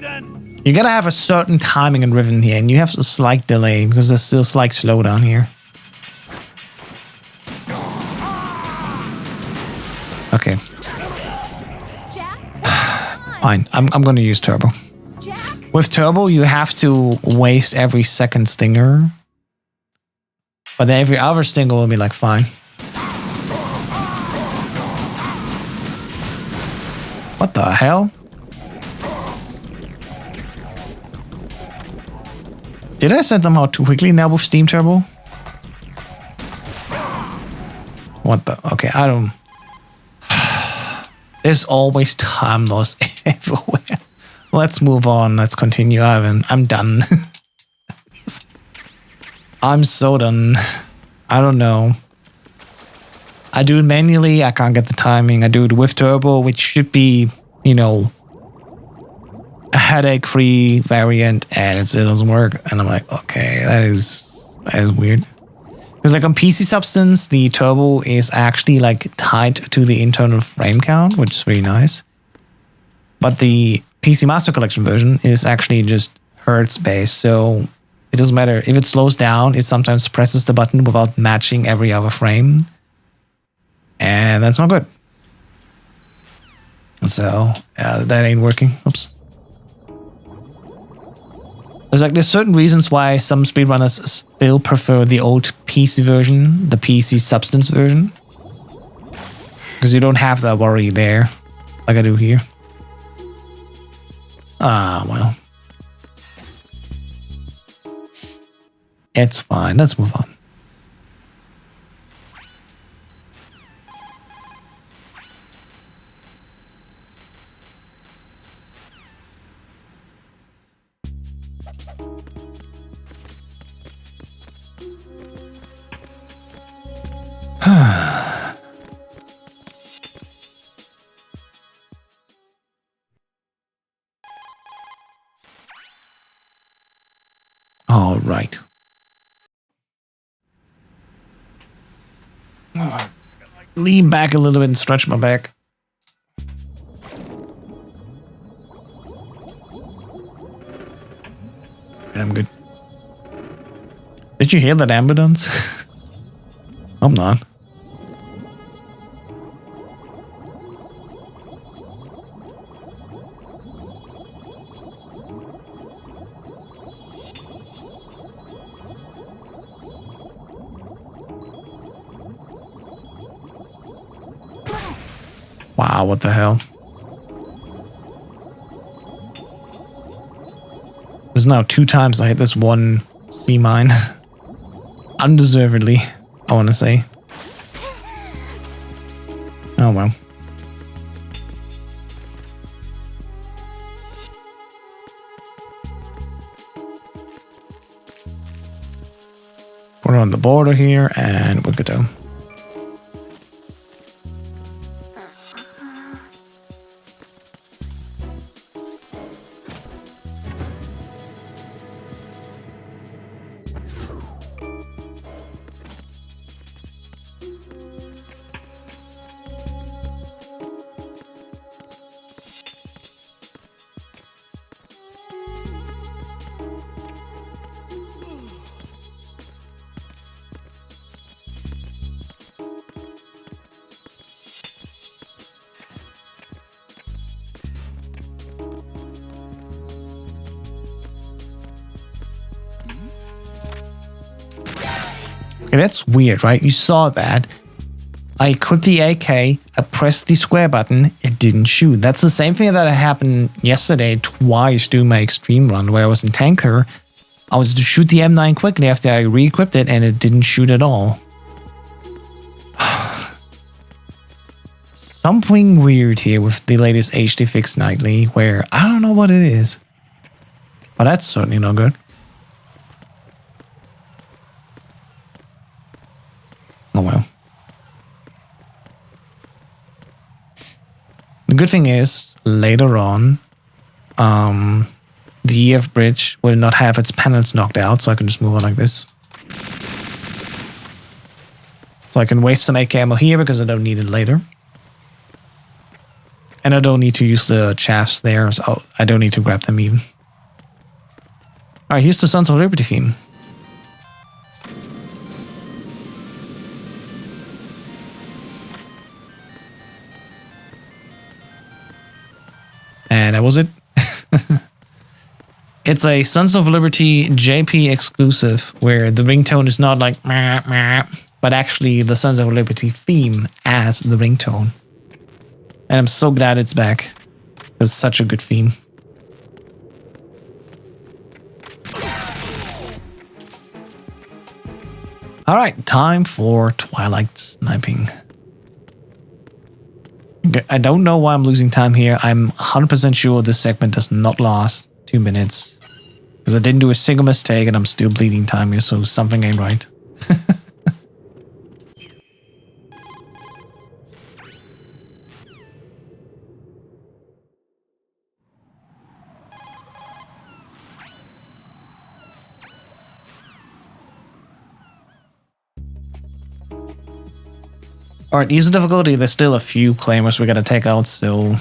S7: then.
S1: You gotta have a certain timing and rhythm here, and you have a slight delay because there's still slight slowdown here. Okay. Fine. I'm gonna use turbo. With turbo, you have to waste every second stinger, but then every other stinger will be like fine. What the hell? Did I set them out too quickly now with Steam Turbo? What the? Okay, I don't... There's always time loss everywhere. Let's move on. Let's continue. I'm done. I'm so done. I don't know. I do it manually. I can't get the timing. I do it with Turbo, which should be, you know, a headache-free variant, and it still doesn't work. And I'm like, okay, that is weird. Because like on PC Substance, the turbo is actually like tied to the internal frame count, which is really nice. But the PC Master Collection version is actually just hertz based, so it doesn't matter if it slows down. It sometimes presses the button without matching every other frame, and that's not good. So that ain't working. Oops. There's certain reasons why some speedrunners still prefer the old PC version, the PC Substance version. Because you don't have that worry there, like I do here. Ah, well. It's fine, let's move on. All right. Lean back a little bit and stretch my back. I'm good. Did you hear that ambulance? I'm not. Wow, what the hell? There's now 2 times I hit this one 𝐇𝐚𝐮. Undeservedly, I want to say. Oh well. Put it on the border here and we're good to go. Okay, that's weird, right? You saw that. I equipped the AK, I pressed the square button, it didn't shoot. That's the same thing that happened yesterday twice during my extreme run where I was in tanker. I was to shoot the M9 quickly after I re-equipped it and it didn't shoot at all. Something weird here with the latest HD fix nightly where I don't know what it is. But that's certainly not good. Oh well. The good thing is, later on, the EF bridge will not have its panels knocked out, so I can just move on like this. So I can waste some AK ammo here because I don't need it later. And I don't need to use the chaffs there, so I don't need to grab them even. Alright, here's the Sons of Liberty theme. And that was it. It's a Sons of Liberty JP exclusive where the ringtone is not like meh, meh, but actually the Sons of Liberty theme as the ringtone. And I'm so glad it's back. It's such a good theme. Alright, time for Twilight sniping. I don't know why I'm losing time here. I'm 100% sure this segment does not last 2 minutes. Because I didn't do a single mistake and I'm still bleeding time here, so something ain't right. Alright, easy difficulty. There's still a few claimers we gotta take out, so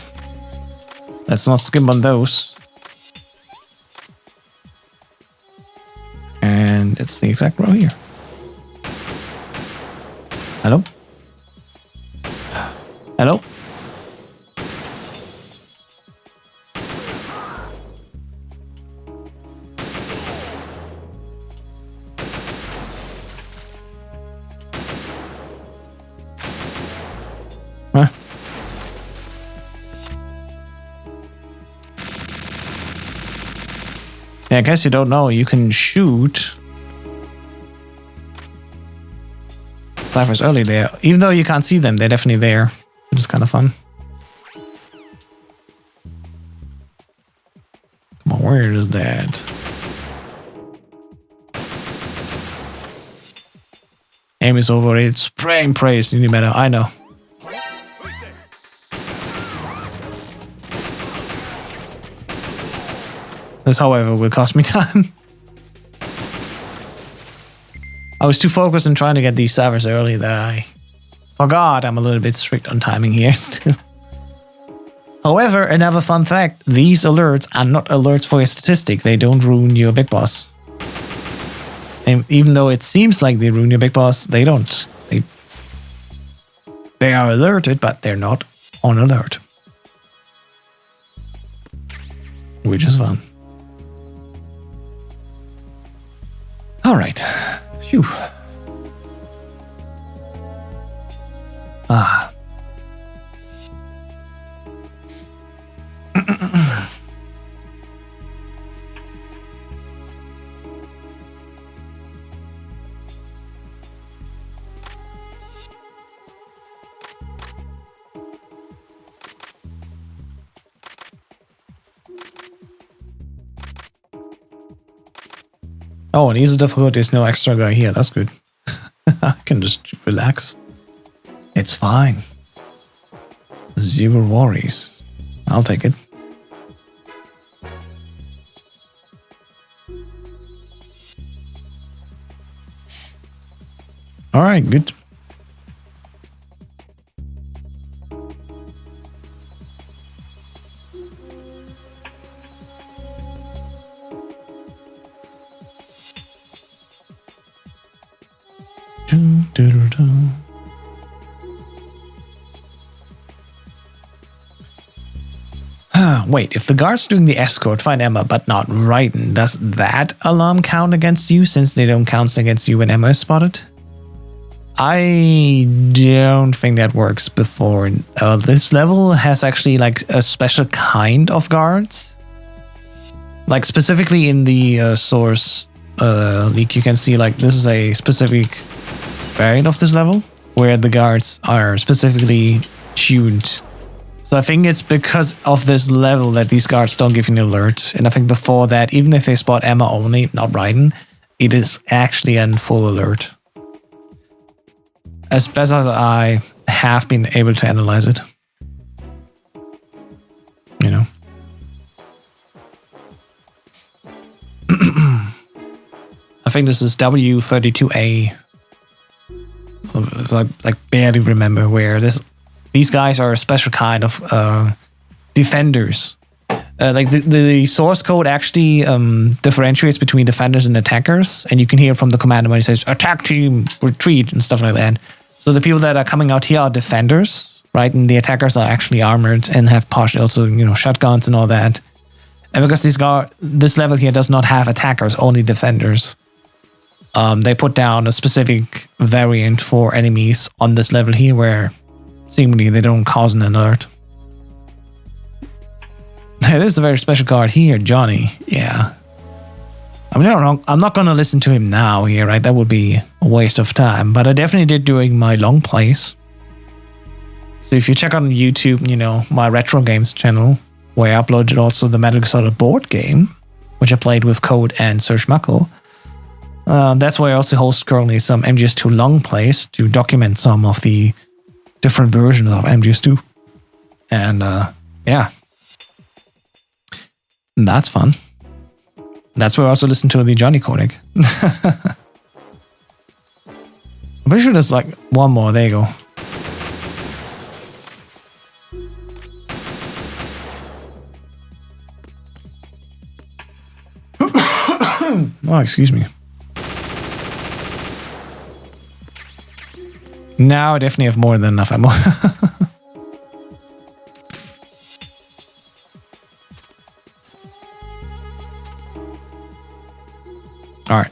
S1: let's not skip on those. And it's the exact row here. Hello? Hello? Huh? Yeah, I guess you don't know. You can shoot snipers early there. Even though you can't see them, they're definitely there. Which is kind of fun. Come on, where is that? Aim is overrated. Spray and pray is really better. I know. This, however, will cost me time. I was too focused on trying to get these servers early that I forgot I'm a little bit strict on timing here still. However, another fun fact, these alerts are not alerts for your statistic. They don't ruin your big boss. And even though it seems like they ruin your big boss, they don't. They are alerted, but they're not on alert. Which is fun. Alright. Phew. Ah. Oh, and easy difficulty, there's no extra guy here. That's good. I can just relax. It's fine. 0 worries. I'll take it. All right, good. Wait, if the guard's doing the escort, find Emma, but not Raiden, does that alarm count against you since they don't count against you when Emma is spotted? I don't think that works before. This level has actually like a special kind of guards. Like specifically in the source leak, you can see like this is a specific variant of this level where the guards are specifically tuned. So I think it's because of this level that these guards don't give you an alert. And I think before that, even if they spot Emma only, not Raiden, it is actually a full alert. As best as I have been able to analyze it. You know. I think this is W32A. Like barely remember where this. These guys are a special kind of defenders. Like the source code actually differentiates between defenders and attackers, and you can hear from the commander when he says "attack team, retreat" and stuff like that. So the people that are coming out here are defenders, right? And the attackers are actually armored and have partially also, you know, shotguns and all that. And because this level here does not have attackers, only defenders. They put down a specific variant for enemies on this level here where seemingly they don't cause an alert. This is a very special card here, Johnny. Yeah. I mean, I'm not going to listen to him now here, right? That would be a waste of time. But I definitely did during my long plays. So if you check out on YouTube, you know, my Retro Games channel, where I uploaded also the Metal Gear Solid board game, which I played with Code and Serge Muckle. That's why I also host currently some MGS2 long plays to document some of the different versions of MGS2. And yeah. And that's fun. That's where I also listen to the Johnny codec. I'm pretty sure there's like one more. There you go. Oh, excuse me. Now I definitely have more than enough ammo. All right.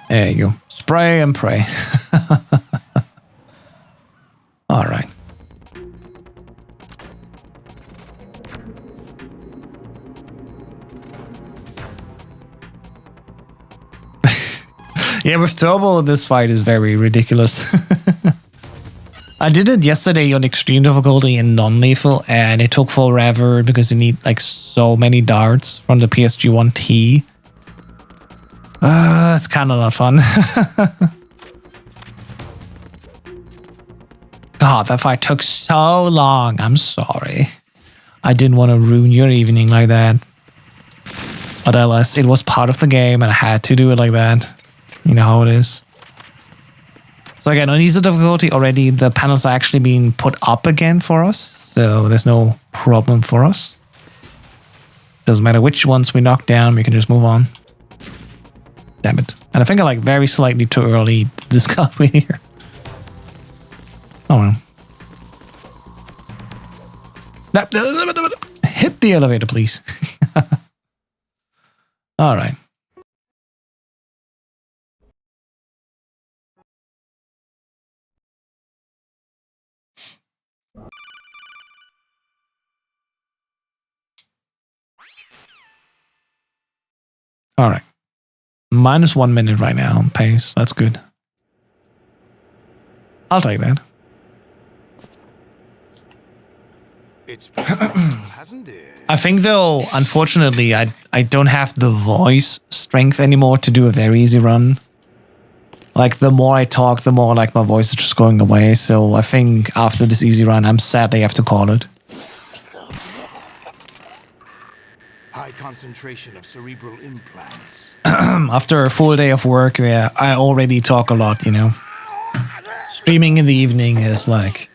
S1: There you go. Spray and pray. All right. Yeah, with Turbo, this fight is very ridiculous. I did it yesterday on extreme difficulty in non-lethal, and it took forever because you need like so many darts from the PSG-1T. It's kind of not fun. God, that fight took so long. I'm sorry. I didn't want to ruin your evening like that. But alas, it was part of the game and I had to do it like that. You know how it is. So again, on easy difficulty already, the panels are actually being put up again for us. So there's no problem for us. Doesn't matter which ones we knock down, we can just move on. Damn it. And I think I like very slightly too early this got me here. Oh well. Hit the elevator, please. All right. All right. -1 minute right now on pace. That's good. I'll take that.
S2: It's hasn't it?
S1: I think though, unfortunately, I don't have the voice strength anymore to do a very easy run. Like the more I talk, the more like my voice is just going away. So I think after this easy run, I'm sad I have to call it.
S2: High concentration of cerebral implants.
S1: After a full day of work, yeah, I already talk a lot, you know. Streaming in the evening is like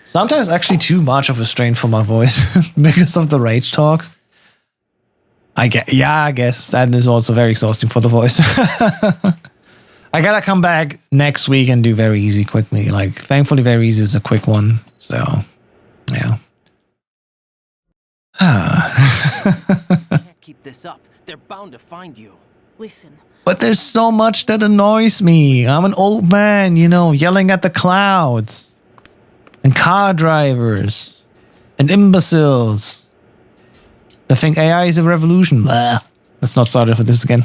S1: sometimes actually too much of a strain for my voice because of the rage talks. I guess that is also very exhausting for the voice. I gotta come back next week and do very easy quickly. Like, thankfully, very easy is a quick one. So, yeah.
S4: Can't keep this up. They're bound to find you.
S5: Listen,
S1: But there's so much that annoys me. I'm an old man, you know, yelling at the clouds. And car drivers. And imbeciles. They think AI is a revolution. Blah. Let's not start with this again.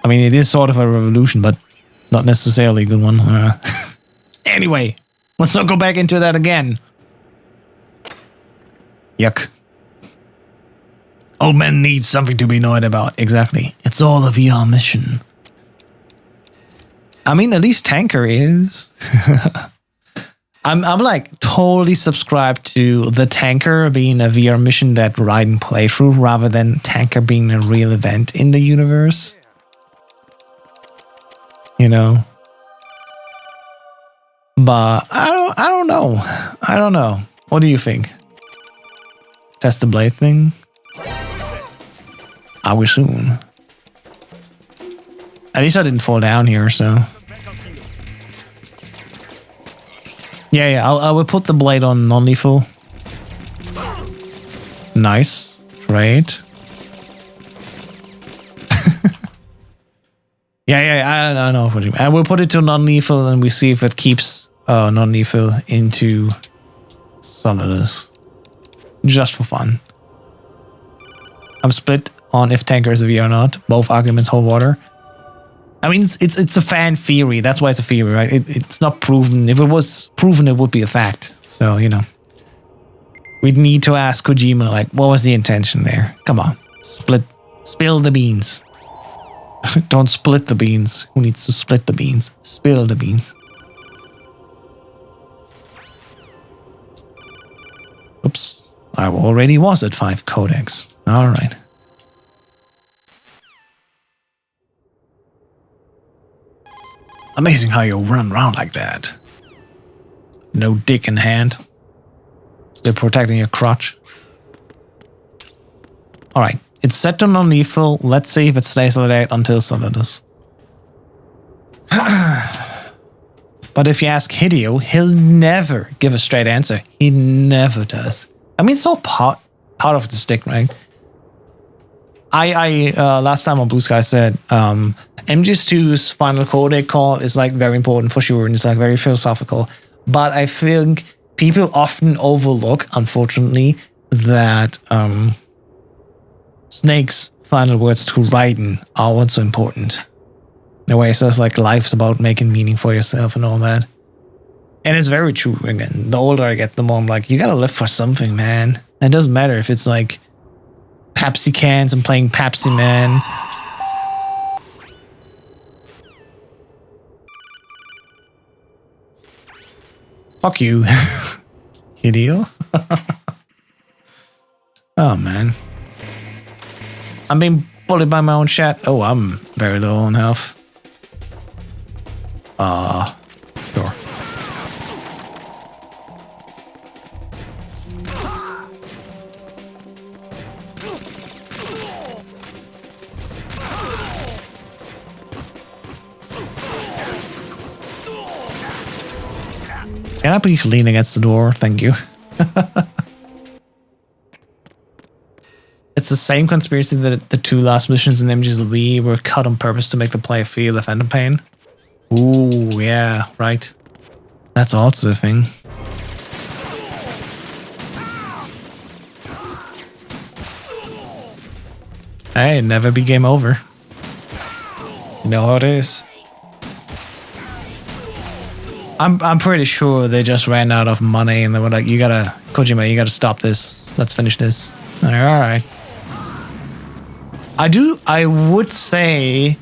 S1: I mean, it is sort of a revolution, but not necessarily a good one. Anyway, let's not go back into that again. Yuck. Old man needs something to be annoyed about. Exactly. It's all a VR mission. I mean, at least Tanker is. I'm like totally subscribed to the Tanker being a VR mission that Raiden playthrough rather than Tanker being a real event in the universe. You know. But I don't know. I don't know. What do you think? Test the blade thing? I will soon. At least I didn't fall down here, so. Yeah, I will put the blade on non-lethal. Nice. Great. Yeah, I know what you mean. I will put it to non-lethal and we see if it keeps non-lethal into solidus. Just for fun. I'm split on if Tanker is a VR or not. Both arguments hold water. I mean, it's a fan theory. That's why it's a theory, right? It's not proven. If it was proven, it would be a fact. So, you know. We'd need to ask Kojima, like, what was the intention there? Come on. Spill the beans. Don't split the beans. Who needs to split the beans? Spill the beans. Oops. I already was at 5 codecs. All right. Amazing how you run around like that. No dick in hand. Still protecting your crotch. Alright. It's set to non-lethal. Let's see if it stays like that until solidus. But if you ask Hideo, he'll never give a straight answer. He never does. I mean, it's all part of the stick, right? I last time on Blue Sky said MGS2's final codec call is like very important for sure, and it's like very philosophical. But I think people often overlook, unfortunately, that Snake's final words to Raiden are also important. The way it says like life's about making meaning for yourself and all that. And it's very true. Again, the older I get, the more I'm like, you gotta live for something, man. It doesn't matter if it's like Pepsi cans and playing Pepsi Man. Fuck you, Hideo. Oh man, I'm being bullied by my own chat. Oh, I'm very low on health. Sure. Can I please lean against the door? Thank you. It's the same conspiracy that the 2 last missions in MGS2 were cut on purpose to make the player feel the phantom pain. Ooh, yeah, right. That's also a thing. Hey, never be game over. You know how it is. I'm pretty sure they just ran out of money and they were like, you gotta, Kojima, you gotta stop this. Let's finish this. All right. I would say,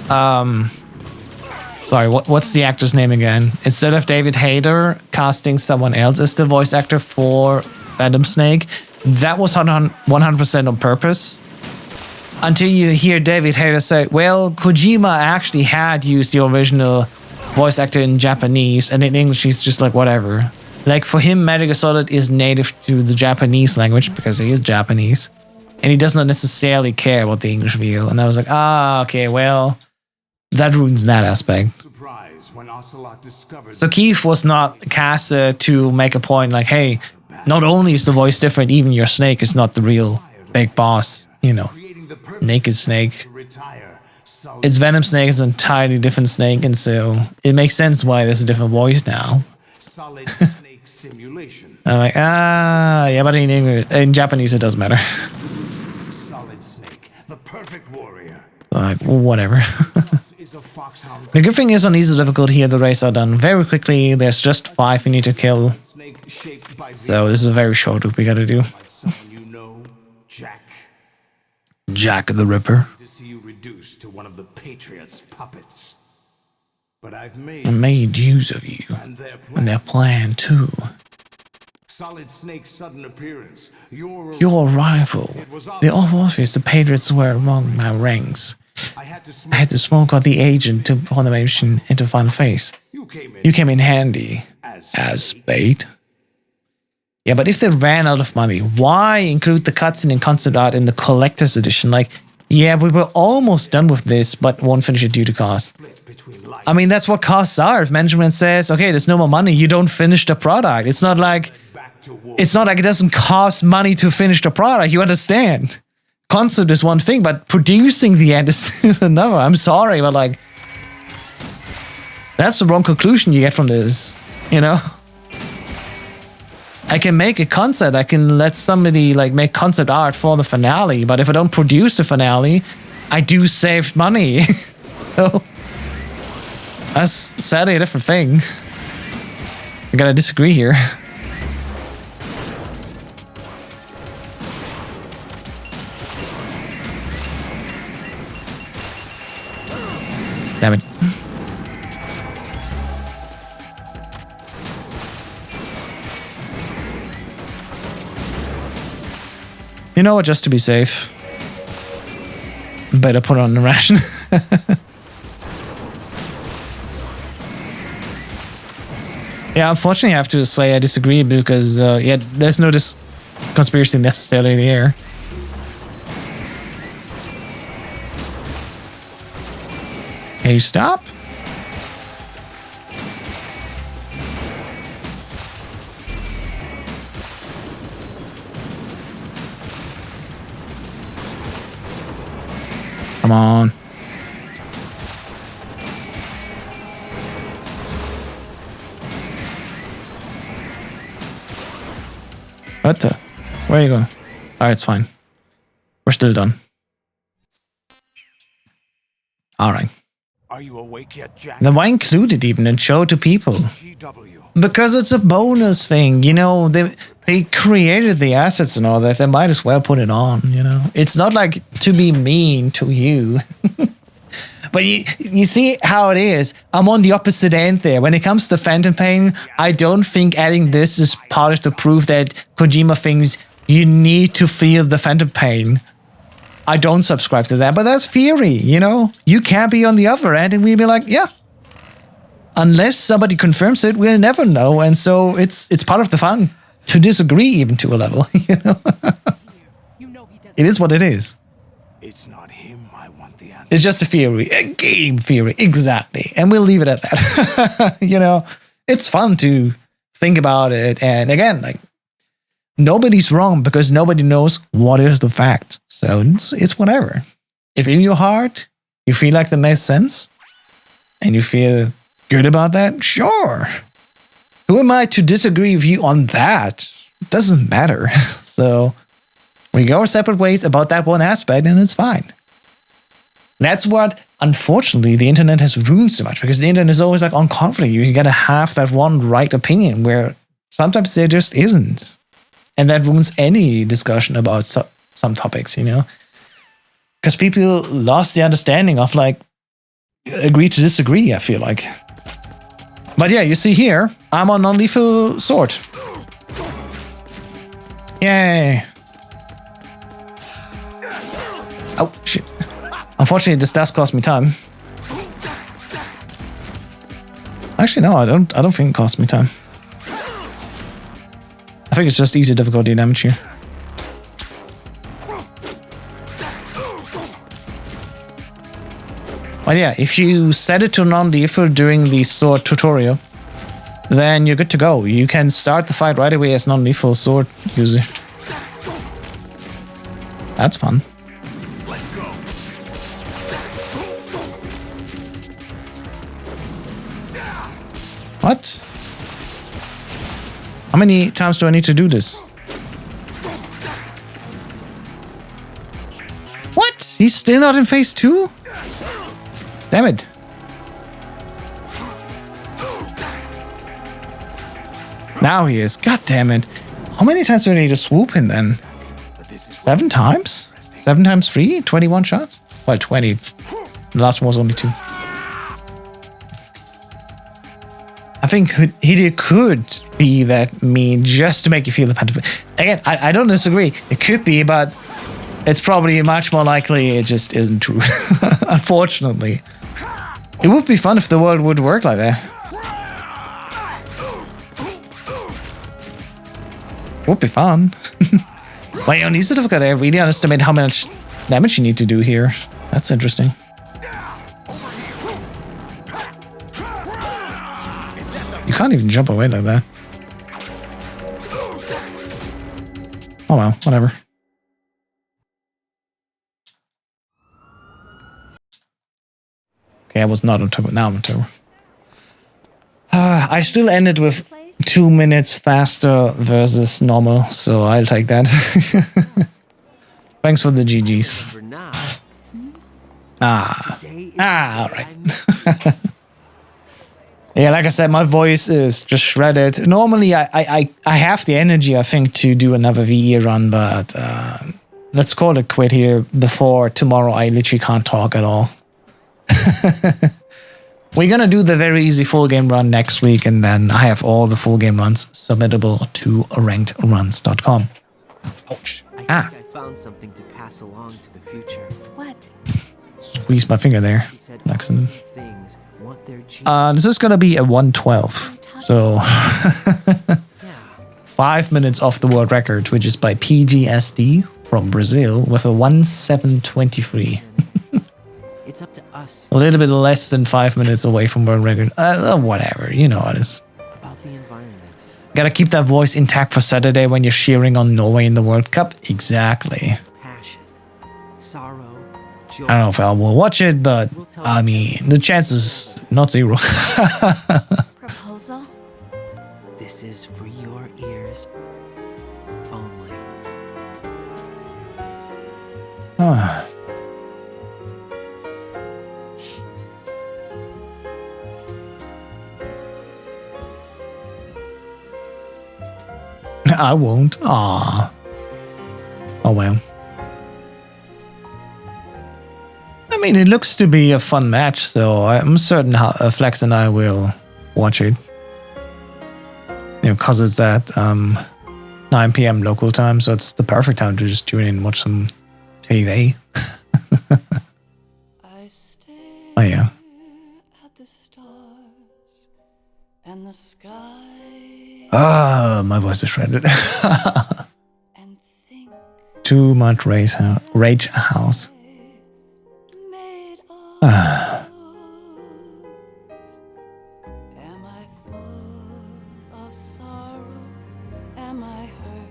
S1: sorry, what's the actor's name again? Instead of David Hayter casting someone else as the voice actor for Phantom Snake, that was 100% on purpose. Until you hear David Hayter say, well, Kojima actually had used the original voice actor in Japanese, and in English he's just like, whatever. Like, for him, Metal Gear Solid is native to the Japanese language because he is Japanese. And he does not necessarily care about the English view. And I was like, okay, well, that ruins that aspect. So Keith was not cast to make a point like, hey, not only is the voice different, even your Snake is not the real big boss, you know, Naked Snake. It's Venom Snake is an entirely different snake, and so it makes sense why there's a different voice now. I'm like, yeah, but in Japanese it doesn't matter. Like, whatever. The good thing is on easy difficulty here, the raids are done very quickly. There's just 5 we need to kill. So this is a very short loop we gotta do. Jack the Ripper.
S2: To one of the Patriots' puppets. But I
S1: made use of you and their plan too.
S2: Solid Snake's sudden appearance.
S1: Your arrival. The obvious the Patriots were among my ranks. I had to smoke out the agent to put the mission into final phase. You came in handy as bait. Yeah, but if they ran out of money, why include the cutscene and concept art in the collector's edition? Like, yeah, we were almost done with this, but won't finish it due to cost. I mean, that's what costs are. If management says, okay, there's no more money, you don't finish the product. It's not like it doesn't cost money to finish the product. You understand? Concept is one thing, but producing the end is another. I'm sorry, but like, that's the wrong conclusion you get from this, you know? I can make a concept, I can let somebody like make concept art for the finale, but if I don't produce the finale, I do save money. So that's sadly a different thing. I gotta disagree here. Damn it. You know what, just to be safe, better put on the ration. Yeah, unfortunately I have to say I disagree because, yeah, there's no conspiracy necessarily in the air. Can you stop? Come on. What the? Where are you going? Alright, it's fine. We're still done. Alright.
S2: Are you awake yet, Jack?
S1: Then why include it even and show it to people?
S2: GW.
S1: Because it's a bonus thing, you know. They created the assets and all that. They might as well put it on, you know. It's not like to be mean to you. But you see how it is. I'm on the opposite end there. When it comes to Phantom Pain, I don't think adding this is part of the proof that Kojima thinks you need to feel the Phantom Pain. I don't subscribe to that, but that's theory, you know? You can't be on the other end and we'd be like, yeah. Unless somebody confirms it, we'll never know. And so it's part of the fun to disagree even to a level, you know? It is what it is.
S2: It's not him I want the answer.
S1: It's just a theory, a game theory, exactly. And we'll leave it at that. You know, it's fun to think about it. And again, like, nobody's wrong because nobody knows what is the fact. So it's whatever. If in your heart you feel like that makes sense and you feel good about that, sure. Who am I to disagree with you on that? It doesn't matter. So we go our separate ways about that one aspect and it's fine. That's what, unfortunately, the internet has ruined so much because the internet is always like on conflict. You gotta have that one right opinion where sometimes there just isn't. And that ruins any discussion about some topics, you know? Because people lost the understanding of like, agree to disagree, I feel like. But yeah, you see here, I'm on non-lethal sword. Yay. Oh, shit. Unfortunately, this does cost me time. Actually, no, I don't think it costs me time. I think it's just easy difficulty damage here. But yeah, if you set it to non-lethal during the sword tutorial, then you're good to go. You can start the fight right away as non-lethal sword user. That's fun. What? How many times do I need to do this? What? He's still not in phase 2? Damn it. Now he is. God damn it. How many times do I need to swoop in then? 7 times? 7 times 3? 21 shots? Well, 20. The last one was only 2. I think Hideo could be that mean just to make you feel the phantom. Again, I don't disagree. It could be, but it's probably much more likely it just isn't true. Unfortunately. It would be fun if the world would work like that. Would be fun. But on these certificate, I really underestimate how much damage you need to do here. That's interesting. You can't even jump away like that. Oh well, whatever. Okay, I was not on turbo. Now I'm on turbo. I still ended with 2 minutes faster versus normal, so I'll take that. Thanks for the GGs. Alright. Yeah, like I said, my voice is just shredded. Normally, I have the energy, I think, to do another VE run, but let's call it quit here. Before tomorrow, I literally can't talk at all. We're gonna do the very easy full game run next week, and then I have all the full game runs submittable to RankedRuns.com. Ouch.
S4: I think I found something to pass along to the future.
S3: What?
S1: Squeeze my finger there.
S4: He said
S1: Excellent.
S4: things want their genes.
S1: This is gonna be a 112. So 5 minutes off the world record, which is by PGSD from Brazil with a 1723.
S4: It's up to us.
S1: A little bit less than 5 minutes away from world record. Whatever, you know how it is.
S4: About the environment.
S1: Gotta keep that voice intact for Saturday when you're cheering on Norway in the World Cup. Exactly.
S4: Passion. Sorrow. Joy.
S1: I don't know if I will watch it, but I mean, the chances not zero.
S3: Proposal?
S4: This is for your ears only.
S1: I won't. Ah. Oh well. I mean, it looks to be a fun match, so I'm certain Flex and I will watch it. You know, because it's at 9 p.m. local time, so it's the perfect time to just tune in and watch some TV. Oh yeah.
S5: At the stars and the sky.
S1: Ah, my voice is shredded.
S5: And think
S1: Too much rage house.
S5: made of.
S1: Ah.
S5: Am I full of sorrow? Am I hurt?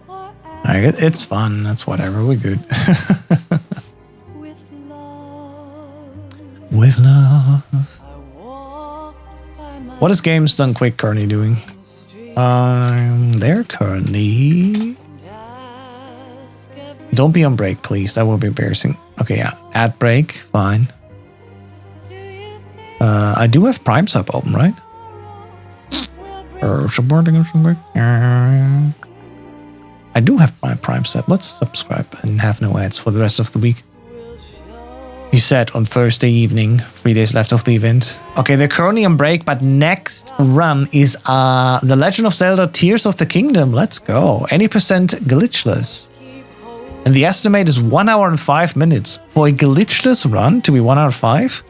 S5: Or am
S1: It's fun. That's whatever. We're good.
S5: with love?
S1: With love.
S5: I walk by my
S1: What is 𝐸𝐮𝟓 currently doing?
S5: street
S1: They're currently...
S5: and ask every
S1: Don't be on break, please. That will be embarrassing. Okay, yeah. Ad break. Fine.
S5: do you think
S1: I do have Prime Sub open, right?
S5: will bring
S1: Supporting somewhere. I do have my Prime Sub. Let's subscribe and have no ads for the rest of the week.
S5: will show
S1: He said on Thursday evening, 3 days left of the event. Okay, they're currently on break, but next run is The Legend of Zelda Tears of the Kingdom. Let's go. Any percent glitchless.
S5: keep holding
S1: And the estimate is 1 hour and 5 minutes. For a glitchless run to be 1 hour 5?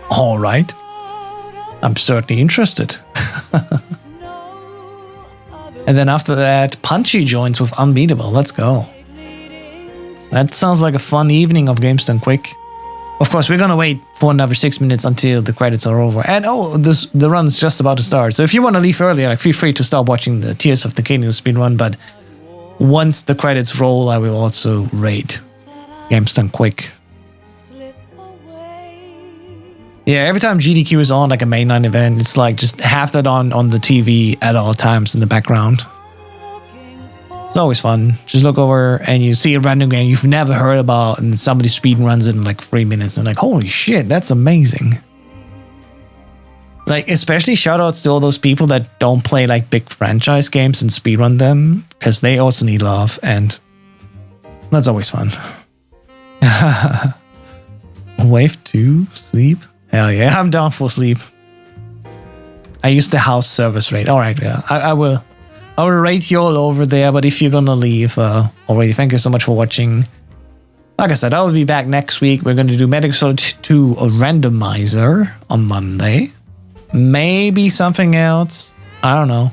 S1: All right. I'm certainly interested.
S5: no other
S1: And then after that, Punchy joins with Unbeatable. Let's go.
S5: leading to
S1: That sounds like a fun evening of 𝐸𝐮𝟓 Of course, we're gonna wait for another 6 minutes until the credits are over. And the run's just about to start. So if you want to leave earlier, like, feel free to stop watching the Tears of the Kingdom speedrun. But once the credits roll, I will also rate 𝐸𝐮𝟓
S5: slip away.
S1: Yeah, every time GDQ is on, like a mainline event, it's like just have that on the TV at all times in the background.
S5: Looking for
S1: It's always fun. Just look over and you see a random game you've never heard about and somebody speed runs it in like 3 minutes and like, holy shit, that's amazing. Like, especially shoutouts to all those people that don't play like big franchise games and speedrun them, because they also need love, and that's always fun. Wave 2, sleep? Hell yeah, I'm down for sleep. I use the house service rate. Alright, yeah, I will rate you all over there, but if you're gonna leave already, thank you so much for watching. Like I said, I will be back next week. We're going to do Metal Gear Solid 2 Randomizer on Monday. Maybe something else. I don't know.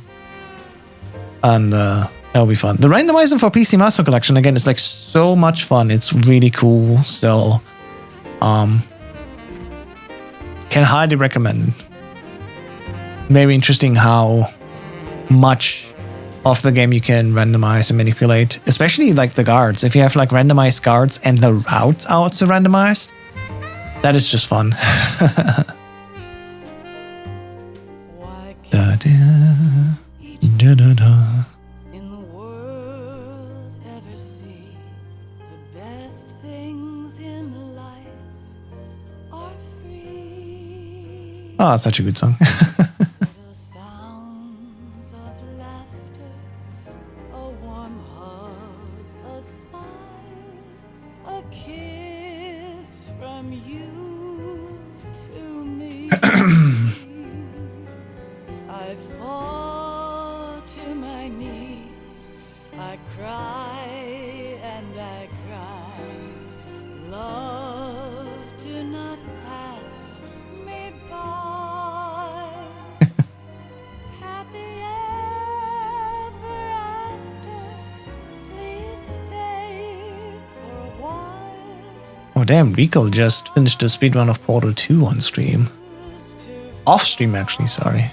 S1: And that'll be fun. The randomizer for PC Master Collection, again, is like so much fun. It's really cool. So, can highly recommend it. Very interesting how much of the game you can randomize and manipulate, especially like the guards. If you have like randomized guards and the routes are also randomized, that is just fun.
S5: why can't
S1: Da, da, da, da.
S5: in the world ever see the best things in life are free.
S1: Oh, such a good song.
S5: The sounds of laughter, a warm hug, a smile, a kiss from you to me. I fall to my knees, I cry and I cry. Love, do not pass me by. Happy ever after, please stay for a while.
S1: Oh damn, Rico just finished the speedrun of Portal 2 on stream. Off stream, actually, sorry.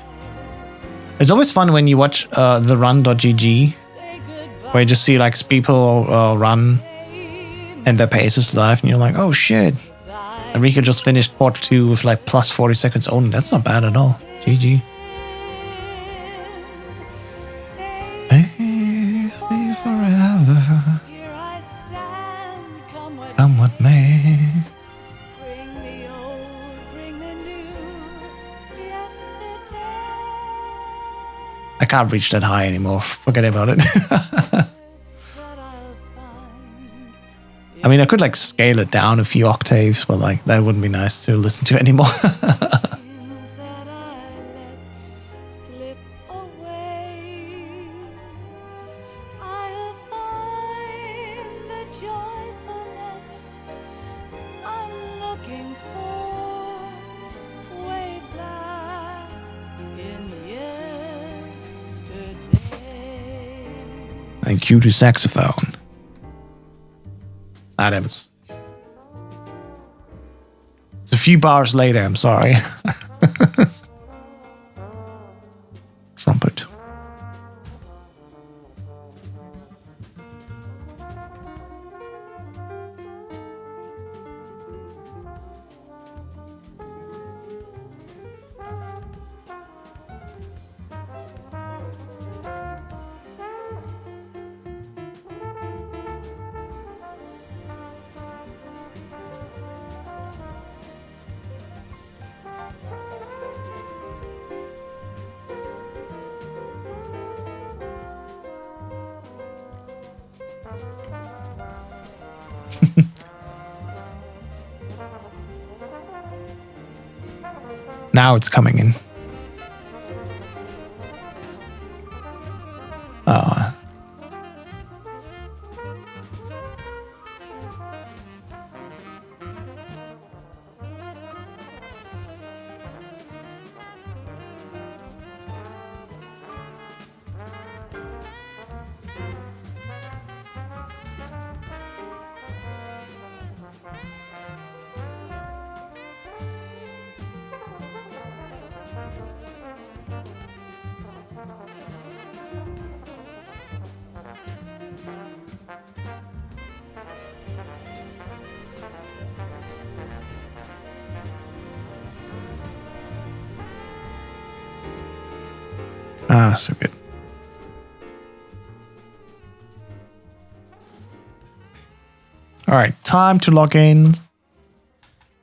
S1: It's always fun when you watch the run.gg,
S5: Say goodbye.
S1: where you just see like people run and their pace is live, and you're like, oh shit. And Rico just finished Portal 2 with like plus 40 seconds only. That's not bad at all. GG. Faith me forever,
S5: Here I stand, come what
S1: come what may.
S5: bring the old, bring the new. Yesterday
S1: can't reach that high anymore. Forget about it.
S5: that I'll find.
S1: I mean, I could like scale it down a few octaves, but like that wouldn't be nice to listen to anymore.
S5: Things that I let slip away. I'll find the joyfulness I'm looking for way back in yesterday.
S1: Thank you to saxophone. Adams. It's a few bars later, I'm sorry. Trumpet. Now it's coming in. Oh. Ah, so good. All right, time to log in.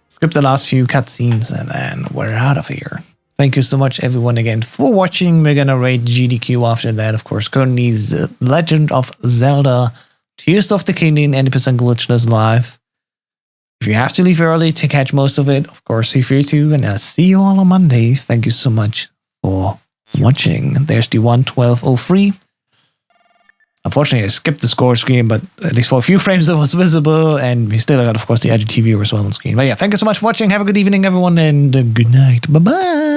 S1: Skip the last few cutscenes and then we're out of here. Thank you so much, everyone, again for watching. We're gonna rate GDQ after that, of course. 𝐼𝐼𝐻 Legend of Zelda, Tears of the Kingdom, 80% glitchless live. If you have to leave early to catch most of it, of course, feel free to. And I'll see you all on Monday. Thank you so much for watching. There's the 1:12:03. Unfortunately, I skipped the score screen, but at least for a few frames it was visible, and we still got, of course, the IGTV as well on screen. But yeah, thank you so much for watching. Have a good evening, everyone, and good night. Bye-bye.